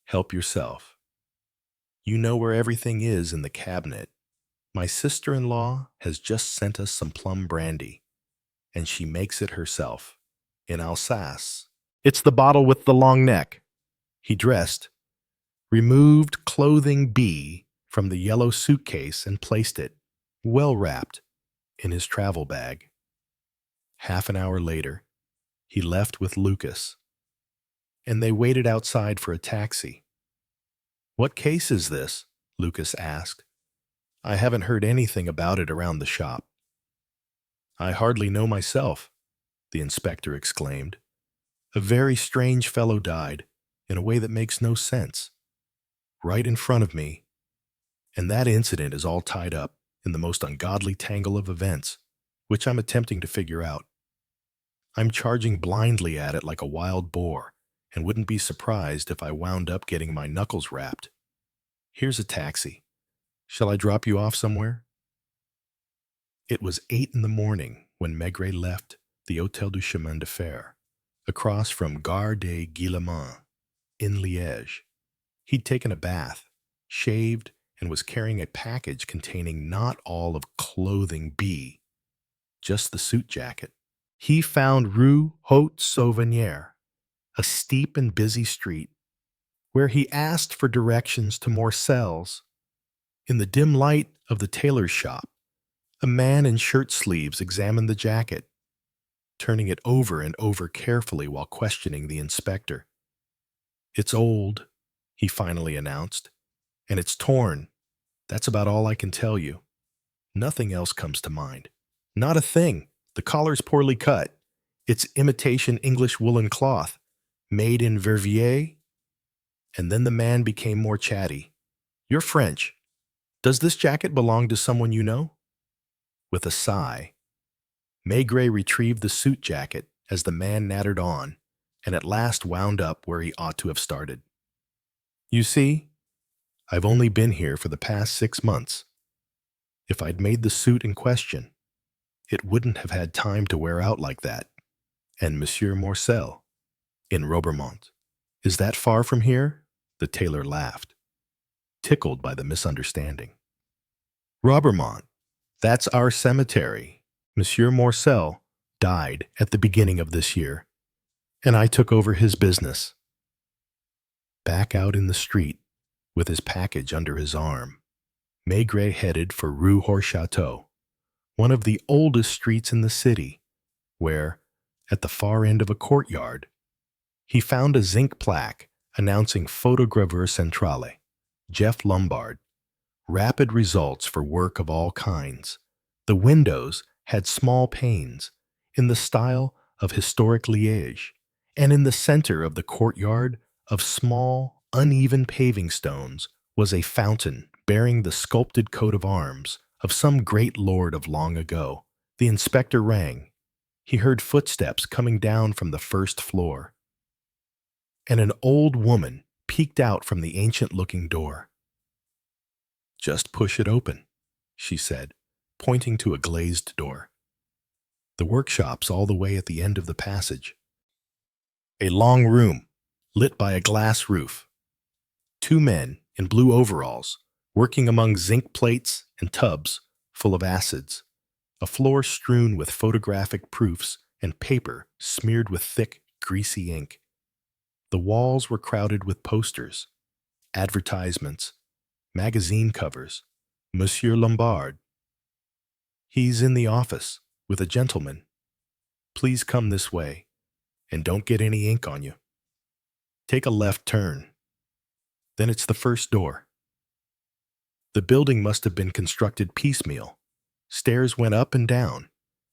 Help yourself. You know where everything is in the cabinet. My sister-in-law has just sent us some plum brandy, and she makes it herself, in Alsace. It's the bottle with the long neck. He dressed, removed clothing B from the yellow suitcase and placed it, well wrapped, in his travel bag. Half an hour later, he left with Lucas, and they waited outside for a taxi. What case is this? Lucas asked. I haven't heard anything about it around the shop. I hardly know myself, the inspector exclaimed. A very strange fellow died, in a way that makes no sense, right in front of me, and that incident is all tied up in the most ungodly tangle of events, which I'm attempting to figure out. I'm charging blindly at it like a wild boar, and wouldn't be surprised if I wound up getting my knuckles rapped. Here's a taxi. Shall I drop you off somewhere? It was 8 in the morning when Maigret left the Hôtel du Chemin de Fer, across from Gare des Guillemins, in Liège. He'd taken a bath, shaved, and was carrying a package containing not all of clothing B, just the suit jacket. He found Rue Haute-Sauvenière, a steep and busy street, where he asked for directions to Morcel's. In the dim light of the tailor's shop, a man in shirt sleeves examined the jacket, turning it over and over carefully while questioning the inspector. It's old, he finally announced, and it's torn. That's about all I can tell you. Nothing else comes to mind. Not a thing. The collar's poorly cut. It's imitation English woolen cloth, made in Verviers. And then the man became more chatty. You're French. Does this jacket belong to someone you know? With a sigh, Maigret retrieved the suit jacket as the man nattered on, and at last wound up where he ought to have started. You see, I've only been here for the past 6 months. If I'd made the suit in question, it wouldn't have had time to wear out like that. And Monsieur Morcel, in Robermont. Is that far from here? The tailor laughed, tickled by the misunderstanding. Robermont, that's our cemetery. Monsieur Morcel died at the beginning of this year, and I took over his business. Back out in the street, with his package under his arm, Maigret headed for Rue Horchateau, one of the oldest streets in the city, where, at the far end of a courtyard, he found a zinc plaque announcing Photograveur Centrale, Jeff Lombard, rapid results for work of all kinds. The windows had small panes in the style of historic Liège, and in the center of the courtyard of small, uneven paving stones was a fountain bearing the sculpted coat of arms of some great lord of long ago. The inspector rang. He heard footsteps coming down from the first floor, and an old woman peeked out from the ancient-looking door. Just push it open, she said, pointing to a glazed door. The workshop's all the way at the end of the passage. A long room, lit by a glass roof. 2 men in blue overalls, working among zinc plates and tubs full of acids. A floor strewn with photographic proofs and paper smeared with thick, greasy ink. The walls were crowded with posters, advertisements, magazine covers. Monsieur Lombard. He's in the office with a gentleman. Please come this way, and don't get any ink on you. Take a left turn. Then it's the first door. The building must have been constructed piecemeal. Stairs went up and down,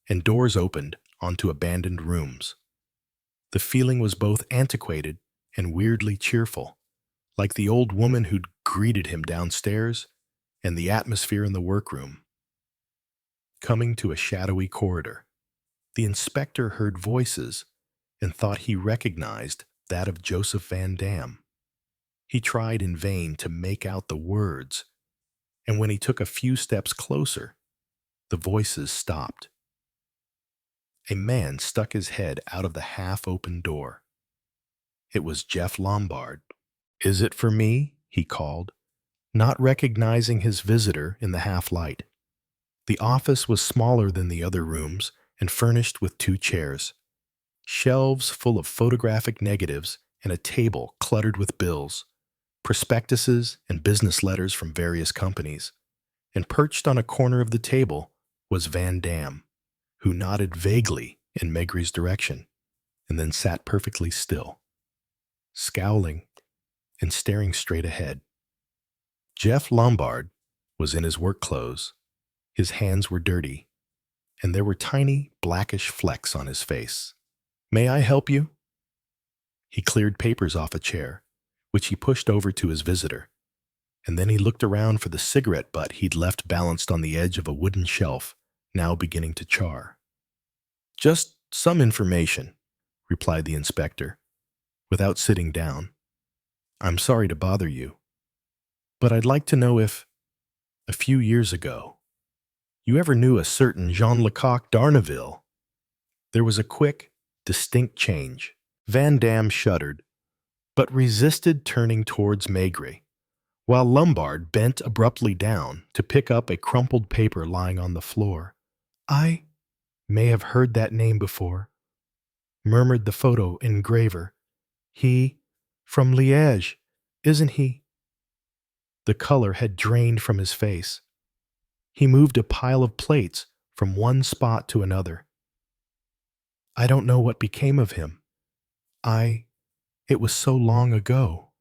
and doors opened onto abandoned rooms. The feeling was both antiquated and weirdly cheerful, like the old woman who'd greeted him downstairs and the atmosphere in the workroom. Coming to a shadowy corridor, the inspector heard voices and thought he recognized that of Joseph Van Dam. He tried in vain to make out the words, and when he took a few steps closer, the voices stopped. A man stuck his head out of the half-open door. It was Jeff Lombard. "Is it for me?" he called, not recognizing his visitor in the half-light. The office was smaller than the other rooms and furnished with 2 chairs, shelves full of photographic negatives, and a table cluttered with bills, prospectuses, and business letters from various companies. And perched on a corner of the table was Van Dam, who nodded vaguely in Maigret's direction and then sat perfectly still, scowling and staring straight ahead. Jeff Lombard was in his work clothes. His hands were dirty, and there were tiny blackish flecks on his face. "May I help you?" He cleared papers off a chair, which he pushed over to his visitor, and then he looked around for the cigarette butt he'd left balanced on the edge of a wooden shelf, now beginning to char. "Just some information," replied the inspector, without sitting down. "I'm sorry to bother you, but I'd like to know if, a few years ago, you ever knew a certain Jean Lecoq d'Arneville." There was a quick, distinct change. Van Dam shuddered, but resisted turning towards Maigret, while Lombard bent abruptly down to pick up a crumpled paper lying on the floor. "I may have heard that name before," murmured the photo engraver. "He, from Liège, isn't he?" The color had drained from his face. He moved a pile of plates from one spot to another. "I don't know what became of him. It was so long ago.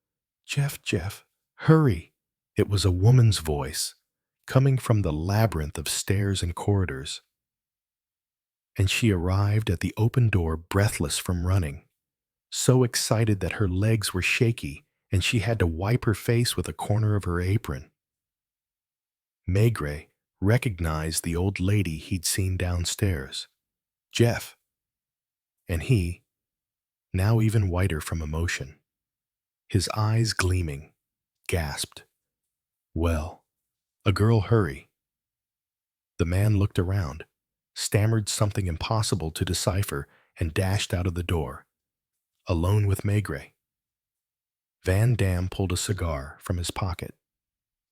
Jeff, hurry." It was a woman's voice, coming from the labyrinth of stairs and corridors. And she arrived at the open door breathless from running, so excited that her legs were shaky and she had to wipe her face with a corner of her apron. Maigret recognized the old lady he'd seen downstairs, Jeff, and he, now even whiter from emotion, his eyes gleaming, gasped, "Well, a girl, hurry." The man looked around, stammered something impossible to decipher, and dashed out of the door, alone with Maigret. Van Dam pulled a cigar from his pocket,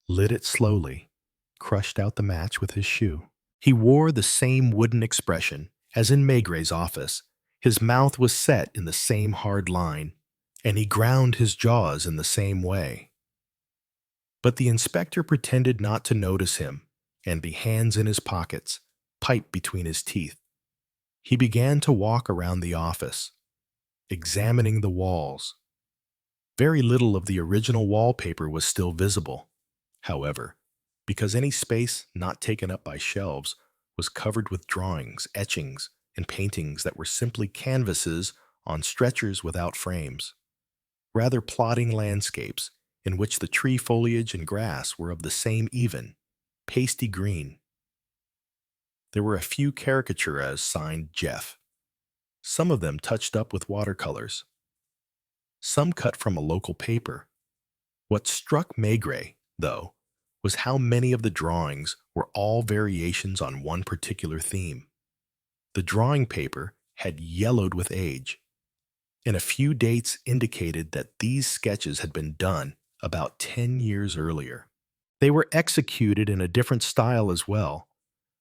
lit it slowly, crushed out the match with his shoe. He wore the same wooden expression as in Maigret's office. His mouth was set in the same hard line, and he ground his jaws in the same way. But the inspector pretended not to notice him, and the hands in his pockets, pipe between his teeth. He began to walk around the office, examining the walls. Very little of the original wallpaper was still visible, however, because any space not taken up by shelves was covered with drawings, etchings, and paintings that were simply canvases on stretchers without frames, rather plodding landscapes in which the tree foliage and grass were of the same even, pasty green. There were a few caricatures signed Jeff, some of them touched up with watercolors, some cut from a local paper. What struck Maigret, though, was how many of the drawings were all variations on one particular theme. The drawing paper had yellowed with age, and a few dates indicated that these sketches had been done about 10 years earlier. They were executed in a different style as well,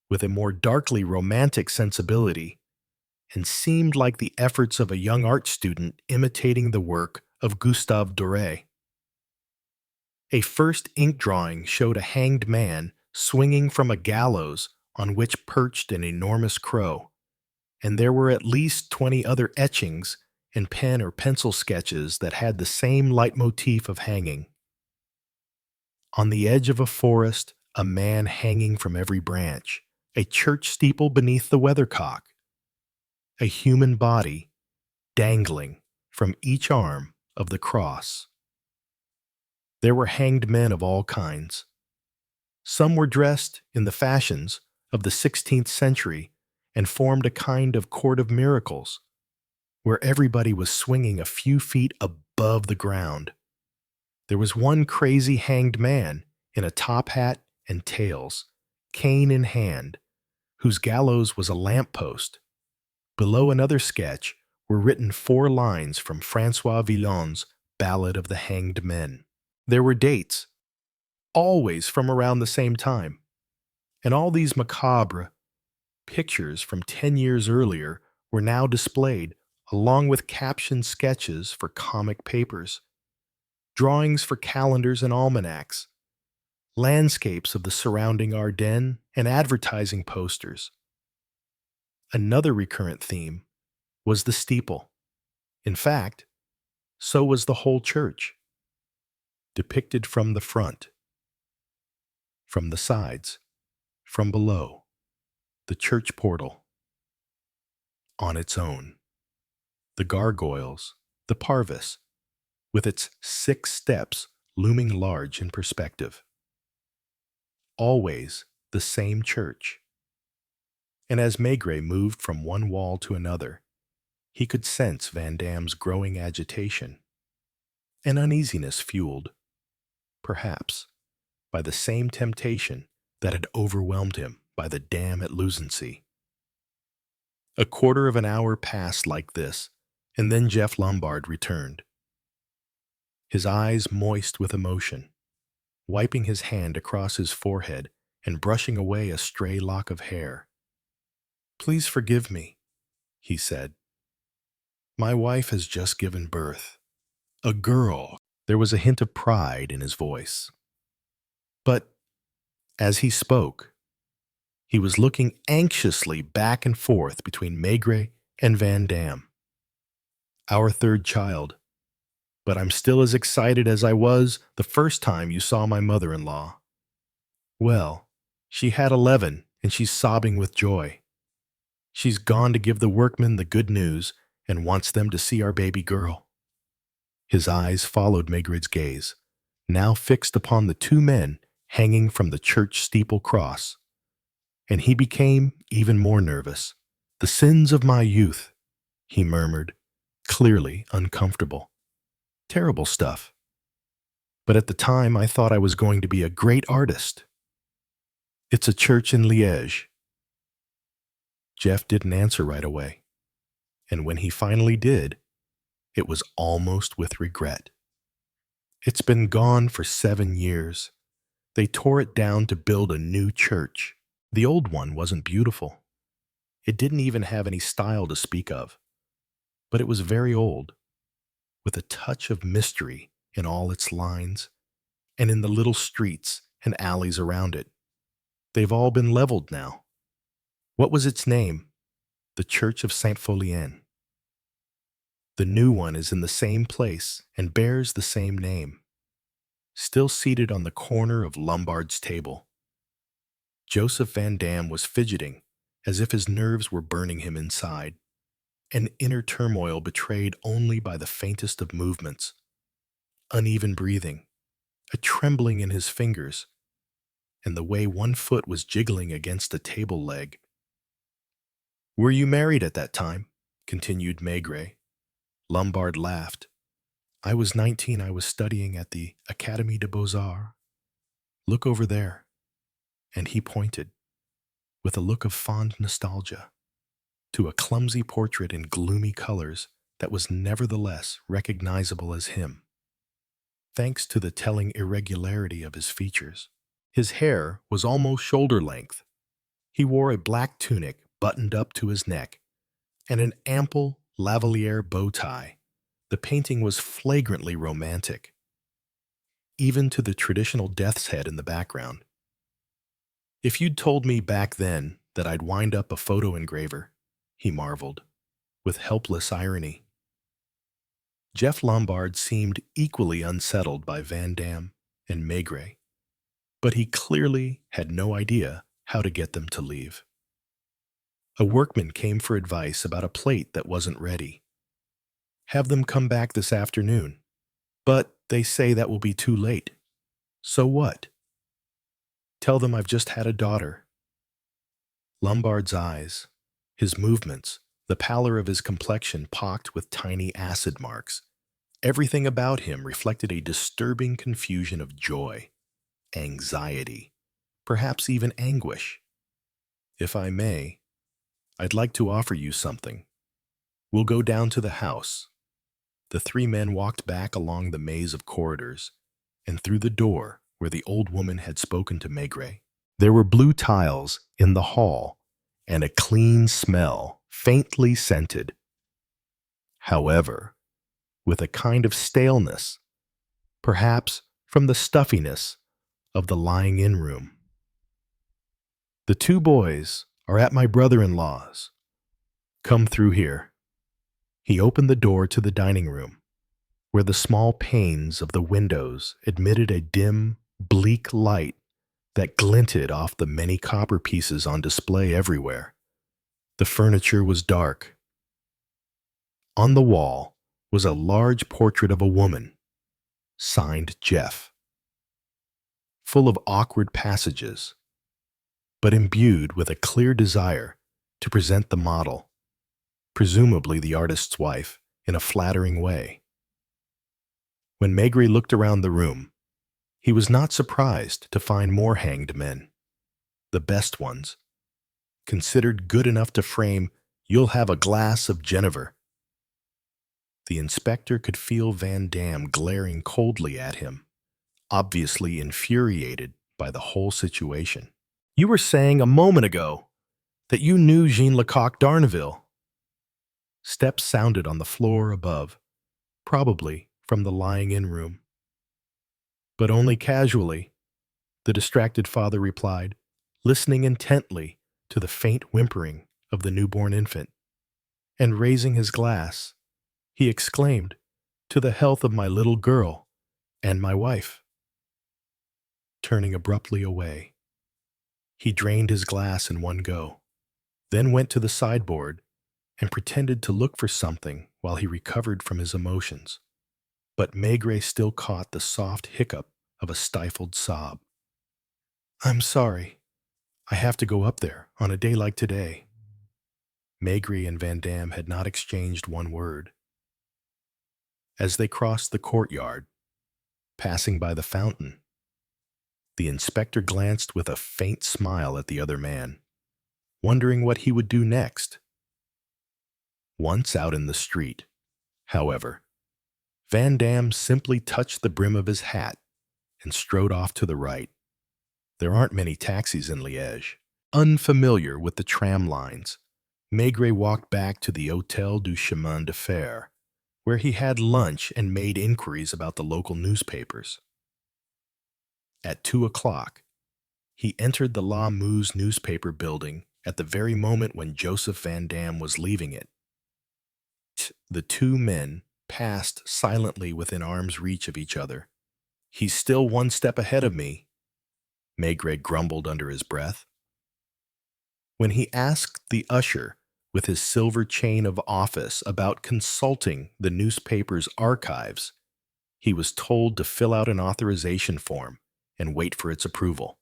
with a more darkly romantic sensibility, and seemed like the efforts of a young art student imitating the work of Gustave Doré. A first ink drawing showed a hanged man swinging from a gallows on which perched an enormous crow, and there were at least 20 other etchings and pen or pencil sketches that had the same leitmotif of hanging. On the edge of a forest, a man hanging from every branch, a church steeple beneath the weathercock. a human body dangling from each arm of the cross. There were hanged men of all kinds. Some were dressed in the fashions of the 16th century and formed a kind of court of miracles, where everybody was swinging a few feet above the ground. There was one crazy hanged man in a top hat and tails, cane in hand, whose gallows was a lamppost. Below another sketch were written 4 lines from François Villon's Ballad of the Hanged Men. There were dates, always from around the same time, and all these macabre pictures from 10 years earlier were now displayed, along with captioned sketches for comic papers, drawings for calendars and almanacs, landscapes of the surrounding Ardennes, and advertising posters. Another recurrent theme was the steeple. In fact, so was the whole church, depicted from the front, from the sides, from below, the church portal, on its own, the gargoyles, the parvis, with its 6 steps looming large in perspective. Always the same church. And as Maigret moved from one wall to another, he could sense Van Damme's growing agitation, an uneasiness fueled, perhaps, by the same temptation that had overwhelmed him by the dam at Luzency. A quarter of an hour passed like this, and then Jeff Lombard returned, his eyes moist with emotion, wiping his hand across his forehead and brushing away a stray lock of hair. "Please forgive me," he said. "My wife has just given birth. A girl." There was a hint of pride in his voice. But as he spoke, he was looking anxiously back and forth between Maigret and Van Damme. "Our 3rd child. But I'm still as excited as I was the first time you saw my mother-in-law. Well, she had 11, and she's sobbing with joy. She's gone to give the workmen the good news and wants them to see our baby girl." His eyes followed Maigret's gaze, now fixed upon the 2 men hanging from the church steeple cross, and he became even more nervous. "The sins of my youth," he murmured, clearly uncomfortable. "Terrible stuff. But at the time I thought I was going to be a great artist. It's a church in Liège." Jeff didn't answer right away, and when he finally did, it was almost with regret. "It's been gone for 7 years. They tore it down to build a new church. The old one wasn't beautiful. It didn't even have any style to speak of. But it was very old, with a touch of mystery in all its lines, and in the little streets and alleys around it. They've all been leveled now. What was its name? The Church of Saint-Pholien. The new one is in the same place and bears the same name, still seated on the corner of Lombard's table." Joseph Van Damme was fidgeting, as if his nerves were burning him inside, an inner turmoil betrayed only by the faintest of movements, uneven breathing, a trembling in his fingers, and the way one foot was jiggling against a table leg. "Were you married at that time?" continued Maigret. Lombard laughed. "I was 19. I was studying at the Académie des Beaux-Arts. Look over there." And he pointed, with a look of fond nostalgia, to a clumsy portrait in gloomy colors that was nevertheless recognizable as him, thanks to the telling irregularity of his features. His hair was almost shoulder length. He wore a black tunic buttoned up to his neck, and an ample lavalier bow tie. The painting was flagrantly romantic, even to the traditional death's head in the background. "If you'd told me back then that I'd wind up a photo engraver," he marveled, with helpless irony. Jeff Lombard seemed equally unsettled by Van Damme and Maigret, but he clearly had no idea how to get them to leave. A workman came for advice about a plate that wasn't ready. Have them come back this afternoon. But they say that will be too late. So what? Tell them I've just had a daughter. Lombard's eyes, his movements, the pallor of his complexion pocked with tiny acid marks. Everything about him reflected a disturbing confusion of joy, anxiety, perhaps even anguish. If I may, I'd like to offer you something. We'll go down to the house. The three men walked back along the maze of corridors and through the door where the old woman had spoken to Maigret. There were blue tiles in the hall and a clean smell, faintly scented. However, with a kind of staleness, perhaps from the stuffiness of the lying-in room. The two boys are at my brother-in-law's. Come through here. He opened the door to the dining room, where the small panes of the windows admitted a dim, bleak light that glinted off the many copper pieces on display everywhere. The furniture was dark. On the wall was a large portrait of a woman, signed Jeff, full of awkward passages, but imbued with a clear desire to present the model, presumably the artist's wife, in a flattering way. When Maigret looked around the room, he was not surprised to find more hanged men, the best ones, considered good enough to frame "You'll have a glass of Genever." The inspector could feel Van Damme glaring coldly at him, obviously infuriated by the whole situation. You were saying a moment ago that you knew Jean Lecoq d'Arneville. Steps sounded on the floor above, probably from the lying-in room. But only casually, the distracted father replied, listening intently to the faint whimpering of the newborn infant. And raising his glass, he exclaimed, "To the health of my little girl and my wife." Turning abruptly away, he drained his glass in one go, then went to the sideboard and pretended to look for something while he recovered from his emotions. But Maigret still caught the soft hiccup of a stifled sob. "I'm sorry. I have to go up there on a day like today." Maigret and Van Damme had not exchanged one word. As they crossed the courtyard, passing by the fountain, the inspector glanced with a faint smile at the other man, wondering what he would do next. Once out in the street, however, Van Damme simply touched the brim of his hat and strode off to the right. There aren't many taxis in Liège. Unfamiliar with the tram lines, Maigret walked back to the Hôtel du Chemin de Fer, where he had lunch and made inquiries about the local newspapers. At 2 o'clock, he entered the La Muse newspaper building at the very moment when Joseph Van Damme was leaving it. The two men passed silently within arm's reach of each other. "He's still one step ahead of me," Maigret grumbled under his breath. When he asked the usher with his silver chain of office about consulting the newspaper's archives, he was told to fill out an authorization form and wait for its approval.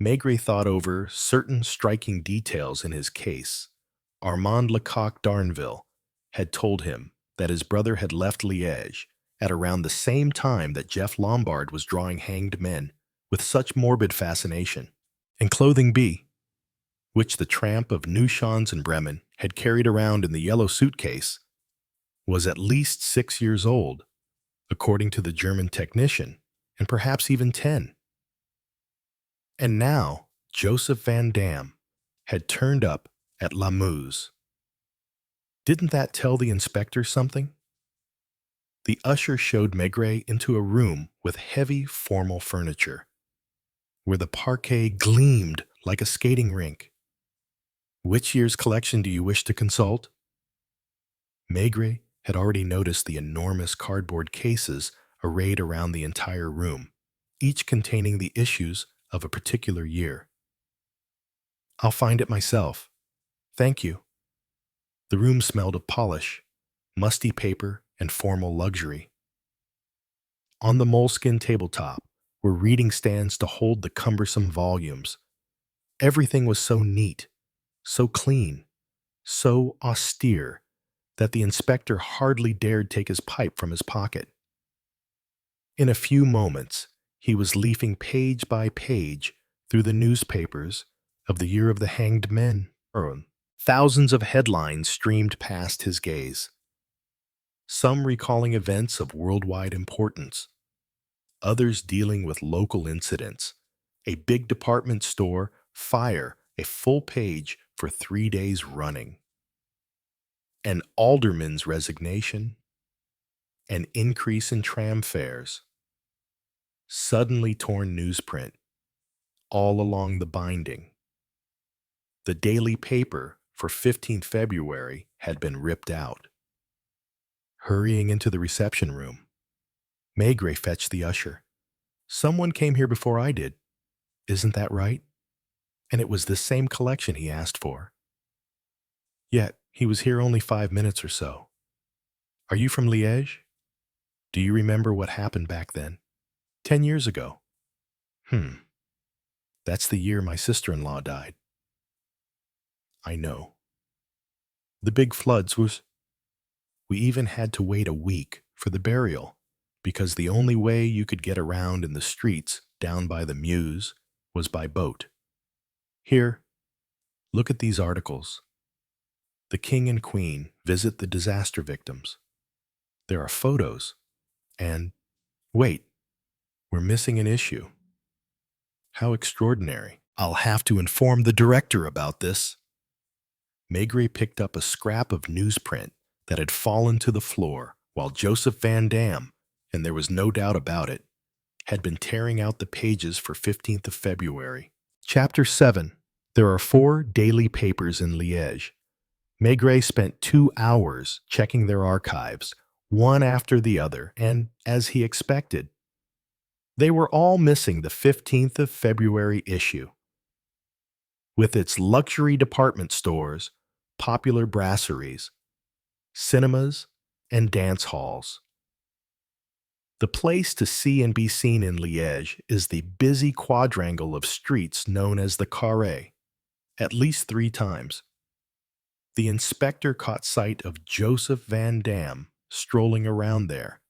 Maigret thought over certain striking details in his case. Armand Lecoq d'Arneville had told him that his brother had left Liège at around the same time that Jeff Lombard was drawing hanged men with such morbid fascination. And clothing B, which the tramp of Neuschans and Bremen had carried around in the yellow suitcase, was at least 6 years old, according to the German technician, and perhaps even 10. And now Joseph Van Damme had turned up at La Muse. Didn't that tell the inspector something? The usher showed Maigret into a room with heavy, formal furniture, where the parquet gleamed like a skating rink. "Which year's collection do you wish to consult?" Maigret had already noticed the enormous cardboard cases arrayed around the entire room, each containing the issues of a particular year. "I'll find it myself," Thank you. The room smelled of polish, musty paper, and formal luxury. On the moleskin tabletop were reading stands to hold the cumbersome volumes. Everything was so neat, so clean, so austere that the inspector hardly dared take his pipe from his pocket. In a few moments, he was leafing page by page through the newspapers of the year of the hanged men. Thousands of headlines streamed past his gaze, some recalling events of worldwide importance, others dealing with local incidents. A big department store fire, a full page for 3 days running. An alderman's resignation, an increase in tram fares, suddenly torn newsprint, all along the binding. The daily paper for 15th February had been ripped out. Hurrying into the reception room, Maigret fetched the usher. Someone came here before I did. Isn't that right? And it was the same collection he asked for. Yet, he was here only 5 minutes or so. Are you from Liège? Do you remember what happened back then? 10 years ago. That's the year my sister-in-law died. I know. The big floods was... We even had to wait a week for the burial, because the only way you could get around in the streets down by the Meuse was by boat. Here, look at these articles. The king and queen visit the disaster victims. There are photos. And, wait, we're missing an issue. How extraordinary. I'll have to inform the director about this. Maigret picked up a scrap of newsprint that had fallen to the floor while Joseph Van Dam, and there was no doubt about it, had been tearing out the pages for 15th of February. Chapter 7. There are 4 daily papers in Liège. Maigret spent 2 hours checking their archives, one after the other, and, as he expected, they were all missing the 15th of February issue. With its luxury department stores, popular brasseries, cinemas, and dance halls. The place to see and be seen in Liège is the busy quadrangle of streets known as the Carré, at least 3 times. The inspector caught sight of Joseph Van Dam strolling around there,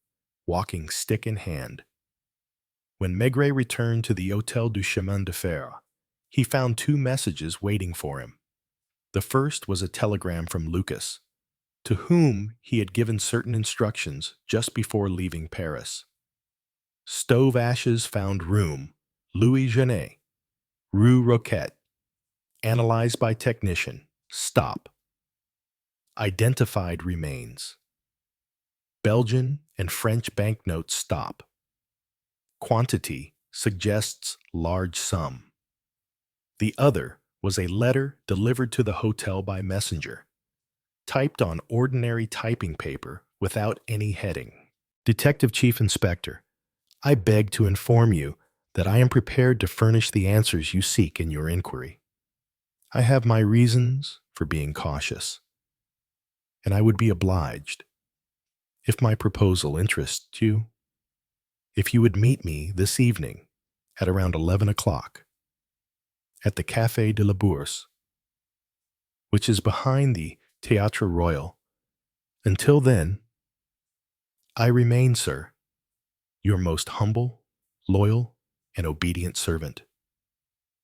walking stick in hand. When Maigret returned to the Hôtel du Chemin de Fer, he found 2 messages waiting for him. The first was a telegram from Lucas, to whom he had given certain instructions just before leaving Paris. Stove ashes found room, Louis Genet, Rue Roquette. Analyzed by technician, stop. Identified remains. Belgian and French banknotes stop. Quantity suggests large sum. The other was a letter delivered to the hotel by messenger, typed on ordinary typing paper without any heading. Detective Chief Inspector, I beg to inform you that I am prepared to furnish the answers you seek in your inquiry. I have my reasons for being cautious, and I would be obliged if my proposal interests you, if you would meet me this evening at around 11 o'clock at the Café de la Bourse, which is behind the Théâtre Royal. Until then, I remain, sir, your most humble, loyal, and obedient servant,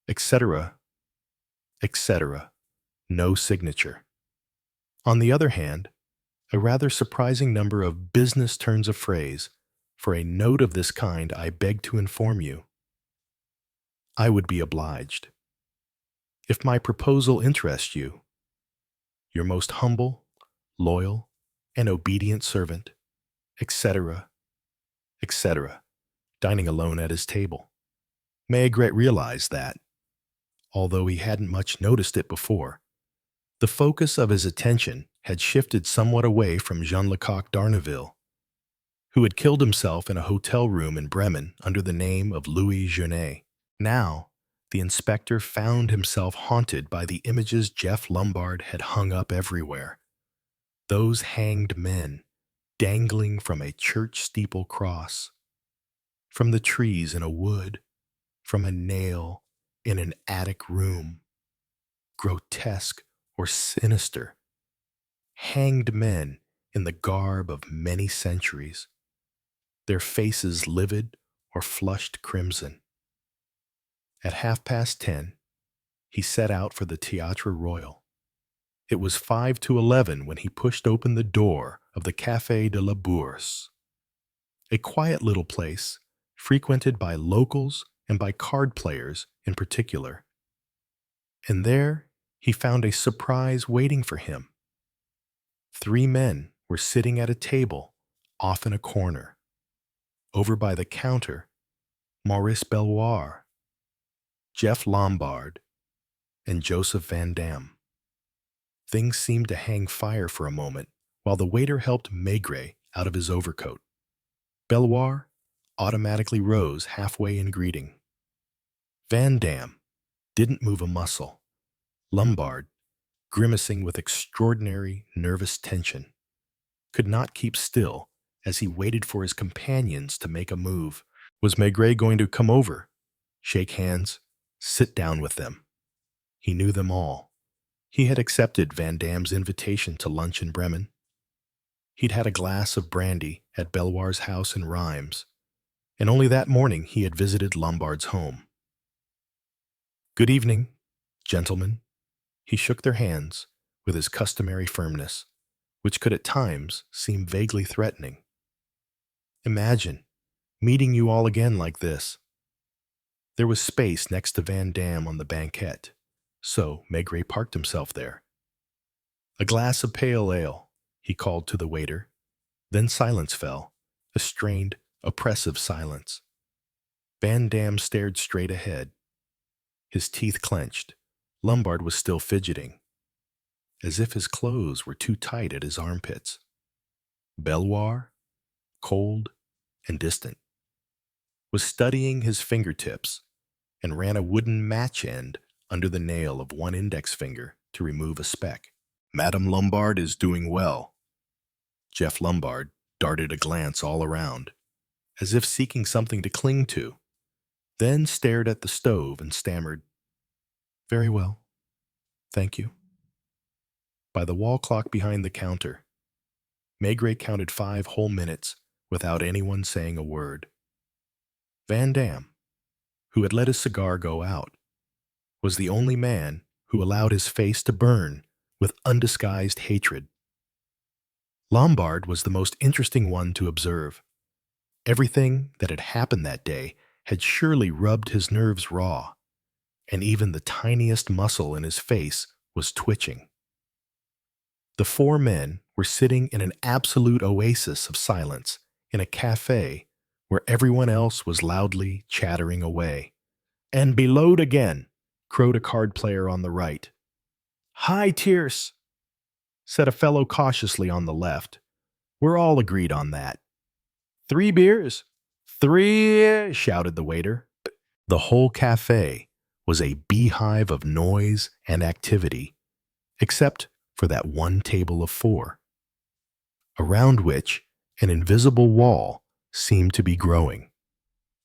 etc., etc., no signature. On the other hand, a rather surprising number of business turns of phrase. For a note of this kind, I beg to inform you. I would be obliged. If my proposal interests you, your most humble, loyal, and obedient servant, etc., etc., dining alone at his table. Maigret realized that, although he hadn't much noticed it before, the focus of his attention had shifted somewhat away from Jean-Lecoq d'Arneville, who had killed himself in a hotel room in Bremen under the name of Louis Genet. Now, The inspector found himself haunted by the images Jeff Lombard had hung up everywhere. Those hanged men, dangling from a church steeple cross, from the trees in a wood, from a nail in an attic room, grotesque or sinister, hanged men in the garb of many centuries, their faces livid or flushed crimson. At 10:30, he set out for the Théâtre Royal. It was 5 to 11 when he pushed open the door of the Café de la Bourse, a quiet little place frequented by locals and by card players in particular. And there he found a surprise waiting for him. 3 men were sitting at a table off in a corner. Over by the counter, Maurice Belloir, Jeff Lombard, and Joseph Van Dam. Things seemed to hang fire for a moment while the waiter helped Maigret out of his overcoat. Belloir automatically rose halfway in greeting. Van Dam didn't move a muscle. Lombard, grimacing with extraordinary nervous tension, could not keep still as he waited for his companions to make a move. Was Maigret going to come over, shake hands, sit down with them? He knew them all. He had accepted Van Dam's invitation to lunch in Bremen. He'd had a glass of brandy at Belloir's house in Reims, and only that morning he had visited Lombard's home. "Good evening, gentlemen." He shook their hands with his customary firmness, which could at times seem vaguely threatening. "Imagine meeting you all again like this." There was space next to Van Dam on the banquette, so Maigret parked himself there. "A glass of pale ale," he called to the waiter. Then silence fell, a strained, oppressive silence. Van Dam stared straight ahead. His teeth clenched. Lombard was still fidgeting, as if his clothes were too tight at his armpits. Belloir, cold and distant, was studying his fingertips and ran a wooden match end under the nail of one index finger to remove a speck. "Madame Lombard is doing well." Jeff Lombard darted a glance all around, as if seeking something to cling to, then stared at the stove and stammered, "Very well, thank you." By the wall clock behind the counter, Maigret counted 5 whole minutes without anyone saying a word. Van Dam, who had let his cigar go out, was the only man who allowed his face to burn with undisguised hatred. Lombard was the most interesting one to observe. Everything that had happened that day had surely rubbed his nerves raw, and even the tiniest muscle in his face was twitching. The 4 men were sitting in an absolute oasis of silence in a cafe where everyone else was loudly chattering away. "And belowed again," crowed a card player on the right. "High tierce," said a fellow cautiously on the left. "We're all agreed on that." "3 beers." "3," shouted the waiter. The whole cafe was a beehive of noise and activity, except for that one table of 4, around which an invisible wall seemed to be growing.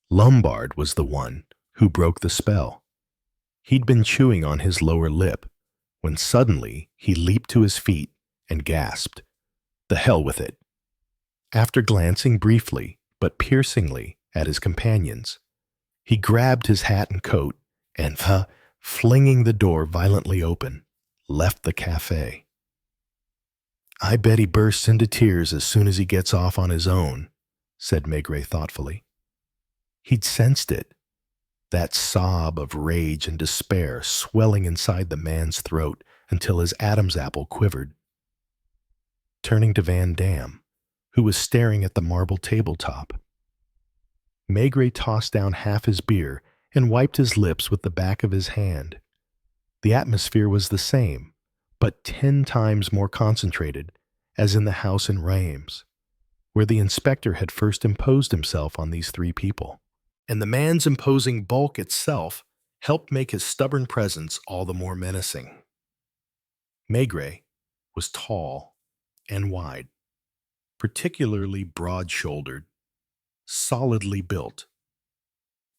Lombard was the one who broke the spell. He'd been chewing on his lower lip when suddenly he leaped to his feet and gasped, "The hell with it." After glancing briefly but piercingly at his companions, he grabbed his hat and coat and, flinging the door violently open, left the cafe. "I bet he bursts into tears as soon as he gets off on his own," said Maigret thoughtfully. He'd sensed it, that sob of rage and despair swelling inside the man's throat until his Adam's apple quivered. Turning to Van Dam, who was staring at the marble tabletop, Maigret tossed down half his beer and wiped his lips with the back of his hand. The atmosphere was the same, but 10 times more concentrated, as in the house in Reims, where the inspector had first imposed himself on these 3 people. And the man's imposing bulk itself helped make his stubborn presence all the more menacing. Maigret was tall and wide, particularly broad-shouldered, solidly built,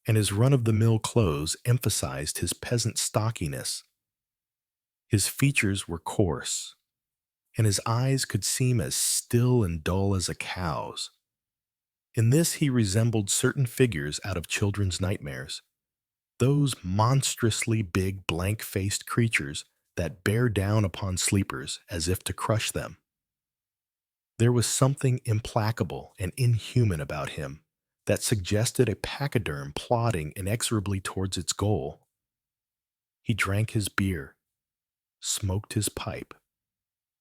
and his run-of-the-mill clothes emphasized his peasant stockiness. His features were coarse, and his eyes could seem as still and dull as a cow's. In this he resembled certain figures out of children's nightmares, those monstrously big blank-faced creatures that bear down upon sleepers as if to crush them. There was something implacable and inhuman about him that suggested a pachyderm plodding inexorably towards its goal. He drank his beer, smoked his pipe,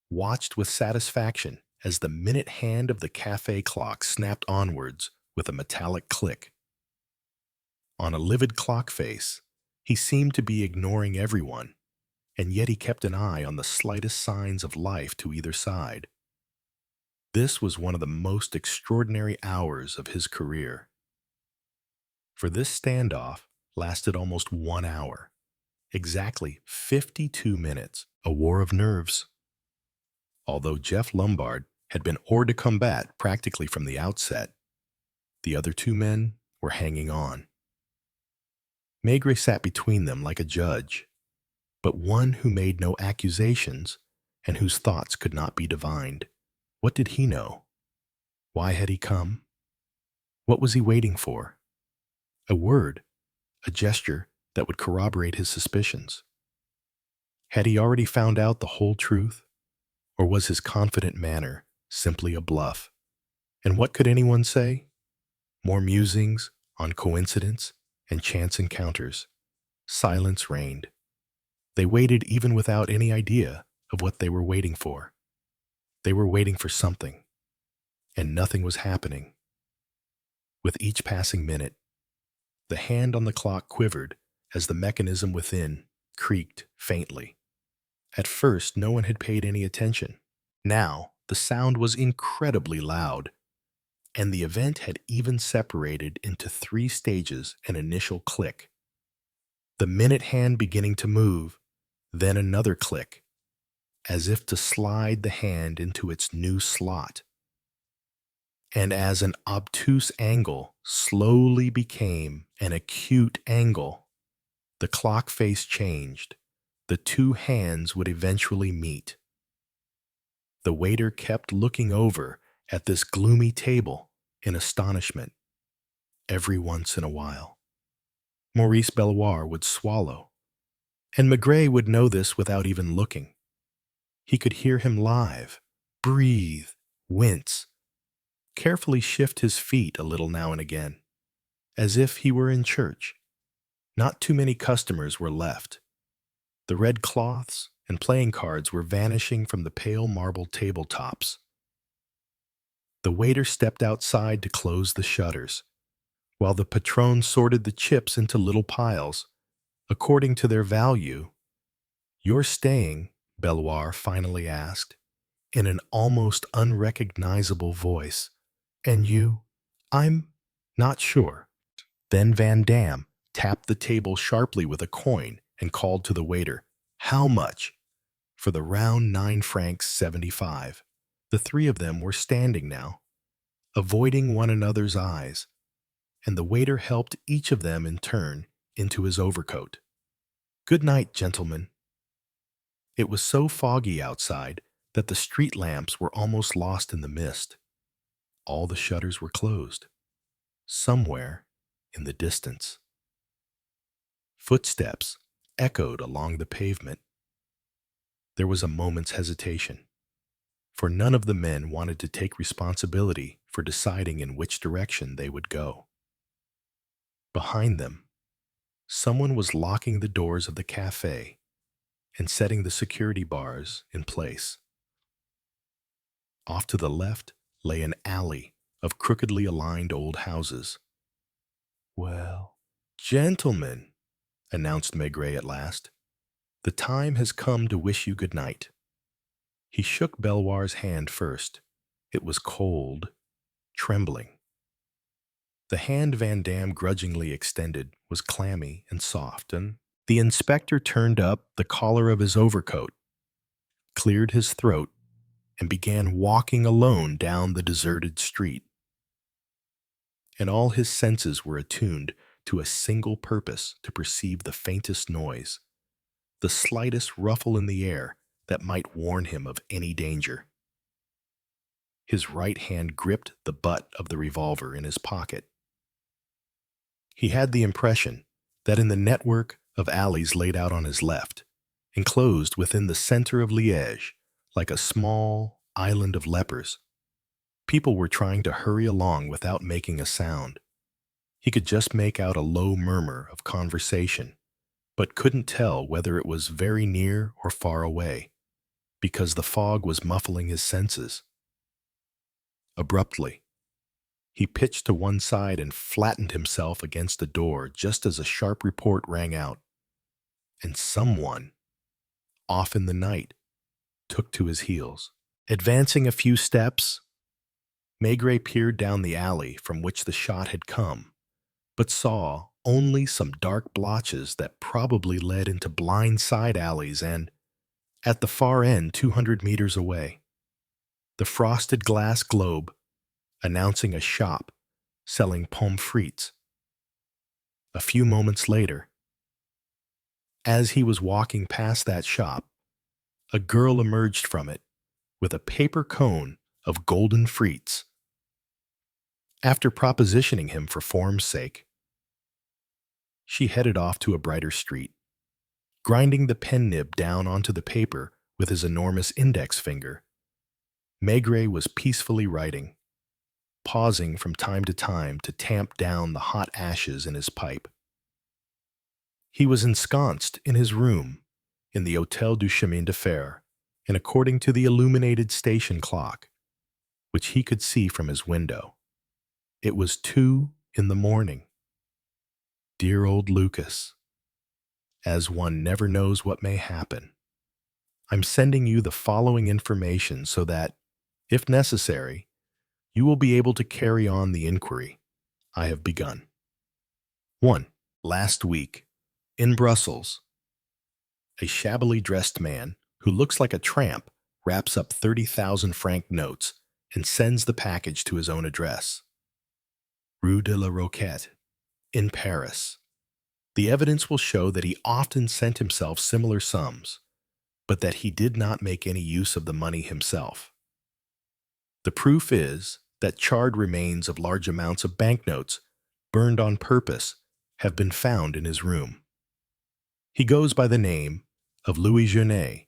watched with satisfaction as the minute hand of the cafe clock snapped onwards with a metallic click. On a livid clock face, he seemed to be ignoring everyone, and yet he kept an eye on the slightest signs of life to either side. This was one of the most extraordinary hours of his career. For this standoff lasted almost 1 hour, exactly 52 minutes, a war of nerves. Although Jeff Lombard had been hors de combat practically from the outset, the other two men were hanging on. Maigret sat between them like a judge, but one who made no accusations and whose thoughts could not be divined. What did he know? Why had he come? What was he waiting for? A word, a gesture that would corroborate his suspicions. Had he already found out the whole truth? Or was his confident manner simply a bluff? And what could anyone say? More musings on coincidence and chance encounters. Silence reigned. They waited even without any idea of what they were waiting for. They were waiting for something, and nothing was happening. With each passing minute, the hand on the clock quivered as the mechanism within creaked faintly. At first, no one had paid any attention. Now, the sound was incredibly loud, and the event had even separated into 3 stages: an initial click, the minute hand beginning to move, then another click, as if to slide the hand into its new slot. And as an obtuse angle slowly became an acute angle, the clock face changed. The two hands would eventually meet. The waiter kept looking over at this gloomy table in astonishment. Every once in a while, Maurice Belloir would swallow, and Maigret would know this without even looking. He could hear him live, breathe, wince, carefully shift his feet a little now and again, as if he were in church. Not too many customers were left. The red cloths and playing cards were vanishing from the pale marble tabletops. The waiter stepped outside to close the shutters, while the patron sorted the chips into little piles, according to their value. "You're staying?" Belloir finally asked, in an almost unrecognizable voice. "And you?" "I'm not sure." Then Van Dam tapped the table sharply with a coin and called to the waiter, "How much?" "For the round 9 francs 75. The 3 of them were standing now, avoiding one another's eyes, and the waiter helped each of them in turn into his overcoat. "Good night, gentlemen." It was so foggy outside that the street lamps were almost lost in the mist. All the shutters were closed. Somewhere in the distance, footsteps echoed along the pavement. There was a moment's hesitation, for none of the men wanted to take responsibility for deciding in which direction they would go. Behind them, someone was locking the doors of the cafe and setting the security bars in place. Off to the left lay an alley of crookedly aligned old houses. "Well, gentlemen," announced Maigret at last, "the time has come to wish you good night." He shook Belloir's hand first. It was cold, trembling. The hand Van Dam grudgingly extended was clammy and soft, and the inspector turned up the collar of his overcoat, cleared his throat, and began walking alone down the deserted street. And all his senses were attuned to a single purpose: to perceive the faintest noise, the slightest ruffle in the air that might warn him of any danger. His right hand gripped the butt of the revolver in his pocket. He had the impression that in the network of alleys laid out on his left, enclosed within the center of Liège, like a small island of lepers, people were trying to hurry along without making a sound. He could just make out a low murmur of conversation, but couldn't tell whether it was very near or far away, because the fog was muffling his senses. Abruptly, he pitched to one side and flattened himself against a door just as a sharp report rang out, and someone, off in the night, took to his heels. Advancing a few steps, Maigret peered down the alley from which the shot had come, but saw only some dark blotches that probably led into blind side alleys and, at the far end 200 meters away, the frosted glass globe announcing a shop selling pommes frites. A few moments later, as he was walking past that shop, a girl emerged from it with a paper cone of golden frites. After propositioning him for form's sake, she headed off to a brighter street, grinding the pen nib down onto the paper with his enormous index finger. Maigret was peacefully writing, pausing from time to time to tamp down the hot ashes in his pipe. He was ensconced in his room in the Hôtel du Chemin de Fer, and according to the illuminated station clock, which he could see from his window, it was 2 in the morning. Dear old Lucas, as one never knows what may happen, I'm sending you the following information so that, if necessary, you will be able to carry on the inquiry I have begun. 1. Last week, in Brussels, a shabbily dressed man who looks like a tramp wraps up 30,000 franc notes and sends the package to his own address. Rue de la Roquette, in Paris. The evidence will show that he often sent himself similar sums, but that he did not make any use of the money himself. The proof is that charred remains of large amounts of banknotes, burned on purpose, have been found in his room. He goes by the name of Louis Genet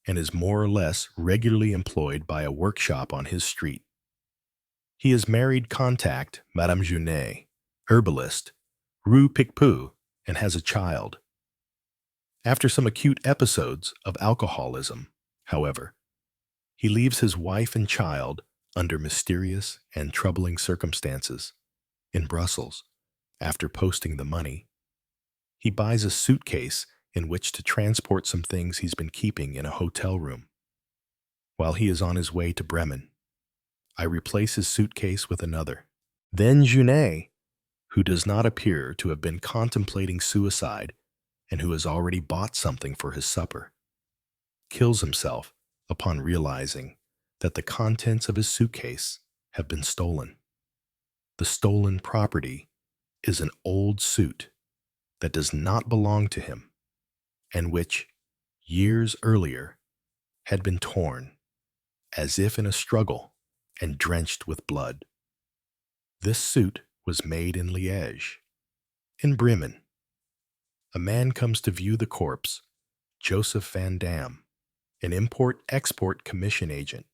and is more or less regularly employed by a workshop on his street. He has married contact Madame Genet, herbalist, Rue Picpus, and has a child. After some acute episodes of alcoholism, however, he leaves his wife and child under mysterious and troubling circumstances in Brussels. After posting the money, he buys a suitcase in which to transport some things he's been keeping in a hotel room. While he is on his way to Bremen, I replace his suitcase with another. Then Genet, who does not appear to have been contemplating suicide and who has already bought something for his supper, kills himself upon realizing that the contents of his suitcase have been stolen. The stolen property is an old suit that does not belong to him and which, years earlier, had been torn, as if in a struggle, and drenched with blood. This suit was made in Liège. In Bremen, a man comes to view the corpse, Joseph Van Dam, an import-export commission agent,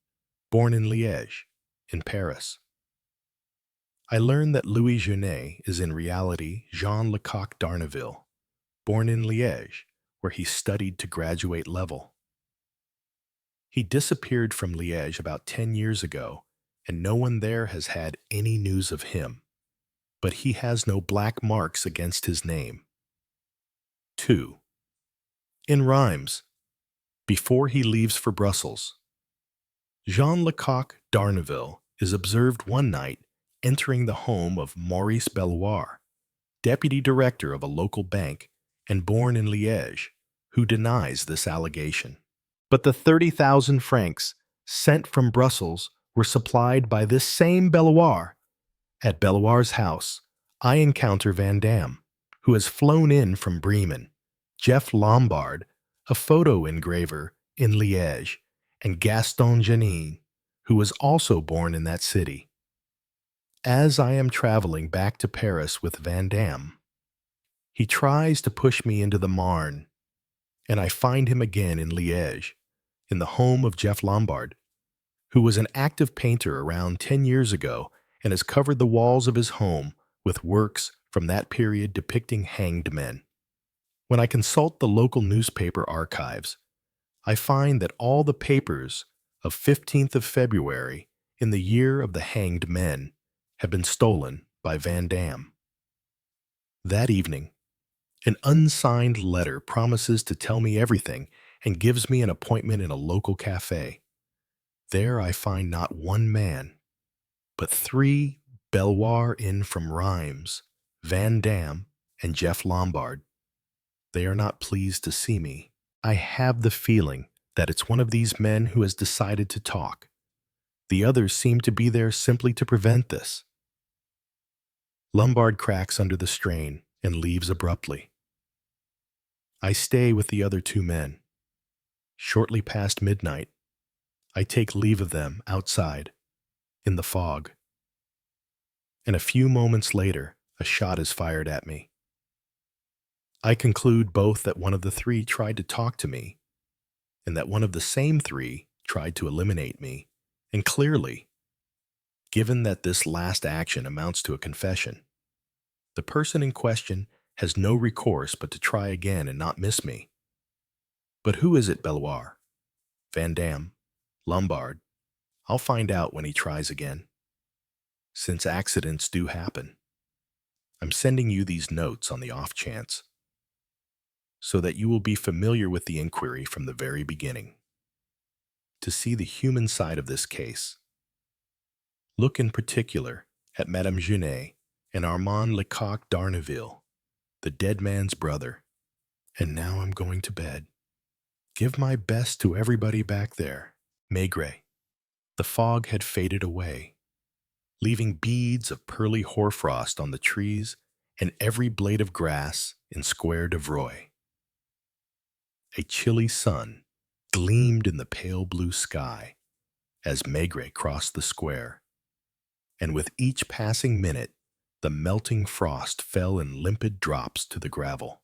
born in Liège, in Paris. I learn that Louis Genet is in reality Jean Lecoq d'Arneville, born in Liège, where he studied to graduate level. He disappeared from Liège about 10 years ago, and no one there has had any news of him, but he has no black marks against his name. 2. In Reims, before he leaves for Brussels, Jean Lecoq d'Arneville is observed one night entering the home of Maurice Belloir, deputy director of a local bank and born in Liège, who denies this allegation. But the 30,000 francs sent from Brussels were supplied by this same Belloir. At Belloir's house, I encounter Van Damme, who has flown in from Bremen, Jeff Lombard, a photo engraver in Liège, and Gaston Janin, who was also born in that city. As I am traveling back to Paris with Van Damme, he tries to push me into the Marne, and I find him again in Liège, in the home of Jeff Lombard, who was an active painter around 10 years ago and has covered the walls of his home with works from that period depicting hanged men. When I consult the local newspaper archives, I find that all the papers of 15th of February in the year of the hanged men have been stolen by Van Damme. That evening, an unsigned letter promises to tell me everything and gives me an appointment in a local cafe. There I find not one man, but 3 Belloir in from Reims, Van Damme, and Jeff Lombard. They are not pleased to see me. I have the feeling that it's one of these men who has decided to talk. The others seem to be there simply to prevent this. Lombard cracks under the strain and leaves abruptly. I stay with the other 2 men. Shortly past midnight, I take leave of them outside, in the fog. And a few moments later, a shot is fired at me. I conclude both that one of the 3 tried to talk to me, and that one of the same 3 tried to eliminate me, and clearly, given that this last action amounts to a confession, the person in question has no recourse but to try again and not miss me. But who is it, Belloir? Van Damme? Lombard? I'll find out when he tries again. Since accidents do happen, I'm sending you these notes on the off chance, so that you will be familiar with the inquiry from the very beginning. To see the human side of this case, look in particular at Madame Genet and Armand Lecoq d'Arneville, the dead man's brother. And now I'm going to bed. Give my best to everybody back there. Maigret. The fog had faded away, leaving beads of pearly hoarfrost on the trees and every blade of grass in Square d'Avril. A chilly sun gleamed in the pale blue sky as Maigret crossed the square, and with each passing minute, the melting frost fell in limpid drops to the gravel.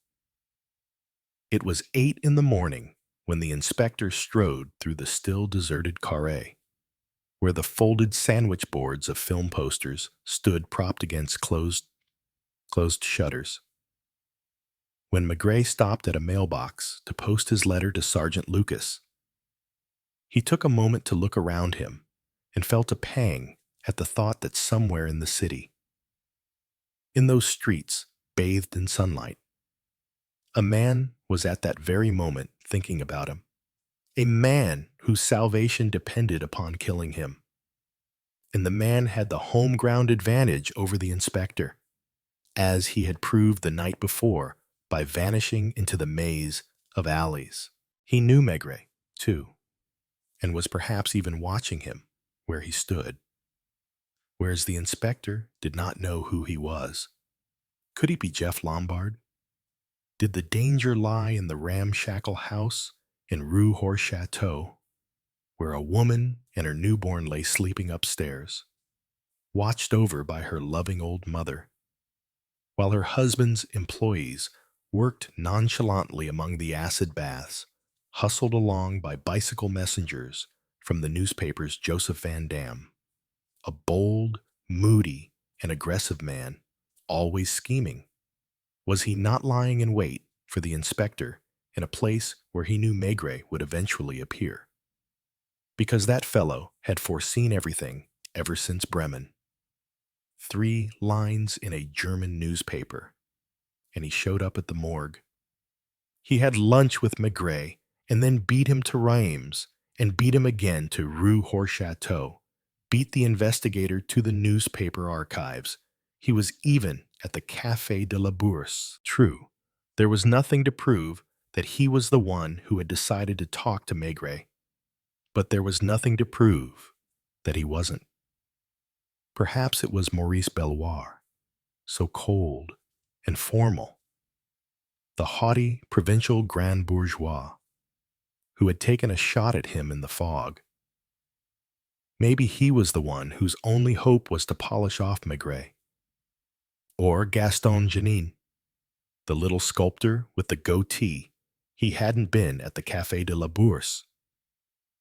It was 8 in the morning when the inspector strode through the still deserted carré, where the folded sandwich boards of film posters stood propped against closed shutters. When Maigret stopped at a mailbox to post his letter to Sergeant Lucas, he took a moment to look around him and felt a pang at the thought that somewhere in the city, in those streets bathed in sunlight, a man was at that very moment thinking about him, a man whose salvation depended upon killing him. And the man had the home ground advantage over the inspector, as he had proved the night before by vanishing into the maze of alleys. He knew Maigret, too, and was perhaps even watching him where he stood, whereas the inspector did not know who he was. Could he be Jeff Lombard? Did the danger lie in the ramshackle house in Rue Horchateau, where a woman and her newborn lay sleeping upstairs, watched over by her loving old mother, while her husband's employees worked nonchalantly among the acid baths, hustled along by bicycle messengers from the newspaper's Joseph Van Damme, a bold, moody, and aggressive man, always scheming? Was he not lying in wait for the inspector in a place where he knew Maigret would eventually appear? Because that fellow had foreseen everything ever since Bremen. 3 lines in a German newspaper, and he showed up at the morgue. He had lunch with Maigret and then beat him to Reims and beat him again to Rue Horchateau, beat the investigator to the newspaper archives. He was even at the Café de la Bourse. True, there was nothing to prove that he was the one who had decided to talk to Maigret, but there was nothing to prove that he wasn't. Perhaps it was Maurice Belloir, so cold and formal, the haughty provincial grand bourgeois, who had taken a shot at him in the fog. Maybe he was the one whose only hope was to polish off Maigret. Or Gaston Genin, the little sculptor with the goatee. He hadn't been at the Café de la Bourse,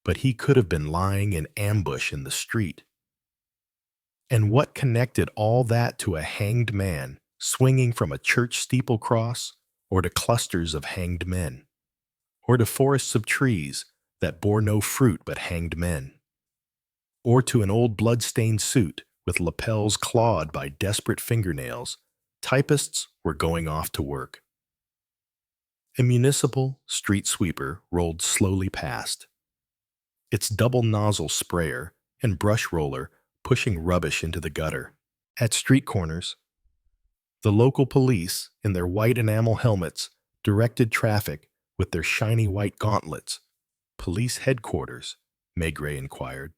but he could have been lying in ambush in the street. And what connected all that to a hanged man swinging from a church steeple cross, or to clusters of hanged men, or to forests of trees that bore no fruit but hanged men, or to an old blood-stained suit with lapels clawed by desperate fingernails? Typists were going off to work. A municipal street sweeper rolled slowly past, its double-nozzle sprayer and brush roller pushing rubbish into the gutter. At street corners, the local police, in their white enamel helmets, directed traffic with their shiny white gauntlets. Police headquarters, Maigret inquired.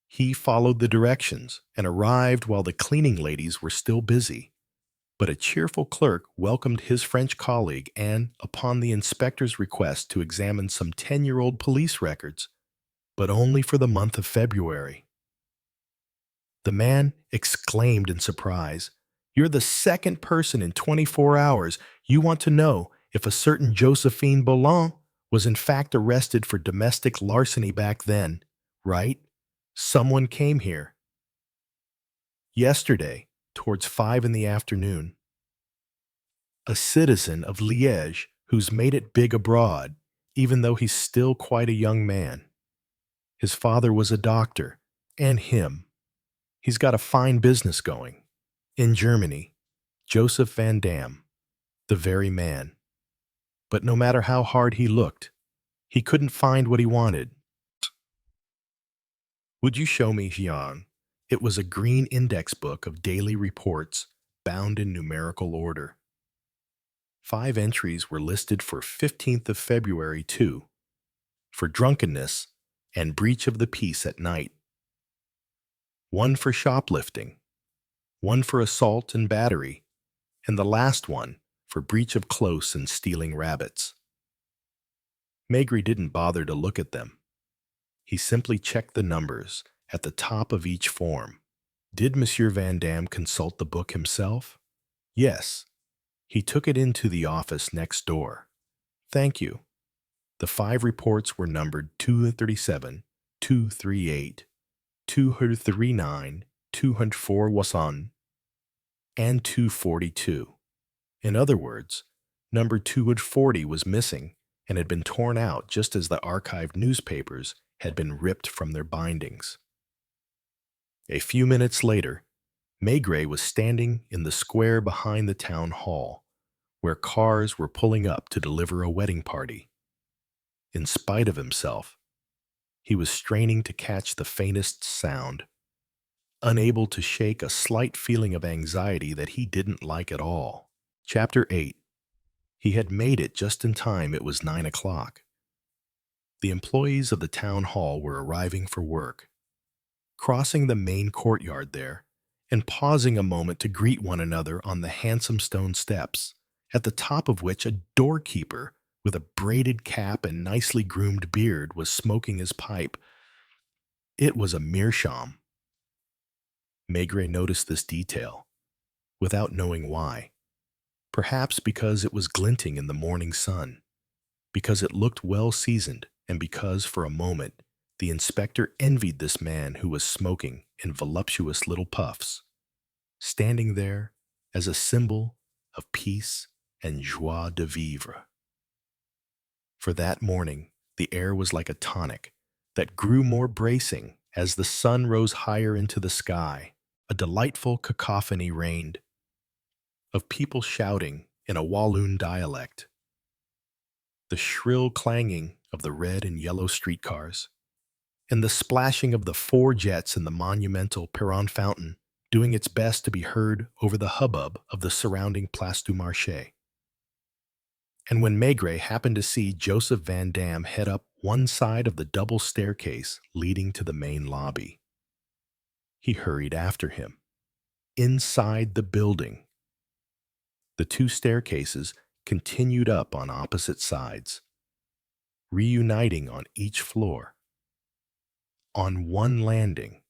He followed the directions and arrived while the cleaning ladies were still busy. But a cheerful clerk welcomed his French colleague and, upon the inspector's request to examine some 10-year-old police records, but only for the month of February. The man exclaimed in surprise, "You're the second person in 24 hours. You want to know if a certain Josephine Bolland was in fact arrested for domestic larceny back then, right? Someone came here yesterday, towards 5 in the afternoon. A citizen of Liège who's made it big abroad, even though he's still quite a young man. His father was a doctor, and him. He's got a fine business going. In Germany, Joseph Van Dam, the very man. But no matter how hard he looked, he couldn't find what he wanted." "Would you show me, Jean?" It was a green index book of daily reports, bound in numerical order. 5 entries were listed for 15th of February, too, for drunkenness and breach of the peace at night. 1 for shoplifting, 1 for assault and battery, and the last one for breach of close and stealing rabbits. Maigret didn't bother to look at them. He simply checked the numbers at the top of each form. Did Monsieur Van Dam consult the book himself? Yes. He took it into the office next door. "Thank you." The 5 reports were numbered 237, 238, 239, 241, and 242. In other words, number 240 was missing and had been torn out just as the archived newspapers had been ripped from their bindings. A few minutes later, Maigret was standing in the square behind the town hall, where cars were pulling up to deliver a wedding party. In spite of himself, he was straining to catch the faintest sound, unable to shake a slight feeling of anxiety that he didn't like at all. Chapter 8. He had made it just in time. It was 9 o'clock. The employees of the town hall were arriving for work, crossing the main courtyard there, and pausing a moment to greet one another on the handsome stone steps, at the top of which a doorkeeper with a braided cap and nicely groomed beard was smoking his pipe. It was a meerschaum. Maigret noticed this detail, without knowing why. Perhaps because it was glinting in the morning sun, because it looked well seasoned, and because, for a moment, the inspector envied this man who was smoking in voluptuous little puffs, standing there as a symbol of peace and joie de vivre. For that morning, the air was like a tonic that grew more bracing as the sun rose higher into the sky. A delightful cacophony reigned, of people shouting in a Walloon dialect, the shrill clanging of the red and yellow streetcars, and the splashing of the four jets in the monumental Perron fountain doing its best to be heard over the hubbub of the surrounding Place du Marché. And when Maigret happened to see Joseph Van Dam head up one side of the double staircase leading to the main lobby, he hurried after him. Inside the building, the two staircases continued up on opposite sides, reuniting on each floor. On one landing,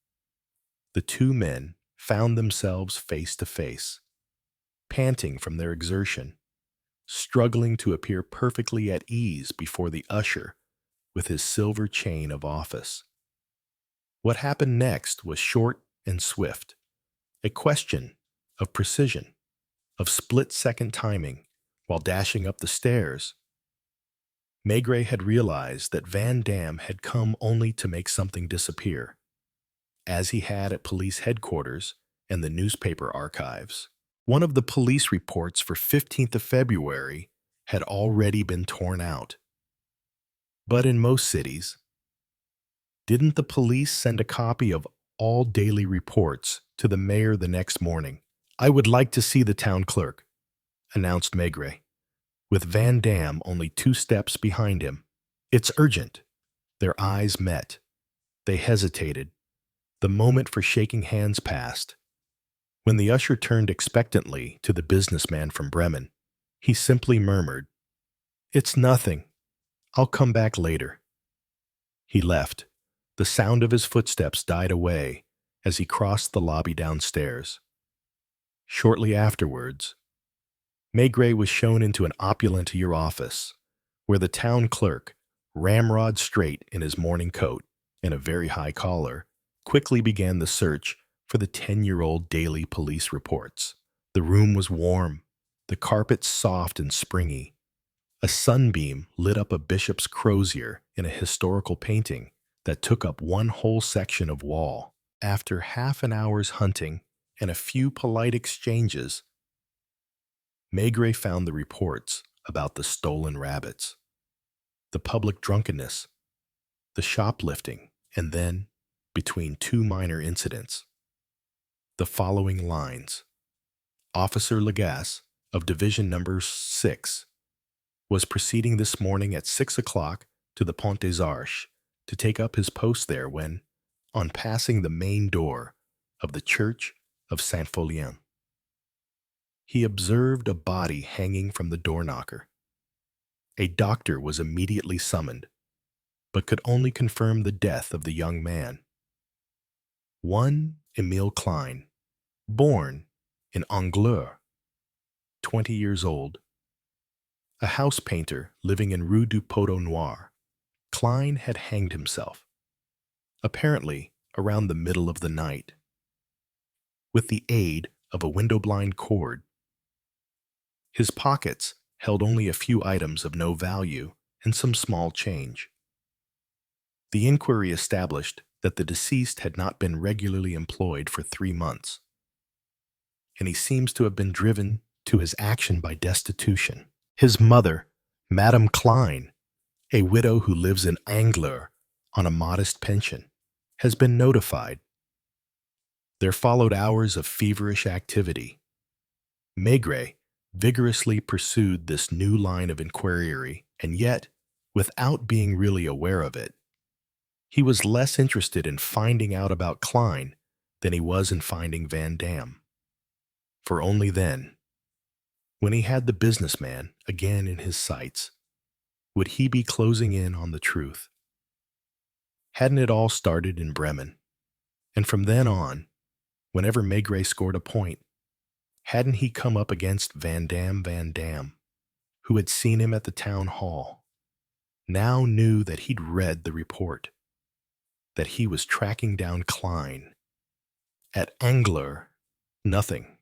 the two men found themselves face to face, panting from their exertion, struggling to appear perfectly at ease before the usher with his silver chain of office. What happened next was short and swift, a question of precision, of split-second timing while dashing up the stairs. Maigret had realized that Van Dam had come only to make something disappear, as he had at police headquarters and the newspaper archives. One of the police reports for 15th of February had already been torn out. But in most cities, didn't the police send a copy of all daily reports to the mayor the next morning? "I would like to see the town clerk," announced Maigret, with Van Dam only 2 steps behind him. "It's urgent." Their eyes met. They hesitated. The moment for shaking hands passed. When the usher turned expectantly to the businessman from Bremen, he simply murmured, "It's nothing. I'll come back later." He left. The sound of his footsteps died away as he crossed the lobby downstairs. Shortly afterwards, Maigret was shown into an opulent office, where the town clerk, ramrod straight in his morning coat and a very high collar, quickly began the search for the 10-year-old daily police reports. The room was warm, the carpet soft and springy. A sunbeam lit up a bishop's crozier in a historical painting that took up one whole section of wall. After half an hour's hunting and a few polite exchanges, Maigret found the reports about the stolen rabbits, the public drunkenness, the shoplifting, and then, between 2 minor incidents, the following lines. Officer Legas of Division Number 6 was proceeding this morning at 6 o'clock to the Pont des Arches to take up his post there when, on passing the main door of the church of Saint-Pholien, he observed a body hanging from the door knocker. A doctor was immediately summoned, but could only confirm the death of the young man. One Emile Klein, born in Anglure, 20 years old, a house painter living in Rue du Poteau Noir. Klein had hanged himself, apparently around the middle of the night, with the aid of a window-blind cord. His pockets held only a few items of no value and some small change. The inquiry established that the deceased had not been regularly employed for 3 months, and he seems to have been driven to his action by destitution. His mother, Madame Klein, a widow who lives in Anglure on a modest pension, has been notified. There followed hours of feverish activity. Maigret vigorously pursued this new line of inquiry, and yet, without being really aware of it, he was less interested in finding out about Klein than he was in finding Van Dam. For only then, when he had the businessman again in his sights, would he be closing in on the truth. Hadn't it all started in Bremen? And from then on, whenever Maigret scored a point, hadn't he come up against Van Dam, who had seen him at the town hall, now knew that he'd read the report, that he was tracking down Klein. At Anglure, nothing.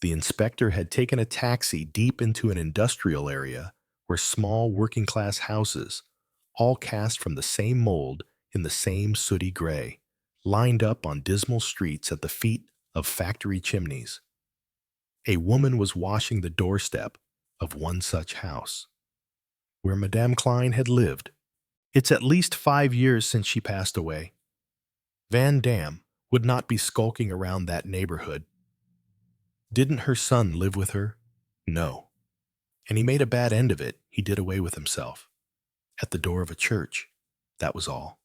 The inspector had taken a taxi deep into an industrial area where small working-class houses, all cast from the same mold in the same sooty gray, lined up on dismal streets at the feet of factory chimneys. A woman was washing the doorstep of one such house, where Madame Klein had lived. It's at least 5 years since she passed away. Van Dam would not be skulking around that neighborhood. Didn't her son live with her? No. And he made a bad end of it. He did away with himself. At the door of a church. That was all.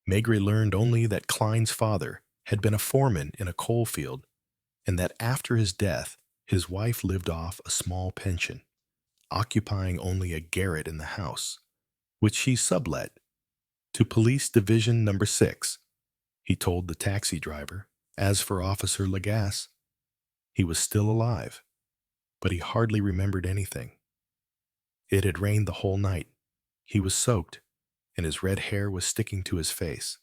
Maigret learned only that Klein's father had been a foreman in a coal field, and that after his death, his wife lived off a small pension, occupying only a garret in the house, which she sublet to Police Division Number 6. He told the taxi driver. As for Officer Lagasse, he was still alive, but he hardly remembered anything. It had rained the whole night. He was soaked, and his red hair was sticking to his face.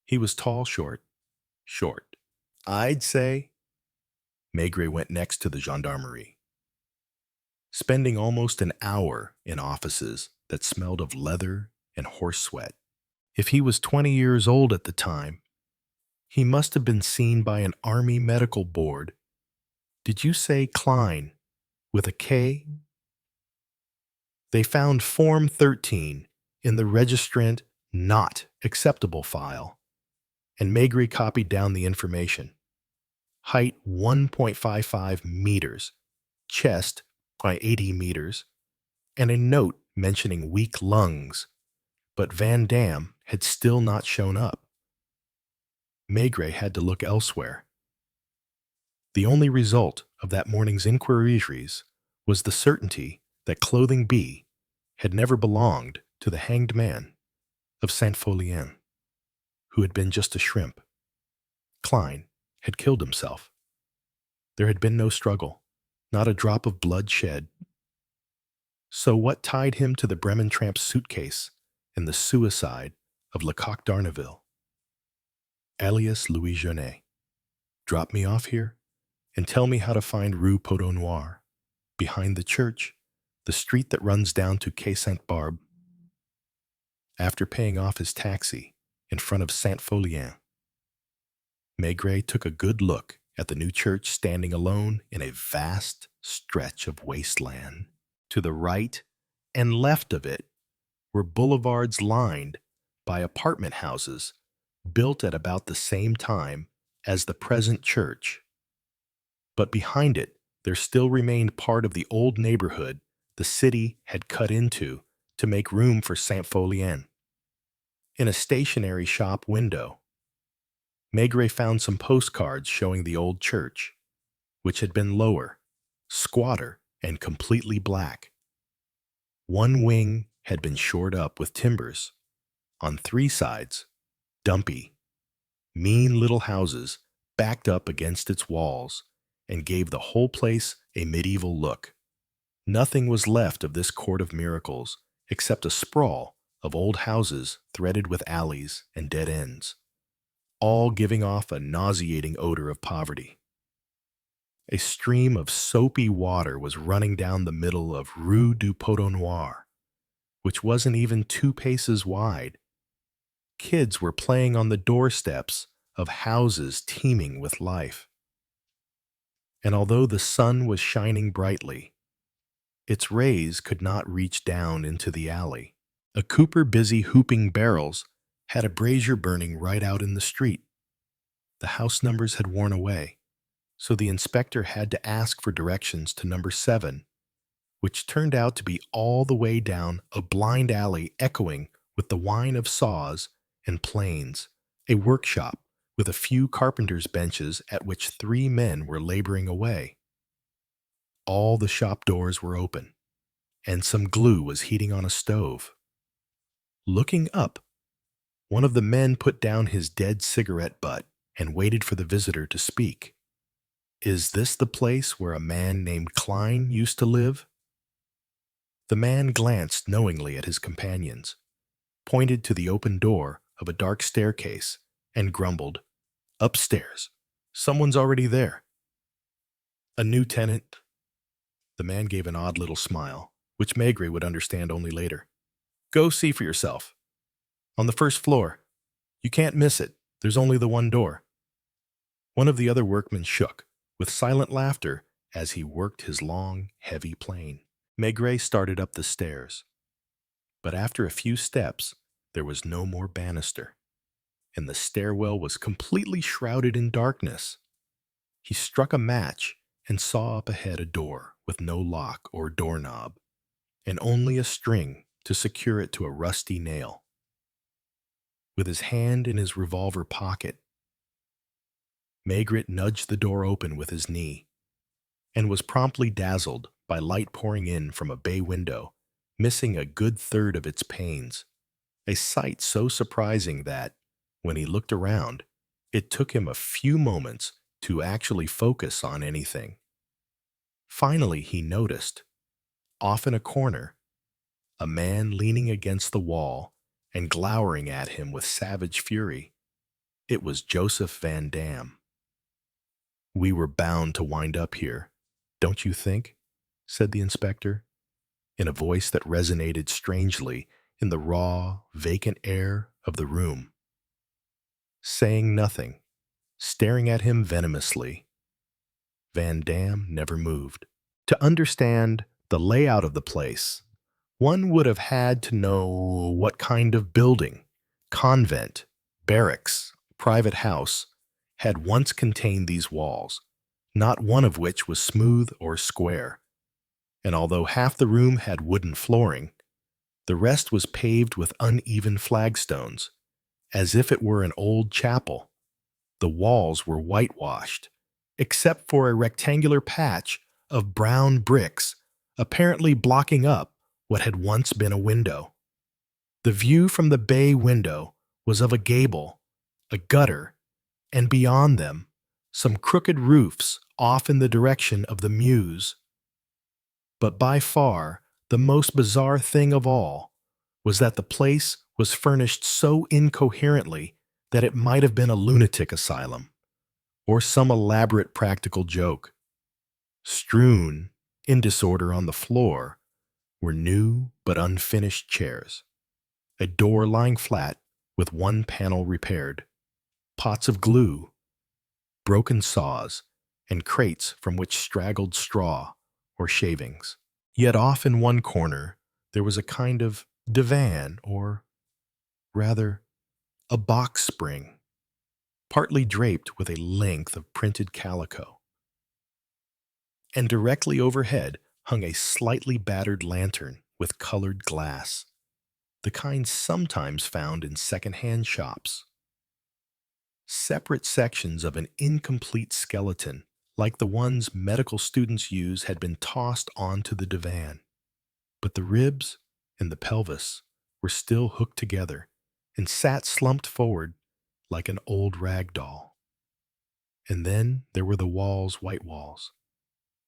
He was tall, short. I'd say. Maigret went next to the gendarmerie, spending almost an hour in offices that smelled of leather and horse sweat. If he was 20 years old at the time, he must have been seen by an army medical board. Did you say Klein, with a K? They found Form 13 in the Registrant Not Acceptable file, and Maigret copied down the information. Height 1.55 meters, chest by 80 meters, and a note mentioning weak lungs, but Van Dam had still not shown up. Maigret had to look elsewhere. The only result of that morning's inquiries was the certainty that Clothing B had never belonged to the hanged man of Saint-Pholien, who had been just a shrimp. Klein had killed himself. There had been no struggle, not a drop of blood shed. So what tied him to the Bremen tramp's suitcase and the suicide of Lecoq d'Arneville? Alias Louis Jeunet. Drop me off here and tell me how to find Rue Poteau Noir, behind the church, the street that runs down to Quai Sainte-Barbe. After paying off his taxi in front of Saint-Pholien, Maigret took a good look at the new church standing alone in a vast stretch of wasteland. To the right and left of it were boulevards lined by apartment houses built at about the same time as the present church. But behind it, there still remained part of the old neighborhood the city had cut into to make room for Saint-Pholien. In a stationery shop window, Maigret found some postcards showing the old church, which had been lower, squatter, and completely black. One wing had been shored up with timbers. On 3 sides, dumpy, mean little houses backed up against its walls and gave the whole place a medieval look. Nothing was left of this court of miracles except a sprawl of old houses threaded with alleys and dead ends, all giving off a nauseating odor of poverty. A stream of soapy water was running down the middle of Rue du Poteau Noir, which wasn't even 2 paces wide. Kids were playing on the doorsteps of houses teeming with life. And although the sun was shining brightly, its rays could not reach down into the alley. A cooper busy hooping barrels had a brazier burning right out in the street. The house numbers had worn away, so the inspector had to ask for directions to number 7, which turned out to be all the way down a blind alley echoing with the whine of saws and planes, a workshop with a few carpenters' benches at which 3 men were laboring away. All the shop doors were open, and some glue was heating on a stove. Looking up, one of the men put down his dead cigarette butt and waited for the visitor to speak. Is this the place where a man named Klein used to live? The man glanced knowingly at his companions, pointed to the open door of a dark staircase, and grumbled, "Upstairs. Someone's already there." "A new tenant?" The man gave an odd little smile, which Maigret would understand only later. "Go see for yourself. On the first floor. You can't miss it. There's only the one door." One of the other workmen shook, with silent laughter, as he worked his long, heavy plane. Maigret started up the stairs. But after a few steps, there was no more banister, and the stairwell was completely shrouded in darkness. He struck a match and saw up ahead a door with no lock or doorknob, and only a string to secure it to a rusty nail. With his hand in his revolver pocket, Maigret nudged the door open with his knee, and was promptly dazzled by light pouring in from a bay window, missing a good third of its panes, a sight so surprising that, when he looked around, it took him a few moments to actually focus on anything. Finally, he noticed, off in a corner, a man leaning against the wall and glowering at him with savage fury. It was Joseph Van Dam. "We were bound to wind up here, don't you think?" said the inspector, in a voice that resonated strangely in the raw, vacant air of the room. Saying nothing, staring at him venomously, Van Dam never moved. To understand the layout of the place, one would have had to know what kind of building, convent, barracks, private house, had once contained these walls, not one of which was smooth or square. And although half the room had wooden flooring, the rest was paved with uneven flagstones, as if it were an old chapel. The walls were whitewashed, except for a rectangular patch of brown bricks apparently blocking up what had once been a window. The view from the bay window was of a gable, a gutter, and beyond them, some crooked roofs off in the direction of the mews. But by far, the most bizarre thing of all was that the place was furnished so incoherently that it might have been a lunatic asylum, or some elaborate practical joke. Strewn, in disorder on the floor, were new but unfinished chairs, a door lying flat with one panel repaired, pots of glue, broken saws, and crates from which straggled straw or shavings. Yet off in one corner there was a kind of divan, or rather, a box spring, partly draped with a length of printed calico. And directly overhead hung a slightly battered lantern with colored glass, the kind sometimes found in second-hand shops. Separate sections of an incomplete skeleton, like the ones medical students use, had been tossed onto the divan, but the ribs and the pelvis were still hooked together and sat slumped forward like an old rag doll. And then there were the walls, white walls,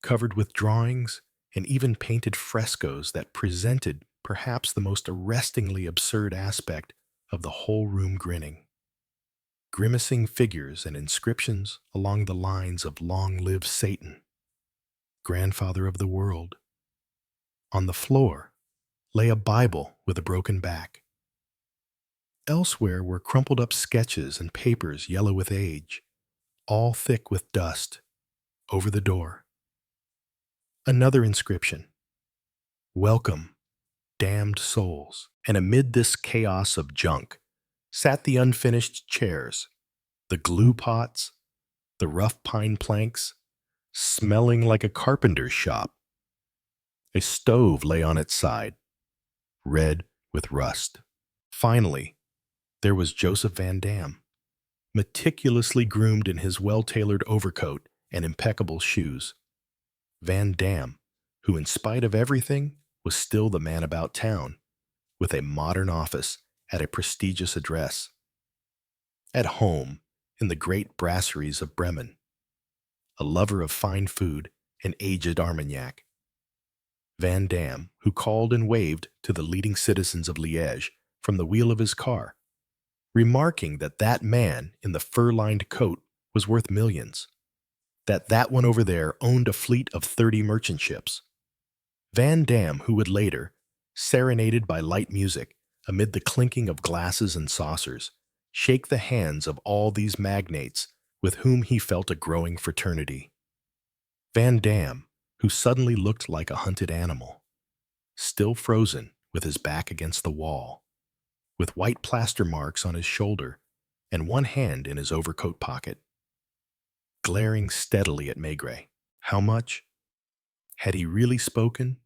covered with drawings and even painted frescoes that presented perhaps the most arrestingly absurd aspect of the whole room, grimacing figures and inscriptions along the lines of "Long live Satan, grandfather of the world." On the floor lay a Bible with a broken back. Elsewhere were crumpled up sketches and papers yellow with age, all thick with dust, over the door. Another inscription, "Welcome, damned souls." And amid this chaos of junk sat the unfinished chairs, the glue pots, the rough pine planks, smelling like a carpenter's shop. A stove lay on its side, red with rust. Finally, there was Joseph Van Dam, meticulously groomed in his well-tailored overcoat and impeccable shoes. Van Dam, who in spite of everything was still the man about town, with a modern office at a prestigious address. At home in the great brasseries of Bremen, a lover of fine food and aged Armagnac. Van Dam, who called and waved to the leading citizens of Liège from the wheel of his car, remarking that that man in the fur-lined coat was worth millions, that one over there owned a fleet of 30 merchant ships. Van Dam, who would later, serenaded by light music amid the clinking of glasses and saucers, shake the hands of all these magnates with whom he felt a growing fraternity. Van Dam, who suddenly looked like a hunted animal, still frozen with his back against the wall, with white plaster marks on his shoulder and one hand in his overcoat pocket, glaring steadily at Maigret. How much? Had he really spoken?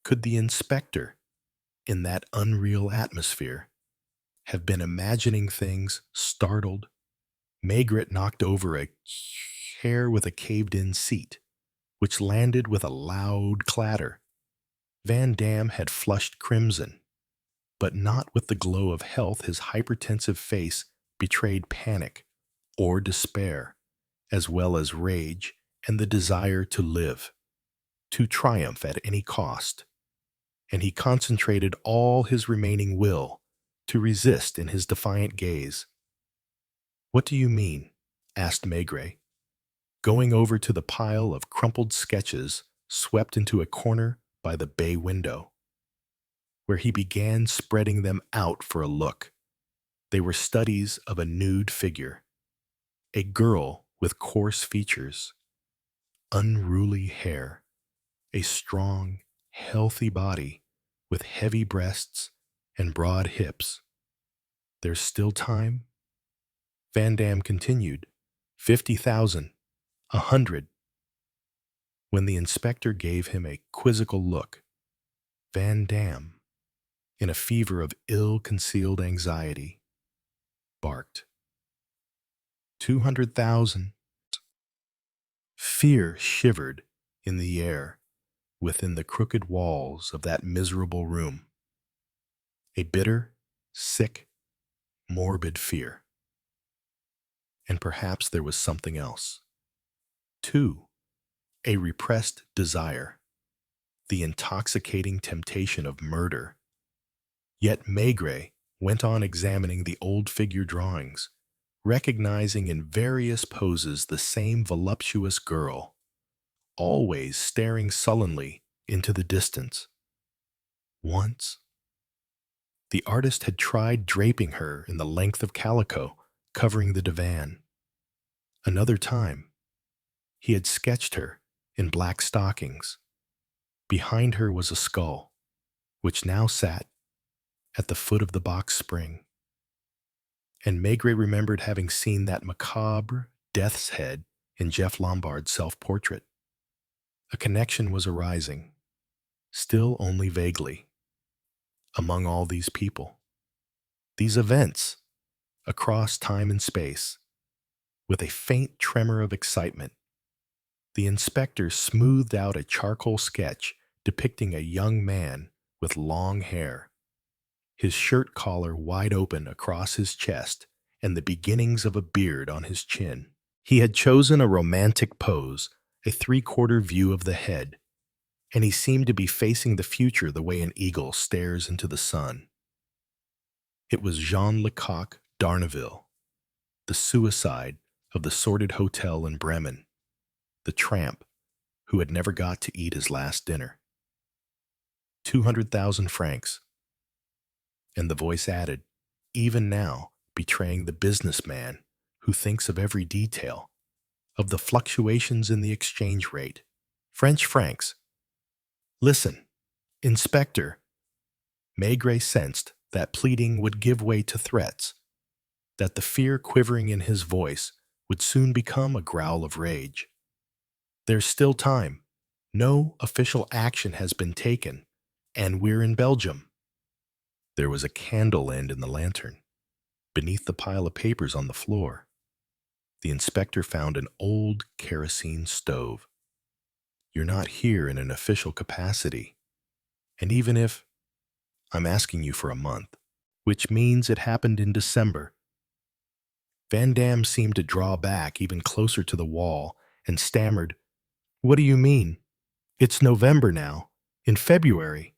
Could the inspector, in that unreal atmosphere, have been imagining things, startled? Maigret knocked over a chair with a caved-in seat, which landed with a loud clatter. Van Dam had flushed crimson, but not with the glow of health. His hypertensive face betrayed panic or despair, as well as rage and the desire to live, to triumph at any cost. And he concentrated all his remaining will to resist in his defiant gaze. "What do you mean?" asked Maigret, going over to the pile of crumpled sketches swept into a corner by the bay window, where he began spreading them out for a look. They were studies of a nude figure, a girl with coarse features, unruly hair, a strong, healthy body with heavy breasts and broad hips. "There's still time?" Van Dam continued. 50,000, 100. When the inspector gave him a quizzical look, Van Dam, in a fever of ill-concealed anxiety, barked. 200,000. Fear shivered in the air within the crooked walls of that miserable room. A bitter, sick, morbid fear. And perhaps there was something else. 2. A repressed desire, the intoxicating temptation of murder. Yet Maigret went on examining the old figure drawings, recognizing in various poses the same voluptuous girl, always staring sullenly into the distance. Once, the artist had tried draping her in the length of calico covering the divan. Another time, he had sketched her in black stockings. Behind her was a skull, which now sat at the foot of the box spring. And Maigret remembered having seen that macabre death's head in Jeff Lombard's self-portrait. A connection was arising, still only vaguely, among all these people, these events, across time and space. With a faint tremor of excitement, the inspector smoothed out a charcoal sketch depicting a young man with long hair, his shirt collar wide open across his chest and the beginnings of a beard on his chin. He had chosen a romantic pose, a three-quarter view of the head, and he seemed to be facing the future the way an eagle stares into the sun. It was Jean Lecoq d'Arneville, the suicide of the sordid hotel in Bremen, the tramp who had never got to eat his last dinner. 200,000 francs. And the voice added, even now betraying the businessman who thinks of every detail, of the fluctuations in the exchange rate. French francs. Listen, Inspector. Maigret sensed that pleading would give way to threats, that the fear quivering in his voice would soon become a growl of rage. There's still time. No official action has been taken, and we're in Belgium. There was a candle end in the lantern, beneath the pile of papers on the floor. The inspector found an old kerosene stove. You're not here in an official capacity, and even if, I'm asking you for a month, which means it happened in December. Van Dam seemed to draw back even closer to the wall and stammered, "What do you mean? It's November now. In February.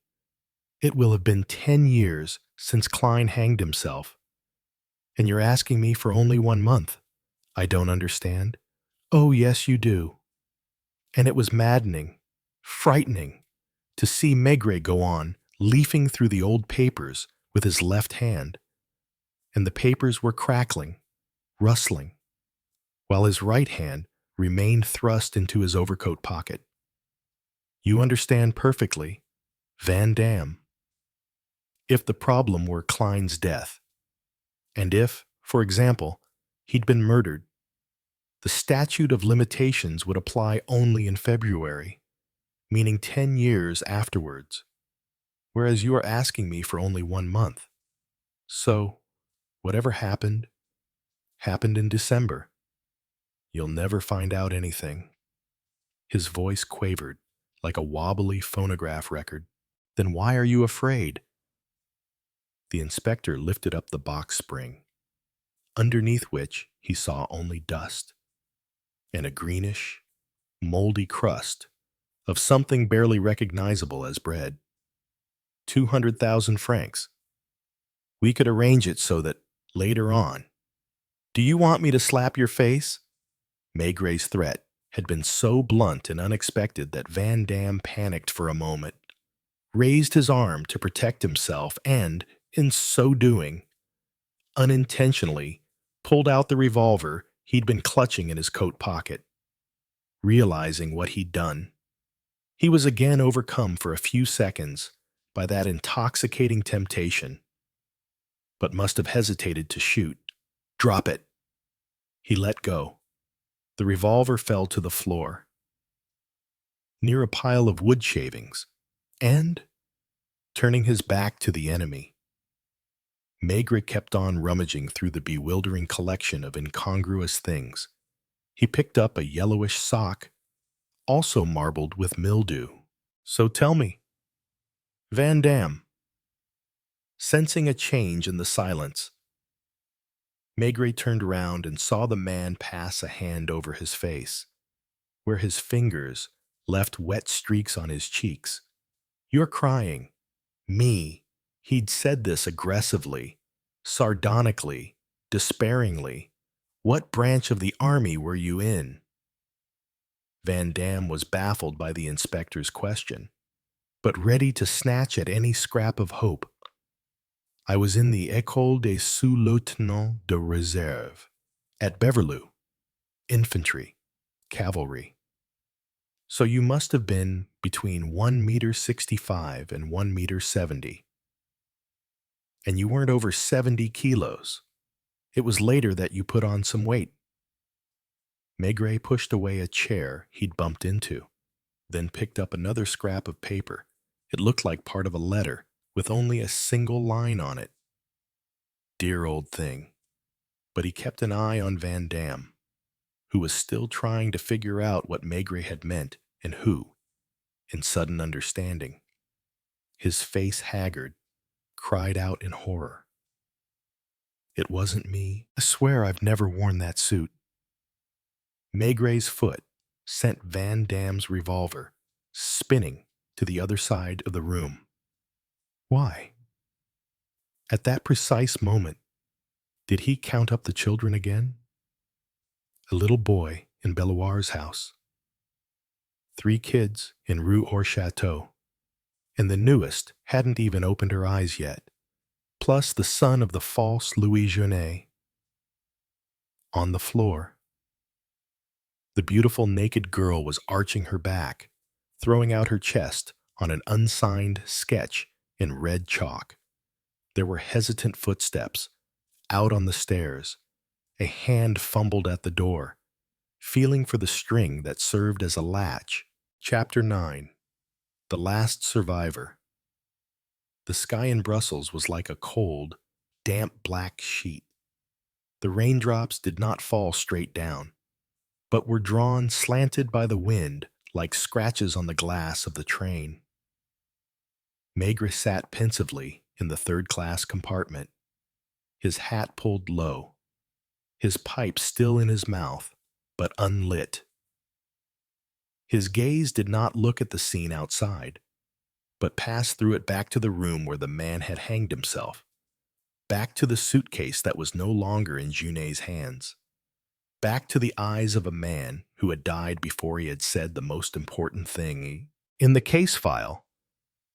It will have been 10 years since Klein hanged himself. And you're asking me for only 1 month. I don't understand." "Oh, yes, you do." And it was maddening, frightening, to see Maigret go on, leafing through the old papers with his left hand. And the papers were crackling, rustling, while his right hand remained thrust into his overcoat pocket. "You understand perfectly. Van Dam." If the problem were Klein's death, and if, for example, he'd been murdered, the statute of limitations would apply only in February, meaning 10 years afterwards, whereas you are asking me for only 1 month. So, whatever happened, happened in December. You'll never find out anything. His voice quavered like a wobbly phonograph record. Then why are you afraid? The inspector lifted up the box spring, underneath which he saw only dust and a greenish, moldy crust of something barely recognizable as bread. 200,000 francs. We could arrange it so that, later on— Do you want me to slap your face? Maigret's threat had been so blunt and unexpected that Van Dam panicked for a moment, raised his arm to protect himself, and, in so doing, unintentionally pulled out the revolver he'd been clutching in his coat pocket. Realizing what he'd done, he was again overcome for a few seconds by that intoxicating temptation, but must have hesitated to shoot. Drop it. He let go. The revolver fell to the floor, near a pile of wood shavings, and, turning his back to the enemy, Maigret kept on rummaging through the bewildering collection of incongruous things. He picked up a yellowish sock, also marbled with mildew. So tell me, Van Dam. Sensing a change in the silence, Maigret turned around and saw the man pass a hand over his face, where his fingers left wet streaks on his cheeks. You're crying. Me. He'd said this aggressively, sardonically, despairingly. What branch of the army were you in? Van Dam was baffled by the inspector's question, but ready to snatch at any scrap of hope. I was in the École des Sous-Lieutenants de Réserve, at Beverloo, infantry, cavalry. So you must have been between 1 meter 65 and 1 meter 70. And you weren't over 70 kilos. It was later that you put on some weight. Maigret pushed away a chair he'd bumped into, then picked up another scrap of paper. It looked like part of a letter, with only a single line on it. Dear old thing. But he kept an eye on Van Dam, who was still trying to figure out what Maigret had meant and who, in sudden understanding, his face haggard, cried out in horror. It wasn't me. I swear I've never worn that suit. Maigret's foot sent Van Dam's revolver spinning to the other side of the room. Why? At that precise moment, did he count up the children again? A little boy in Belloir's house, 3 kids in Rue Hors Chateau, and the newest hadn't even opened her eyes yet, plus the son of the false Louis Jeunet. On the floor, the beautiful naked girl was arching her back, throwing out her chest on an unsigned sketch in red chalk. There were hesitant footsteps out on the stairs. A hand fumbled at the door, feeling for the string that served as a latch. Chapter 9. The Last Survivor. The sky in Brussels was like a cold, damp black sheet. The raindrops did not fall straight down, but were drawn slanted by the wind like scratches on the glass of the train. Maigret sat pensively in the third-class compartment, his hat pulled low, his pipe still in his mouth, but unlit. His gaze did not look at the scene outside, but passed through it back to the room where the man had hanged himself, back to the suitcase that was no longer in Junet's hands, back to the eyes of a man who had died before he had said the most important thing. In the case file,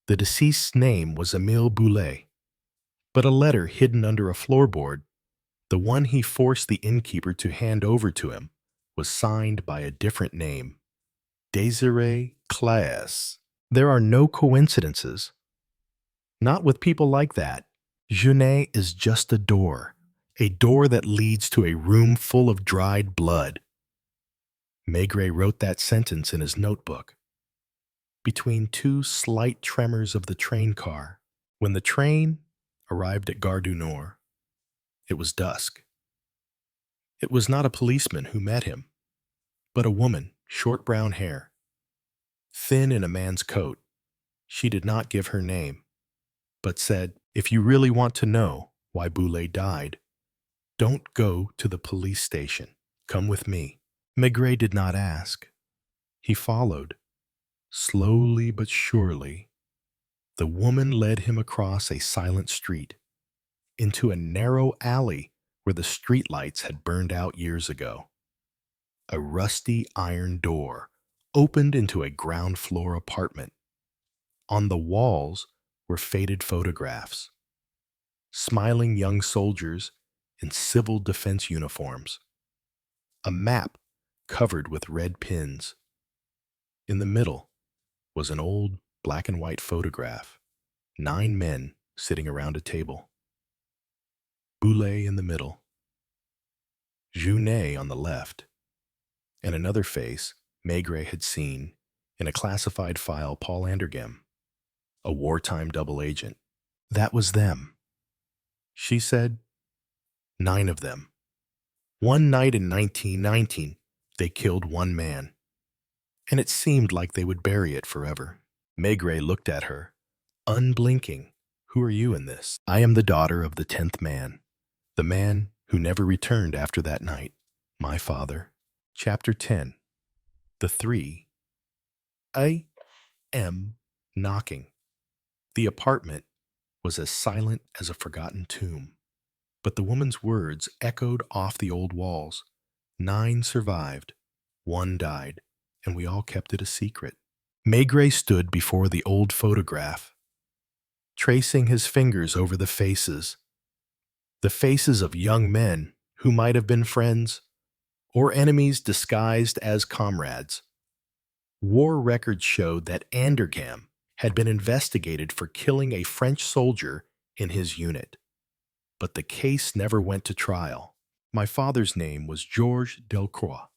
the deceased's name was Émile Boulet, but a letter hidden under a floorboard, the one he forced the innkeeper to hand over to him, was signed by a different name, Désiré Claes. There are no coincidences. Not with people like that. Genet is just a door that leads to a room full of dried blood. Maigret wrote that sentence in his notebook. Between two slight tremors of the train car, when the train arrived at Gare du Nord, it was dusk. It was not a policeman who met him, but a woman, short brown hair, thin in a man's coat. She did not give her name, but said, "If you really want to know why Boulet died, don't go to the police station. Come with me." Maigret did not ask. He followed. Slowly but surely, the woman led him across a silent street, into a narrow alley where the streetlights had burned out years ago. A rusty iron door opened into a ground floor apartment. On the walls were faded photographs. Smiling young soldiers in civil defense uniforms. A map covered with red pins. In the middle was an old black and white photograph. 9 men sitting around a table. Boulet in the middle. Genet on the left. And another face Maigret had seen in a classified file Paul Andergem, a wartime double agent. That was them. She said, 9 of them. One night in 1919, they killed 1 man. And it seemed like they would bury it forever. Maigret looked at her, unblinking. "Who are you in this?" "I am the daughter of the 10th man, the man who never returned after that night, my father." Chapter 10. The Three. I am knocking. The apartment was as silent as a forgotten tomb, but the woman's words echoed off the old walls. 9 survived, 1 died, and we all kept it a secret. Maigret stood before the old photograph, tracing his fingers over the faces of young men who might have been friends or enemies disguised as comrades. War records showed that Andergem had been investigated for killing a French soldier in his unit, but the case never went to trial. My father's name was Georges Delcroix.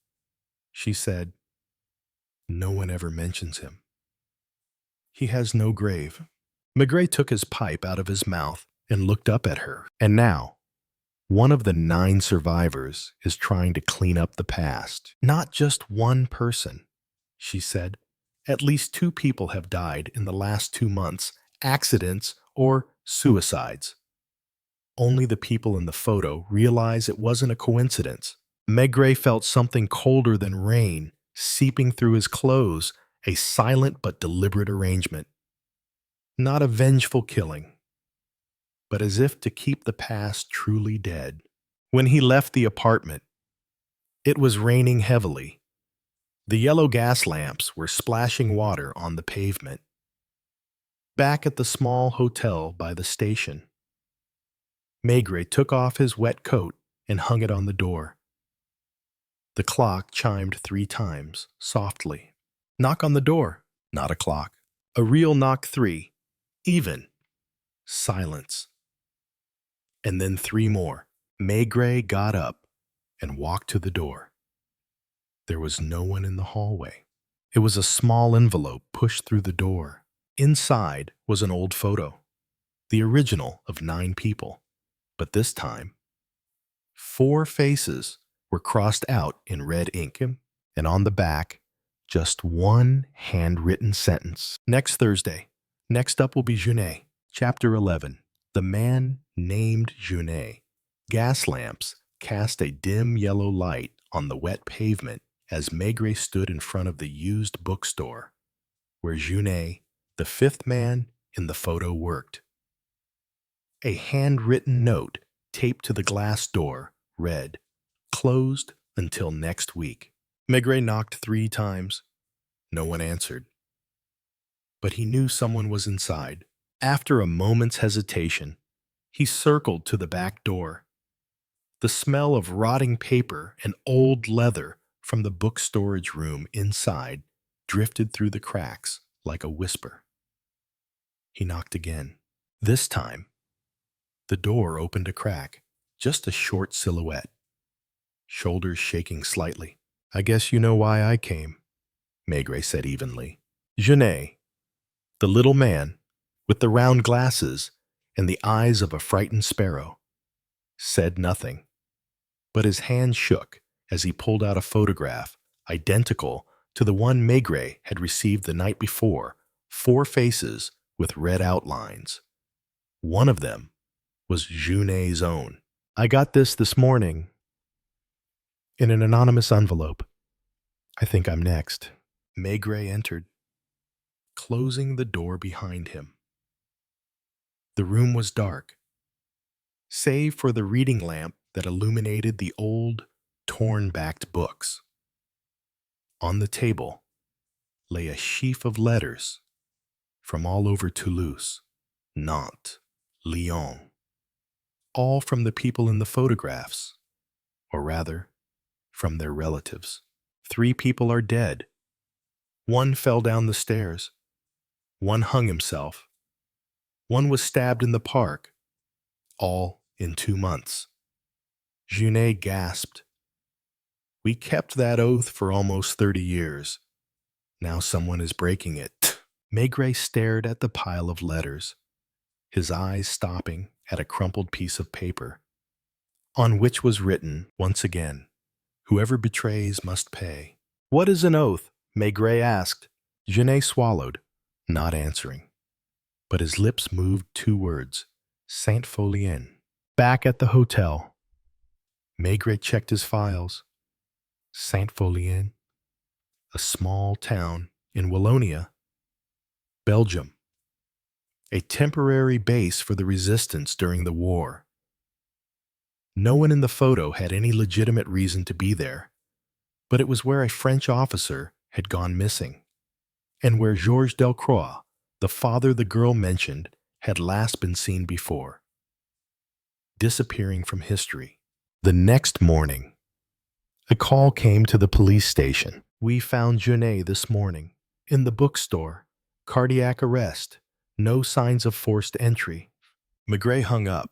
She said, "No one ever mentions him. He has no grave." Maigret took his pipe out of his mouth and looked up at her. "And now, one of the 9 survivors is trying to clean up the past. Not just one person," she said. "At least 2 people have died in the last 2 months, accidents or suicides. Only the people in the photo realize it wasn't a coincidence." Maigret felt something colder than rain seeping through his clothes, a silent but deliberate arrangement. Not a vengeful killing, but as if to keep the past truly dead. When he left the apartment, it was raining heavily. The yellow gas lamps were splashing water on the pavement. Back at the small hotel by the station, Maigret took off his wet coat and hung it on the door. The clock chimed 3 times, softly. Knock on the door. Not a clock. A real knock 3. Even. Silence. And then 3 more. Maigret got up and walked to the door. There was no one in the hallway. It was a small envelope pushed through the door. Inside was an old photo, the original of 9 people, but this time, 4 faces were crossed out in red ink, and on the back, just one handwritten sentence. Next Thursday. Next up will be Genet. Chapter 11. The man named Genet. Gas lamps cast a dim yellow light on the wet pavement as Maigret stood in front of the used bookstore, where Genet, the 5th man in the photo, worked. A handwritten note taped to the glass door read, "Closed until next week." Maigret knocked 3 times. No one answered. But he knew someone was inside. After a moment's hesitation, he circled to the back door. The smell of rotting paper and old leather from the book storage room inside drifted through the cracks like a whisper. He knocked again. This time, the door opened a crack, just a short silhouette, shoulders shaking slightly. I guess you know why I came, Maigret said evenly. Genet, the little man, with the round glasses and the eyes of a frightened sparrow, said nothing, but his hand shook as he pulled out a photograph identical to the one Maigret had received the night before, 4 faces with red outlines. One of them was Junet's own. I got this morning in an anonymous envelope. I think I'm next. Maigret entered, closing the door behind him. The room was dark, save for the reading lamp that illuminated the old, torn-backed books. On the table lay a sheaf of letters from all over Toulouse, Nantes, Lyon, all from the people in the photographs, or rather, from their relatives. 3 people are dead. 1 fell down the stairs. 1 hung himself. 1 was stabbed in the park, all in 2 months. Junet gasped. We kept that oath for almost 30 years. Now someone is breaking it. Maigret stared at the pile of letters, his eyes stopping at a crumpled piece of paper, on which was written, once again, whoever betrays must pay. What is an oath? Maigret asked. Genet swallowed, not answering, but his lips moved 2 words, Saint-Pholien. Back at the hotel, Maigret checked his files. Saint-Pholien, a small town in Wallonia, Belgium, a temporary base for the resistance during the war. No one in the photo had any legitimate reason to be there, but it was where a French officer had gone missing, and where Georges Delcroix, the father the girl mentioned, had last been seen before, disappearing from history. The next morning, a call came to the police station. We found Genet this morning, in the bookstore, cardiac arrest, no signs of forced entry. Maigret hung up,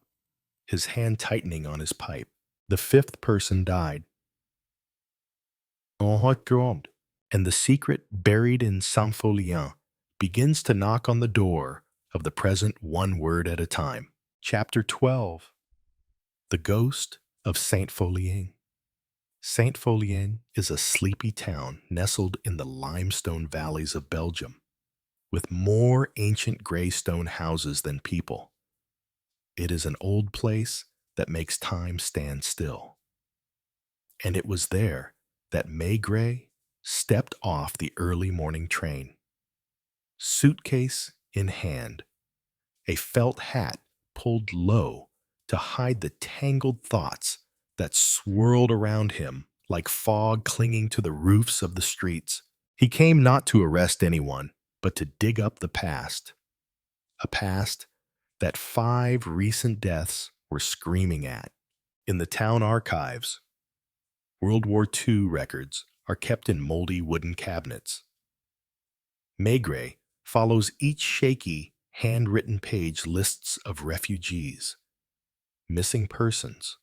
his hand tightening on his pipe. The 5th person died. And the secret buried in Saint-Pholien begins to knock on the door of the present, 1 word at a time. Chapter 12. The Ghost of Saint-Pholien. Saint-Pholien is a sleepy town nestled in the limestone valleys of Belgium, with more ancient gray stone houses than people. It is an old place that makes time stand still. And it was there that Maigret stepped off the early morning train. Suitcase in hand, a felt hat pulled low to hide the tangled thoughts that swirled around him like fog clinging to the roofs of the streets. He came not to arrest anyone, but to dig up the past. A past that 5 recent deaths were screaming at. In the town archives, World War II records are kept in moldy wooden cabinets. Maigret follows each shaky, handwritten page lists of refugees, missing persons,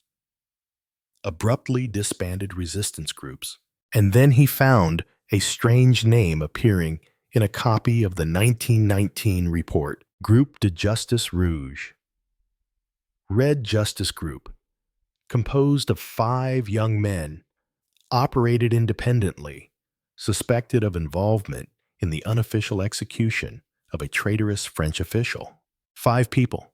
abruptly disbanded resistance groups, and then he found a strange name appearing in a copy of the 1919 report, Groupe de Justice Rouge. Red Justice Group, composed of 5 young men, operated independently, suspected of involvement in the unofficial execution of a traitorous French official. 5 people,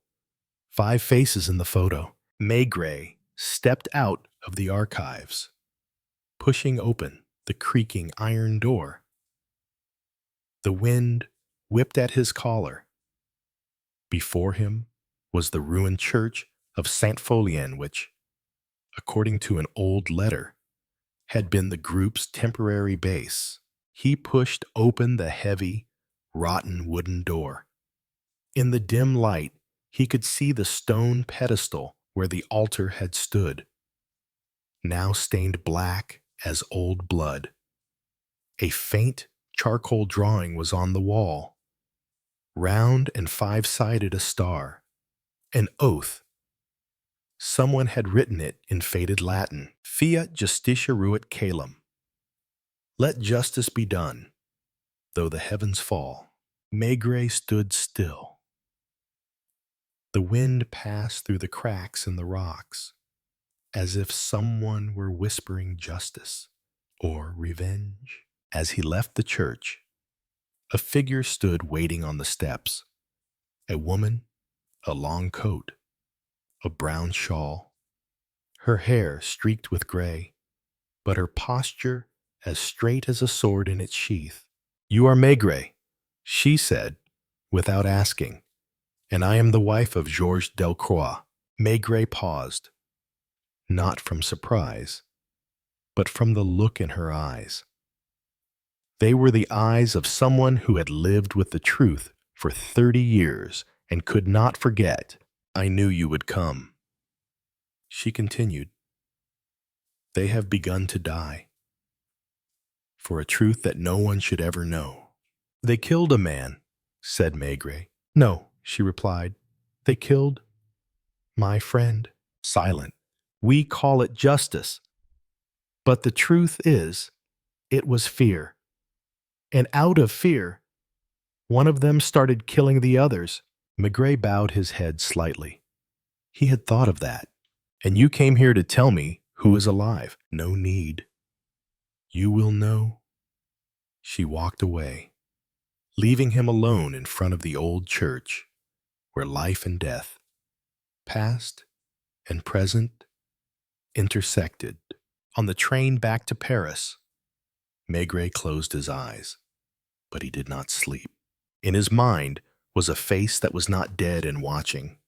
5 faces in the photo. Maigret stepped out of the archives, pushing open the creaking iron door. The wind whipped at his collar. Before him was the ruined church of Saint-Pholien, which, according to an old letter, had been the group's temporary base. He pushed open the heavy, rotten wooden door. In the dim light, he could see the stone pedestal where the altar had stood, now stained black as old blood. A faint charcoal drawing was on the wall, round and 5-sided a star, An oath. Someone had written it in faded Latin. Fiat justitia ruit caelum. Let justice be done, though the heavens fall. Maigret stood still. The wind passed through the cracks in the rocks, as if someone were whispering justice or revenge. As he left the church, a figure stood waiting on the steps. A woman, a long coat, a brown shawl, her hair streaked with gray, but her posture as straight as a sword in its sheath. "You are Maigret," she said, without asking, "and I am the wife of Georges Delcroix." Maigret paused, not from surprise, but from the look in her eyes. They were the eyes of someone who had lived with the truth for 30 years and could not forget. "I knew you would come." She continued, "They have begun to die, for a truth that no one should ever know." "They killed a man," said Maigret. "No," she replied, "they killed my friend." Silent. "We call it justice, but the truth is, it was fear. And out of fear, one of them started killing the others." Maigret bowed his head slightly. He had thought of that. "And you came here to tell me who is alive." "No need. You will know." She walked away, leaving him alone in front of the old church, where life and death, past and present, intersected. On the train back to Paris, Maigret closed his eyes, but he did not sleep. In his mind was a face that was not dead and watching.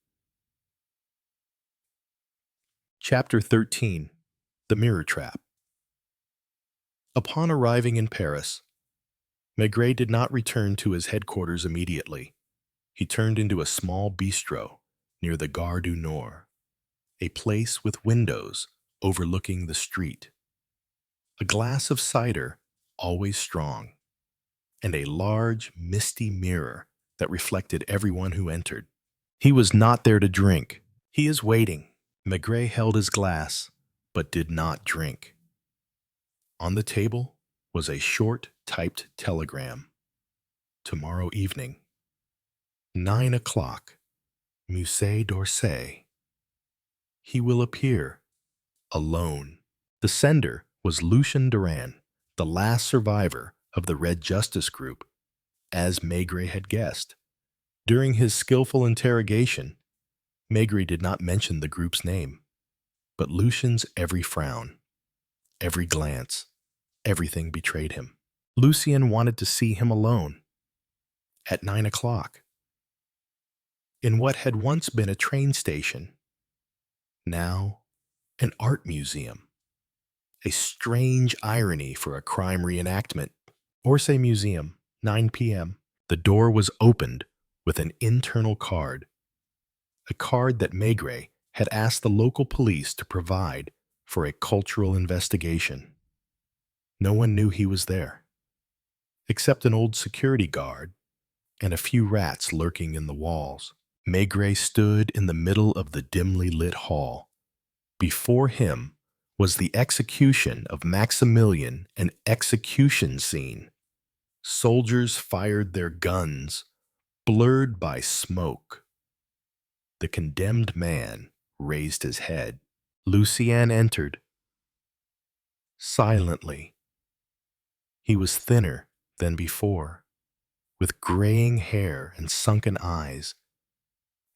Chapter 13. The Mirror Trap. Upon arriving in Paris, Maigret did not return to his headquarters immediately. He turned into a small bistro near the Gare du Nord, a place with windows overlooking the street, a glass of cider, always strong, and a large, misty mirror that reflected everyone who entered. He was not there to drink. "He is waiting." Maigret held his glass, but did not drink. On the table was a short, typed telegram. "Tomorrow evening, 9 o'clock, Musée d'Orsay. He will appear, alone." The sender was Lucien Duran, the last survivor of the Red Justice Group, as Maigret had guessed. During his skillful interrogation, Maigret did not mention the group's name, but Lucien's every frown, every glance, everything betrayed him. Lucien wanted to see him alone, at 9 o'clock, in what had once been a train station, now an art museum. A strange irony for a crime reenactment. Orsay Museum, 9 p.m. The door was opened with an internal card, a card that Maigret had asked the local police to provide for a cultural investigation. No one knew he was there, except an old security guard and a few rats lurking in the walls. Maigret stood in the middle of the dimly lit hall. Before him was the execution of Maximilian, an execution scene. Soldiers fired their guns, blurred by smoke. The condemned man raised his head. Lucien entered. Silently. He was thinner than before, with graying hair and sunken eyes,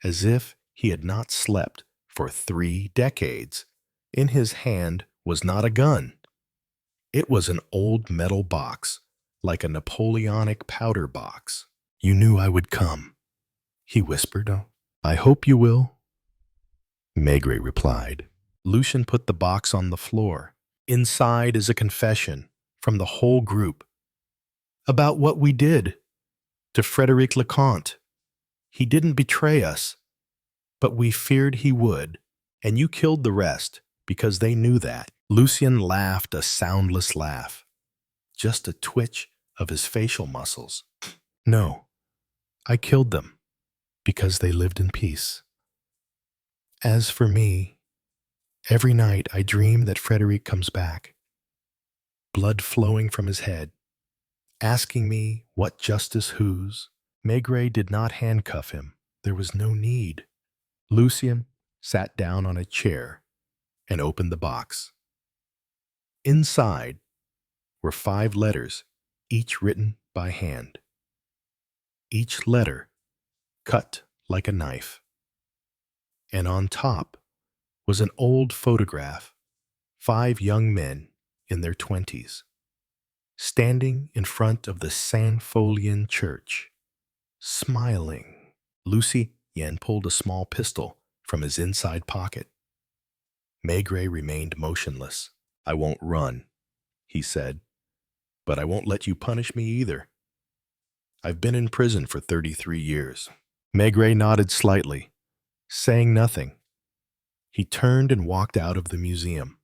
as if he had not slept for 3 decades. In his hand was not a gun. It was an old metal box, like a Napoleonic powder box. "You knew I would come," he whispered. "I hope you will," Maigret replied. Lucien put the box on the floor. Inside is a confession from the whole group about what we did to Frédéric Lecomte. He didn't betray us, but we feared he would, and you killed the rest because they knew that. Lucien laughed a soundless laugh, just a twitch of his facial muscles. "No, I killed them because they lived in peace." As for me, every night I dream that Frederic comes back, blood flowing from his head, asking me what justice whose. Maigret did not handcuff him. There was no need. Lucien sat down on a chair and opened the box. Inside were 5 letters, each written by hand. Each letter cut like a knife. And on top was an old photograph, 5 young men in their 20s, standing in front of the Saint-Pholien church, smiling. Lucien pulled a small pistol from his inside pocket. Maigret remained motionless. "I won't run," he said, "but I won't let you punish me either. I've been in prison for 33 years. Maigret nodded slightly, saying nothing. He turned and walked out of the museum,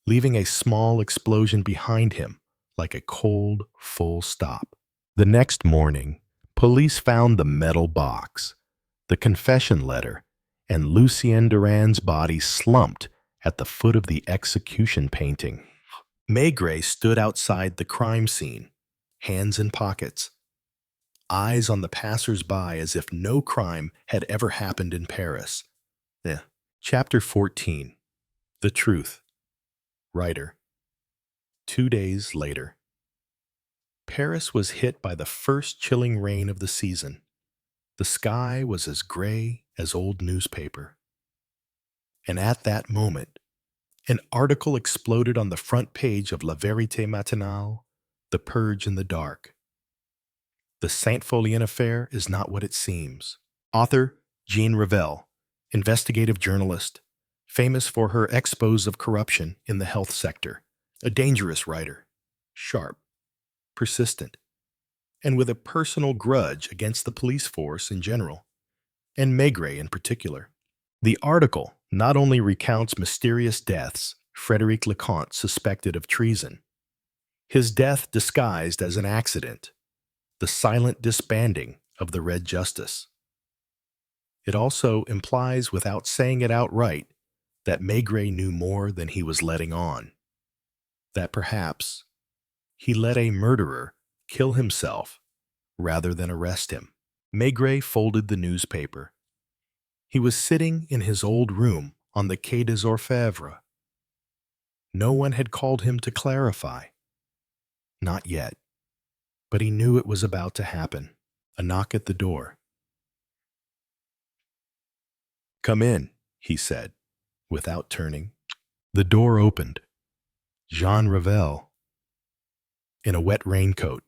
leaving a small explosion behind him like a cold, full stop. The next morning, police found the metal box, the confession letter, and Lucien Durand's body slumped at the foot of the execution painting. Maigret stood outside the crime scene, hands in pockets, eyes on the passers-by as if no crime had ever happened in Paris. Chapter 14. The Truth. Writer. 2 days later. Paris was hit by the first chilling rain of the season. The sky was as gray as old newspaper. And at that moment, an article exploded on the front page of La Vérité Matinale, The Purge in the Dark. The Saint-Pholien affair is not what it seems. Author Jean Revel, investigative journalist, famous for her expose of corruption in the health sector, a dangerous writer, sharp, persistent, and with a personal grudge against the police force in general, and Maigret in particular. The article not only recounts mysterious deaths Frederic Leconte suspected of treason, his death disguised as an accident, the silent disbanding of the Red Justice. It also implies, without saying it outright, that Maigret knew more than he was letting on, that perhaps he let a murderer kill himself rather than arrest him. Maigret folded the newspaper. He was sitting in his old room on the Quai des Orfèvres. No one had called him to clarify. Not yet. But he knew it was about to happen. A knock at the door. "Come in," he said, without turning. The door opened. Jean Revel, in a wet raincoat,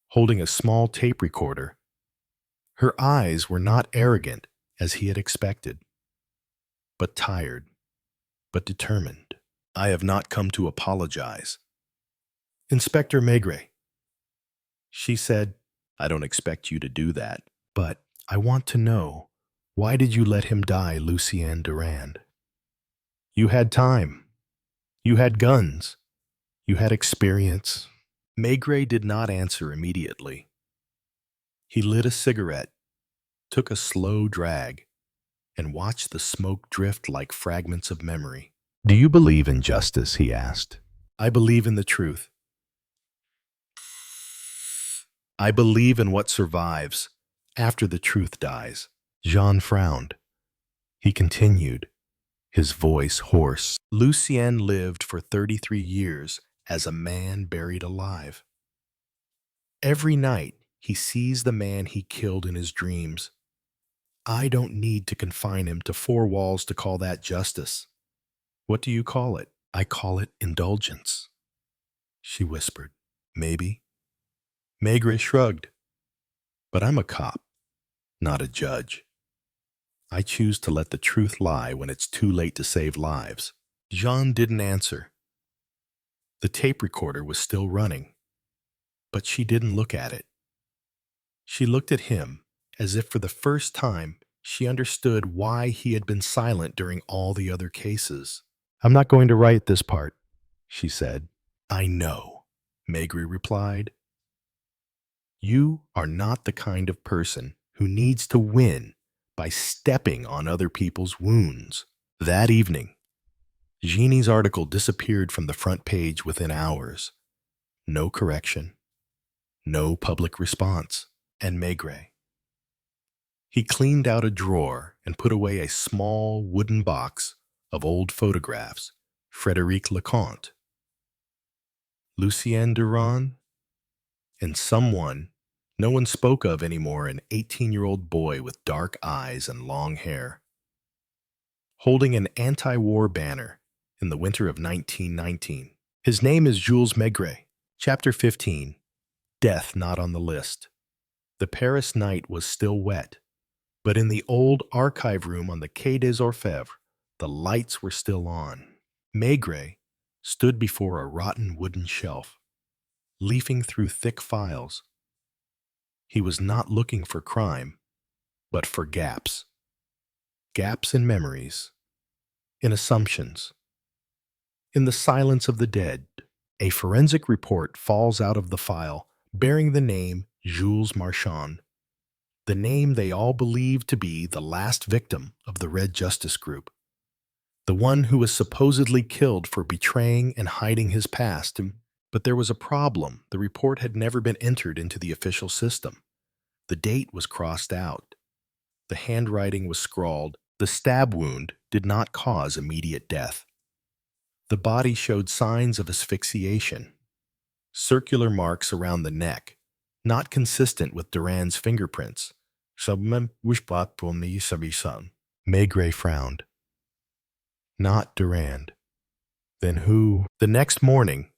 holding a small tape recorder. Her eyes were not arrogant, as he had expected, but tired, but determined. "I have not come to apologize." "Inspector Maigret," she said, "I don't expect you to do that, but I want to know, why did you let him die, Lucien Durand? You had time. You had guns. You had experience." Maigret did not answer immediately. He lit a cigarette, took a slow drag, and watched the smoke drift like fragments of memory. "Do you believe in justice?" he asked. "I believe in the truth. I believe in what survives after the truth dies." Jean frowned. He continued, his voice hoarse. "Lucien lived for 33 years as a man buried alive. Every night he sees the man he killed in his dreams. I don't need to confine him to 4 walls to call that justice. What do you call it?" "I call it indulgence," she whispered. "Maybe." Maigret shrugged. "But I'm a cop, not a judge. I choose to let the truth lie when it's too late to save lives." Jean didn't answer. The tape recorder was still running, but she didn't look at it. She looked at him as if for the first time she understood why he had been silent during all the other cases. "I'm not going to write this part," she said. "I know," Maigret replied. "You are not the kind of person who needs to win by stepping on other people's wounds. That evening, Jeannie's article disappeared from the front page within hours. No correction, no public response, and Maigret. He cleaned out a drawer and put away a small wooden box of old photographs. Frédéric Leconte, Lucien Durand, and someone no one spoke of anymore, an 18-year-old boy with dark eyes and long hair, holding an anti-war banner in the winter of 1919. His name is Jules Maigret. Chapter 15. Death Not on the List. The Paris night was still wet, but in the old archive room on the Quai des Orfèvres, the lights were still on. Maigret stood before a rotten wooden shelf, leafing through thick files. He was not looking for crime, but for gaps. Gaps in memories, in assumptions. In the silence of the dead, a forensic report falls out of the file bearing the name Jules Marchand, the name they all believed to be the last victim of the Red Justice Group, the one who was supposedly killed for betraying and hiding his past. But there was a problem. The report had never been entered into the official system. The date was crossed out. The handwriting was scrawled. The stab wound did not cause immediate death. The body showed signs of asphyxiation, circular marks around the neck, not consistent with Durand's fingerprints. Maigret frowned. Not Durand. Then who? The next morning,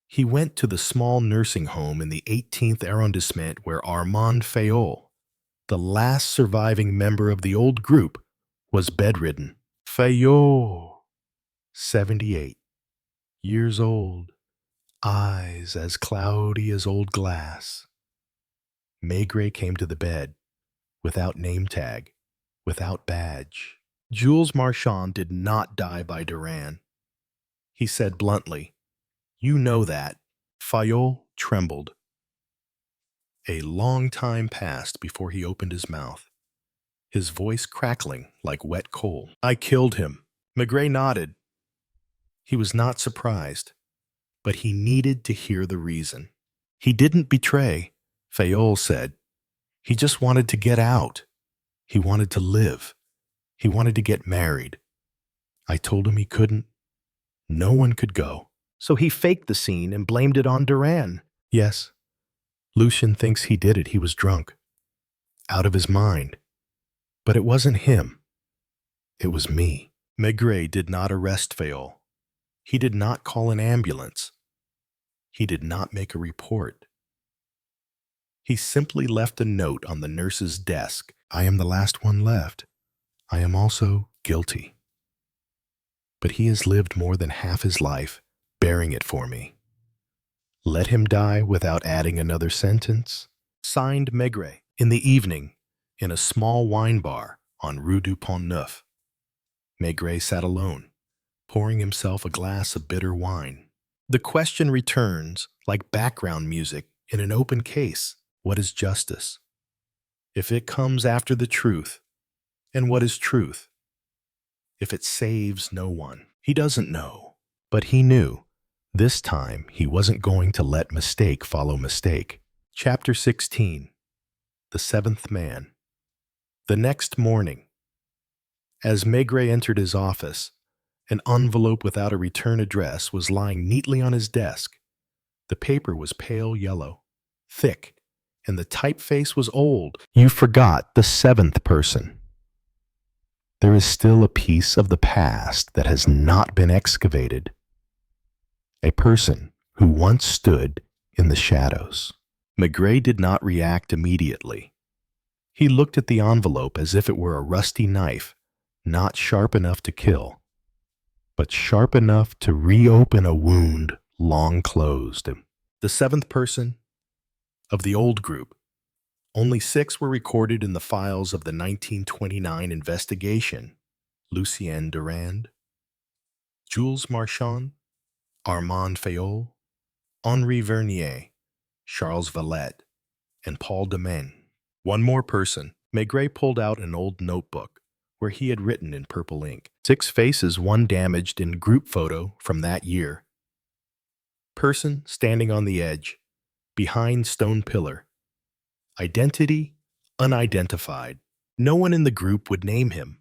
he went to the small nursing home in the 18th arrondissement where Armand Fayolle, the last surviving member of the old group, was bedridden. Fayolle, 78, years old, eyes as cloudy as old glass. Maigret came to the bed, without name tag, without badge. Jules Marchand did not die by Durand. He said bluntly, "You know that." Fayolle trembled. A long time passed before he opened his mouth, his voice crackling like wet coal. "I killed him." Maigret nodded. He was not surprised, but he needed to hear the reason. "He didn't betray," Fayolle said. "He just wanted to get out. He wanted to live. He wanted to get married. I told him he couldn't. No one could go. So he faked the scene and blamed it on Durand." "Yes. Lucien thinks he did it. He was drunk. Out of his mind. But it wasn't him. It was me." Maigret did not arrest Fayolle. He did not call an ambulance. He did not make a report. He simply left a note on the nurse's desk. "I am the last one left. I am also guilty. But he has lived more than half his life bearing it for me. Let him die without adding another sentence." Signed, Maigret. In the evening, in a small wine bar on Rue du Pont Neuf, Maigret sat alone, pouring himself a glass of bitter wine. The question returns like background music in an open case. What is justice? If it comes after the truth, and what is truth? If it saves no one, he doesn't know. But he knew. This time, he wasn't going to let mistake follow mistake. Chapter 16. The Seventh Man. The next morning, as Maigret entered his office, an envelope without a return address was lying neatly on his desk. The paper was pale yellow, thick, and the typeface was old. "You forgot the seventh person. There is still a piece of the past that has not been excavated. A person who once stood in the shadows." Maigret did not react immediately. He looked at the envelope as if it were a rusty knife, not sharp enough to kill, but sharp enough to reopen a wound long closed. The seventh person of the old group. Only 6 were recorded in the files of the 1929 investigation. Lucien Durand, Jules Marchand, Armand Fayolle, Henri Vernier, Charles Valette, and Paul Demain. One more person. Maigret pulled out an old notebook where he had written in purple ink. 6 faces, one damaged in group photo from that year. Person standing on the edge, behind stone pillar. Identity unidentified. No one in the group would name him.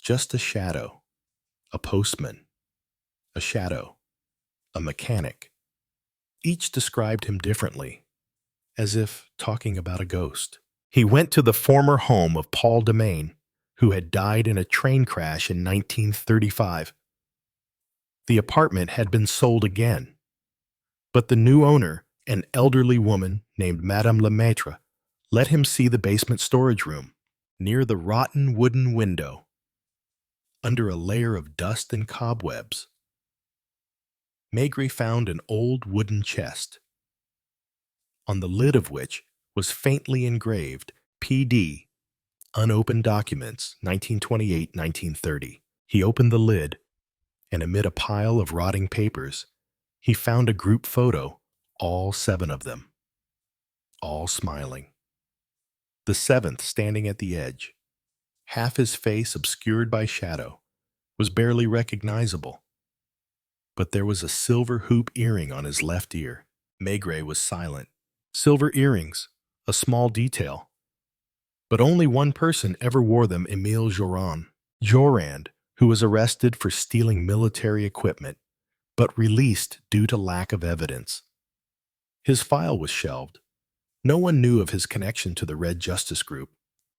Just a shadow, a postman, a shadow, a mechanic. Each described him differently, as if talking about a ghost. He went to the former home of Paul Demain, who had died in a train crash in 1935. The apartment had been sold again, but the new owner, an elderly woman named Madame Lemaitre, let him see the basement storage room. Near the rotten wooden window, under a layer of dust and cobwebs, Maigret found an old wooden chest, on the lid of which was faintly engraved PD, Unopened Documents, 1928-1930. He opened the lid, and amid a pile of rotting papers, he found a group photo, all 7 of them, all smiling. The 7th standing at the edge, half his face obscured by shadow, was barely recognizable. But there was a silver hoop earring on his left ear. Maigret was silent. Silver earrings, a small detail. But only one person ever wore them, Émile Joran. Jorand, who was arrested for stealing military equipment, but released due to lack of evidence. His file was shelved. No one knew of his connection to the Red Justice Group.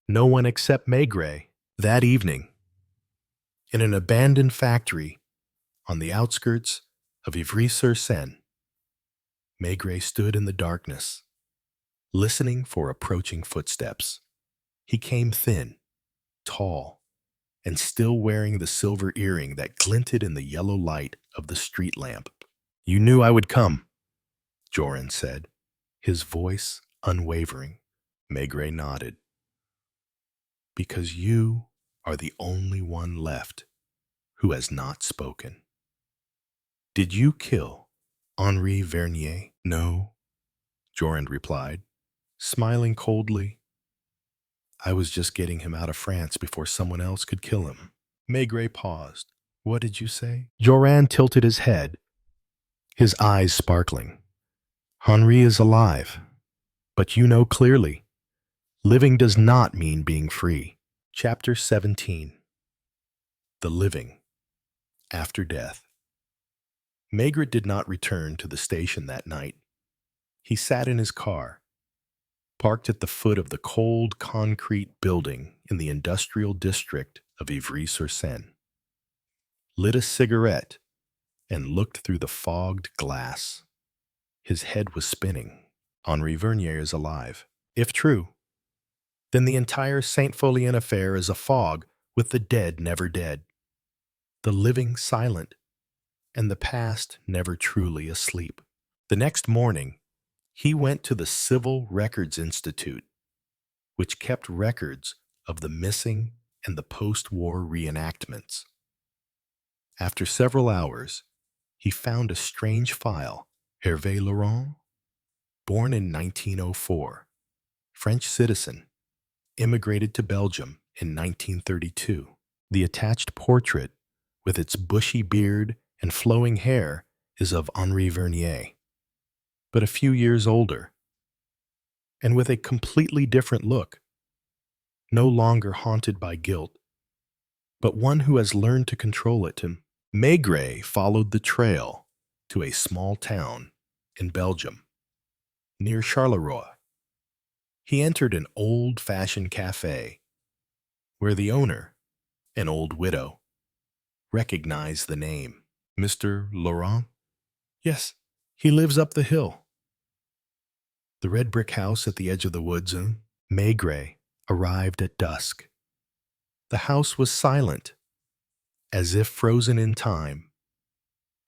No one except Maigret. That evening, in an abandoned factory on the outskirts of Ivry-sur-Seine, Maigret stood in the darkness, listening for approaching footsteps. He came thin, tall, and still wearing the silver earring that glinted in the yellow light of the street lamp. "You knew I would come," Joran said, his voice unwavering. Maigret nodded. "Because you are the only one left who has not spoken. Did you kill Henri Vernier?" "No," Joran replied, smiling coldly. "I was just getting him out of France before someone else could kill him." Maigret paused. "What did you say?" Joran tilted his head, his eyes sparkling. "Henri is alive, but you know clearly, living does not mean being free." Chapter 17. The Living After Death. Maigret did not return to the station that night. He sat in his car, parked at the foot of the cold concrete building in the industrial district of Ivry-sur-Seine, lit a cigarette, and looked through the fogged glass. His head was spinning. Henri Vernier is alive. If true, then the entire Saint-Pholien affair is a fog with the dead never dead, the living silent, and the past never truly asleep. The next morning, he went to the Civil Records Institute, which kept records of the missing and the post-war reenactments. After several hours, he found a strange file. Hervé Laurent, born in 1904, French citizen, immigrated to Belgium in 1932. The attached portrait, with its bushy beard and flowing hair, is of Henri Vernier, but a few years older, and with a completely different look, no longer haunted by guilt, but one who has learned to control it. Maigret followed the trail to a small town in Belgium, near Charleroi. He entered an old-fashioned cafe, where the owner, an old widow, recognized the name. "Mr. Laurent?" "Yes, he lives up the hill." "The red brick house at the edge of the woods?" Maigret arrived at dusk. The house was silent, as if frozen in time.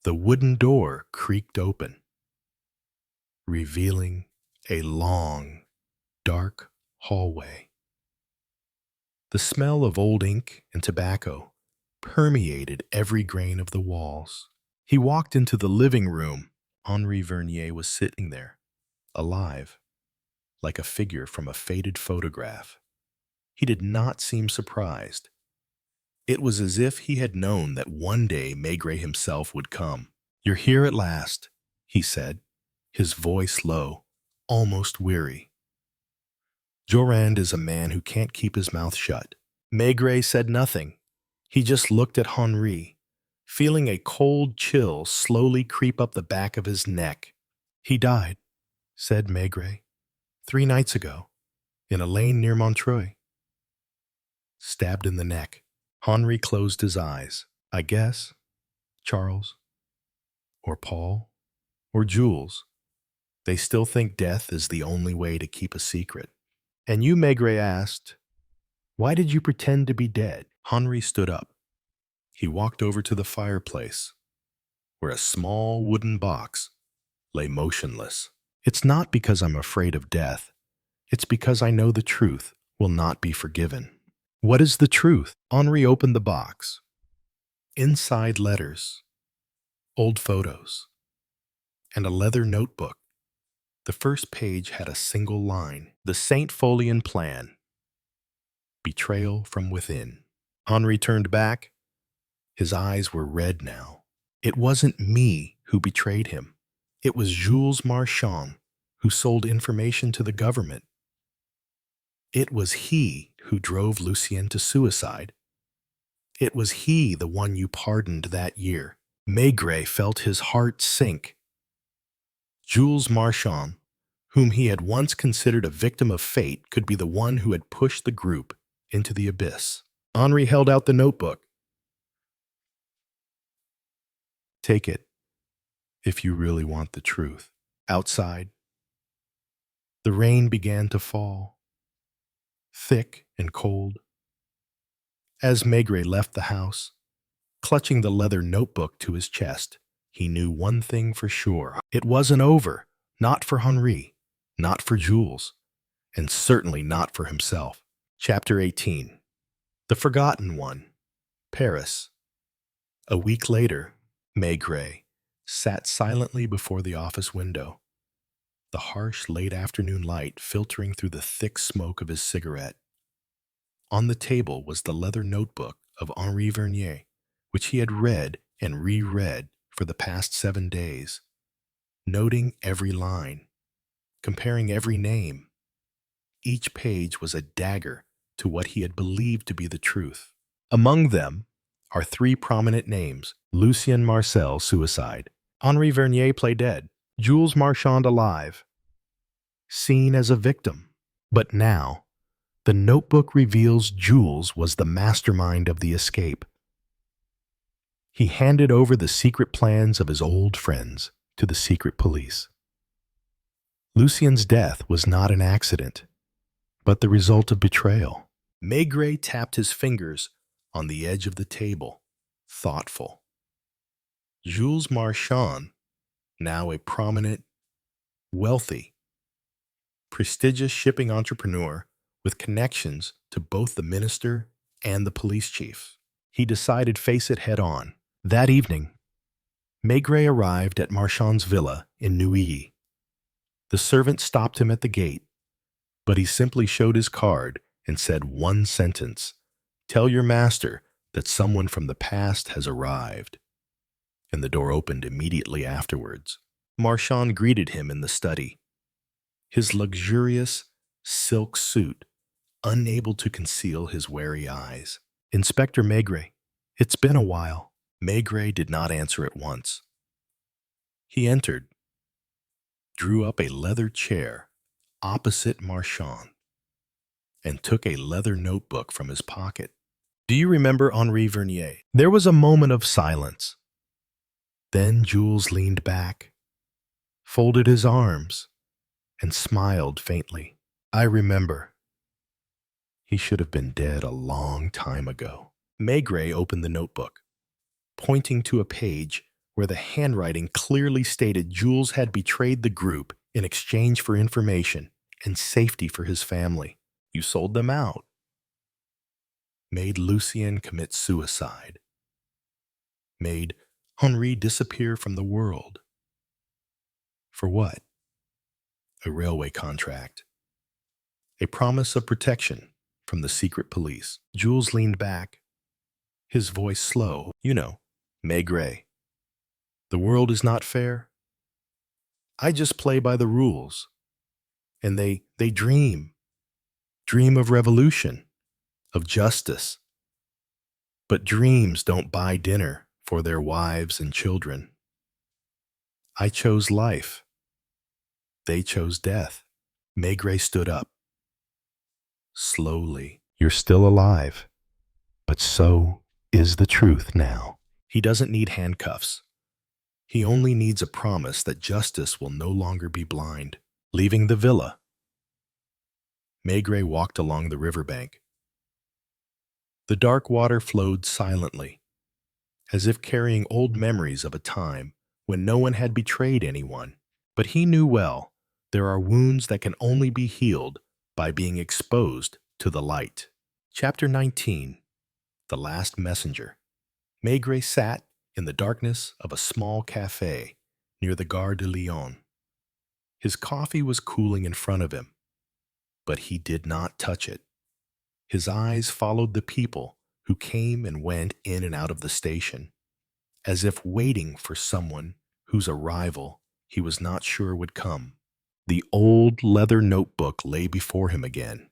The wooden door creaked open, revealing a long, dark hallway. The smell of old ink and tobacco permeated every grain of the walls. He walked into the living room. Henri Vernier was sitting there, alive, like a figure from a faded photograph. He did not seem surprised. It was as if he had known that one day Maigret himself would come. "You're here at last," he said, his voice low, almost weary. Jorand is a man who can't keep his mouth shut. Maigret said nothing. He just looked at Henri, feeling a cold chill slowly creep up the back of his neck. "He died," said Maigret, 3 nights ago, in a lane near Montreuil. Stabbed in the neck. Henri closed his eyes. "I guess, Charles, or Paul, or Jules, they still think death is the only way to keep a secret." "And you," Maigret asked, "why did you pretend to be dead?" Henri stood up. He walked over to the fireplace, where a small wooden box lay motionless. "It's not because I'm afraid of death. It's because I know the truth will not be forgiven." "What is the truth?" Henri opened the box. Inside, letters, old photos, and a leather notebook. The first page had a single line: "The Saint-Pholien plan. Betrayal from within." Henri turned back. His eyes were red now. "It wasn't me who betrayed him. It was Jules Marchand who sold information to the government. It was he who drove Lucien to suicide. It was he, the one you pardoned that year." Maigret felt his heart sink. Jules Marchand, whom he had once considered a victim of fate, could be the one who had pushed the group into the abyss. Henri held out the notebook. "Take it, if you really want the truth." Outside, the rain began to fall, thick and cold. As Maigret left the house, clutching the leather notebook to his chest, he knew one thing for sure. It wasn't over. Not for Henri, not for Jules, and certainly not for himself. Chapter 18. The Forgotten One. Paris. A week later, Maigret sat silently before the office window, the harsh late afternoon light filtering through the thick smoke of his cigarette. On the table was the leather notebook of Henri Vernier, which he had read and reread for the past 7 days, noting every line, comparing every name. Each page was a dagger to what he had believed to be the truth. Among them are 3 prominent names: Lucien Marcel, suicide; Henri Vernier, play dead; Jules Marchand, alive, seen as a victim. But now, the notebook reveals Jules was the mastermind of the escape. He handed over the secret plans of his old friends to the secret police. Lucien's death was not an accident, but the result of betrayal. Maigret tapped his fingers on the edge of the table, thoughtful. Jules Marchand, now a prominent, wealthy, prestigious shipping entrepreneur with connections to both the minister and the police chief. He decided face it head on. That evening, Maigret arrived at Marchand's villa in Neuilly. The servant stopped him at the gate, but he simply showed his card and said one sentence: "Tell your master that someone from the past has arrived." And the door opened immediately afterwards. Marchand greeted him in the study, his luxurious silk suit unable to conceal his wary eyes. "Inspector Maigret, it's been a while." Maigret did not answer at once. He entered, drew up a leather chair opposite Marchand, and took a leather notebook from his pocket. "Do you remember Henri Vernier?" There was a moment of silence. Then Jules leaned back, folded his arms, and smiled faintly. "I remember. He should have been dead a long time ago." Maigret opened the notebook, pointing to a page where the handwriting clearly stated Jules had betrayed the group in exchange for information and safety for his family. "You sold them out. Made Lucien commit suicide. Made Henri disappear from the world. For what? A railway contract. A promise of protection from the secret police. Jules leaned back, his voice slow. You know, Maigret, the world is not fair. I just play by the rules. And they dream of revolution, of justice. But dreams don't buy dinner for their wives and children. I chose life. They chose death. Maigret stood up. Slowly. You're still alive. But so is the truth now. He doesn't need handcuffs. He only needs a promise that justice will no longer be blind. Leaving the villa, Maigret walked along the riverbank. The dark water flowed silently, as if carrying old memories of a time when no one had betrayed anyone. But he knew well there are wounds that can only be healed by being exposed to the light. Chapter 19. The Last Messenger. Maigret sat in the darkness of a small cafe near the Gare de Lyon. His coffee was cooling in front of him, but he did not touch it. His eyes followed the people who came and went in and out of the station, as if waiting for someone whose arrival he was not sure would come. The old leather notebook lay before him again.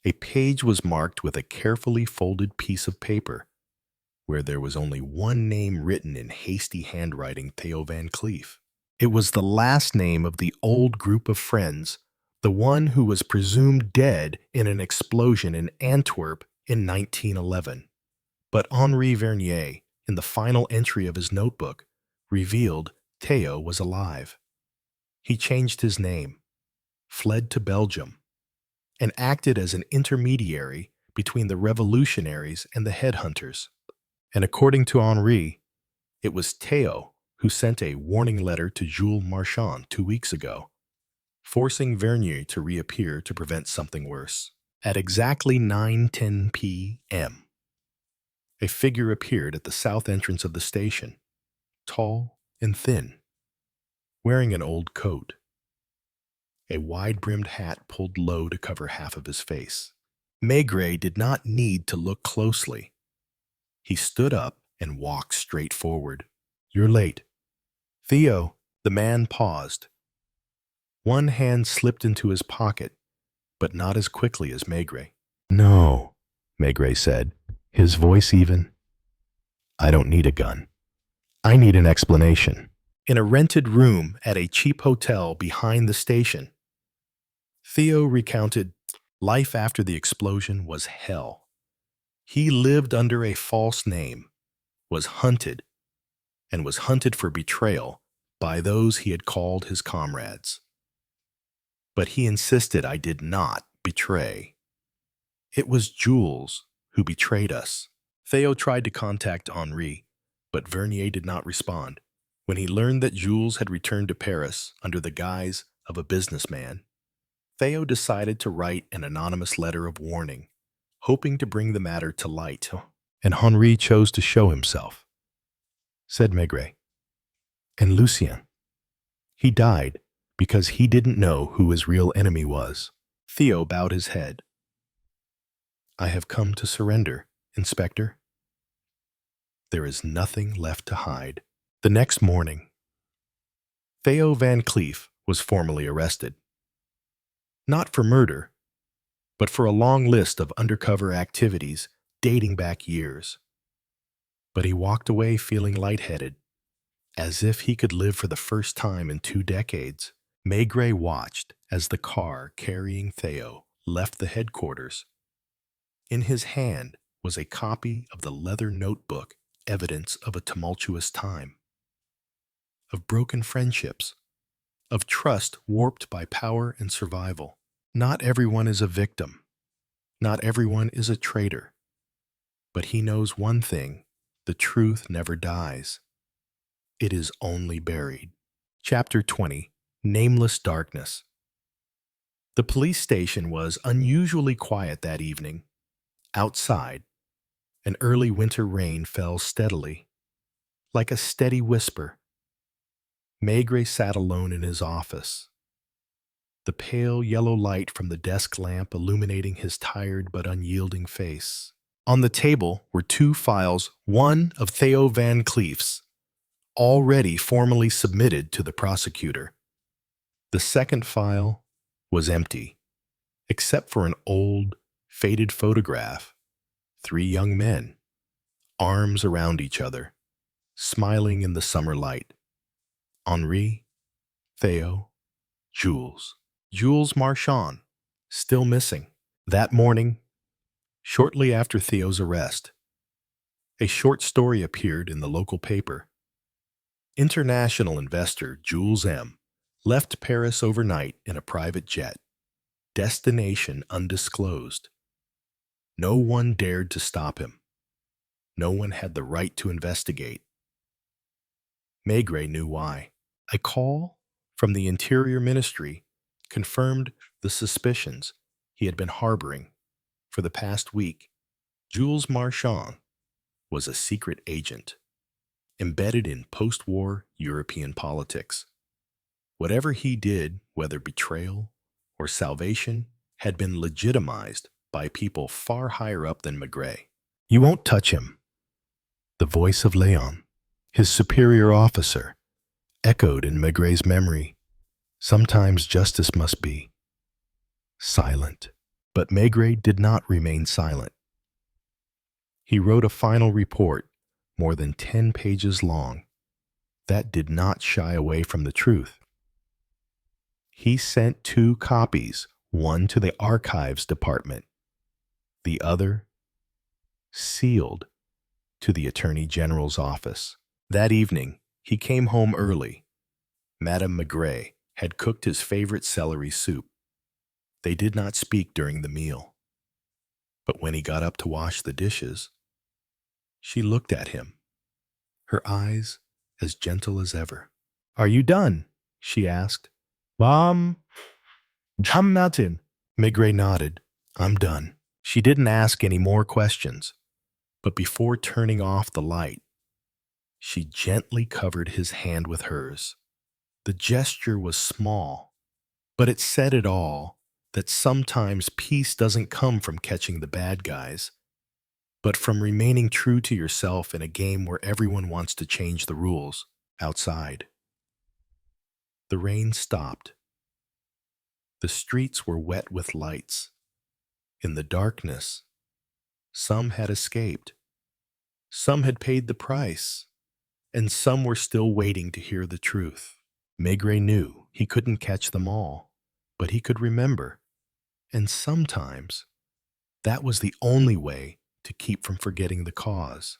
A page was marked with a carefully folded piece of paper, where there was only one name written in hasty handwriting: Theo Van Cleef. It was the last name of the old group of friends, the one who was presumed dead in an explosion in Antwerp in 1911. But Henri Vernier, in the final entry of his notebook, revealed Theo was alive. He changed his name, fled to Belgium, and acted as an intermediary between the revolutionaries and the headhunters. And according to Henri, it was Theo who sent a warning letter to Jules Marchand 2 weeks ago, forcing Vernier to reappear to prevent something worse. At exactly 9:10 p.m., a figure appeared at the south entrance of the station, tall and thin, wearing an old coat. A wide-brimmed hat pulled low to cover half of his face. Maigret did not need to look closely. He stood up and walked straight forward. You're late. Theo, the man paused. One hand slipped into his pocket, but not as quickly as Maigret. No, Maigret said, his voice even. I don't need a gun. I need an explanation. In a rented room at a cheap hotel behind the station, Theo recounted life after the explosion was hell. He lived under a false name, was hunted for betrayal by those he had called his comrades. But he insisted I did not betray. It was Jules who betrayed us. Theo tried to contact Henri, but Vernier did not respond. When he learned that Jules had returned to Paris under the guise of a businessman, Theo decided to write an anonymous letter of warning, hoping to bring the matter to light. And Henri chose to show himself, said Maigret. And Lucien. He died because he didn't know who his real enemy was. Theo bowed his head. I have come to surrender, Inspector. There is nothing left to hide. The next morning, Theo Van Cleef was formally arrested. Not for murder, but for a long list of undercover activities dating back years. But he walked away feeling lightheaded, as if he could live for the first time in 2 decades. Maigret watched as the car carrying Theo left the headquarters. In his hand was a copy of the leather notebook, evidence of a tumultuous time, of broken friendships, of trust warped by power and survival. Not everyone is a victim. Not everyone is a traitor. But he knows one thing: the truth never dies. It is only buried. Chapter 20. Nameless Darkness. The police station was unusually quiet that evening. Outside, an early winter rain fell steadily, like a steady whisper. Maigret sat alone in his office. the pale yellow light from the desk lamp illuminating his tired but unyielding face. On the table were two files, one of Theo Van Cleef's, already formally submitted to the prosecutor. The second file was empty, except for an old, faded photograph. 3 young men, arms around each other, smiling in the summer light. Henri, Theo, Jules. Jules Marchand, still missing. That morning, shortly after Theo's arrest, a short story appeared in the local paper. International investor Jules M. left Paris overnight in a private jet. Destination undisclosed. No one dared to stop him. No one had the right to investigate. Maigret knew why. A call from the Interior Ministry confirmed the suspicions he had been harboring for the past week. Jules Marchand was a secret agent, embedded in post-war European politics. Whatever he did, whether betrayal or salvation, had been legitimized by people far higher up than Maigret. "You won't touch him." The voice of Léon, his superior officer, echoed in Maigret's memory. Sometimes justice must be silent. But Maigret did not remain silent. He wrote a final report, more than 10 pages long, that did not shy away from the truth. He sent 2 copies, one to the Archives Department, the other, sealed, to the Attorney General's office. That evening, he came home early. Madame Maigret had cooked his favorite celery soup. They did not speak during the meal. But when he got up to wash the dishes, she looked at him, her eyes as gentle as ever. "Are you done?" she asked. "I'm Martin." Maigret nodded. "I'm done." She didn't ask any more questions, but before turning off the light, she gently covered his hand with hers. The gesture was small, but it said it all, that sometimes peace doesn't come from catching the bad guys, but from remaining true to yourself in a game where everyone wants to change the rules outside. The rain stopped. The streets were wet with lights. In the darkness, some had escaped. Some had paid the price, and some were still waiting to hear the truth. Maigret knew he couldn't catch them all, but he could remember. And sometimes, that was the only way to keep from forgetting the cause.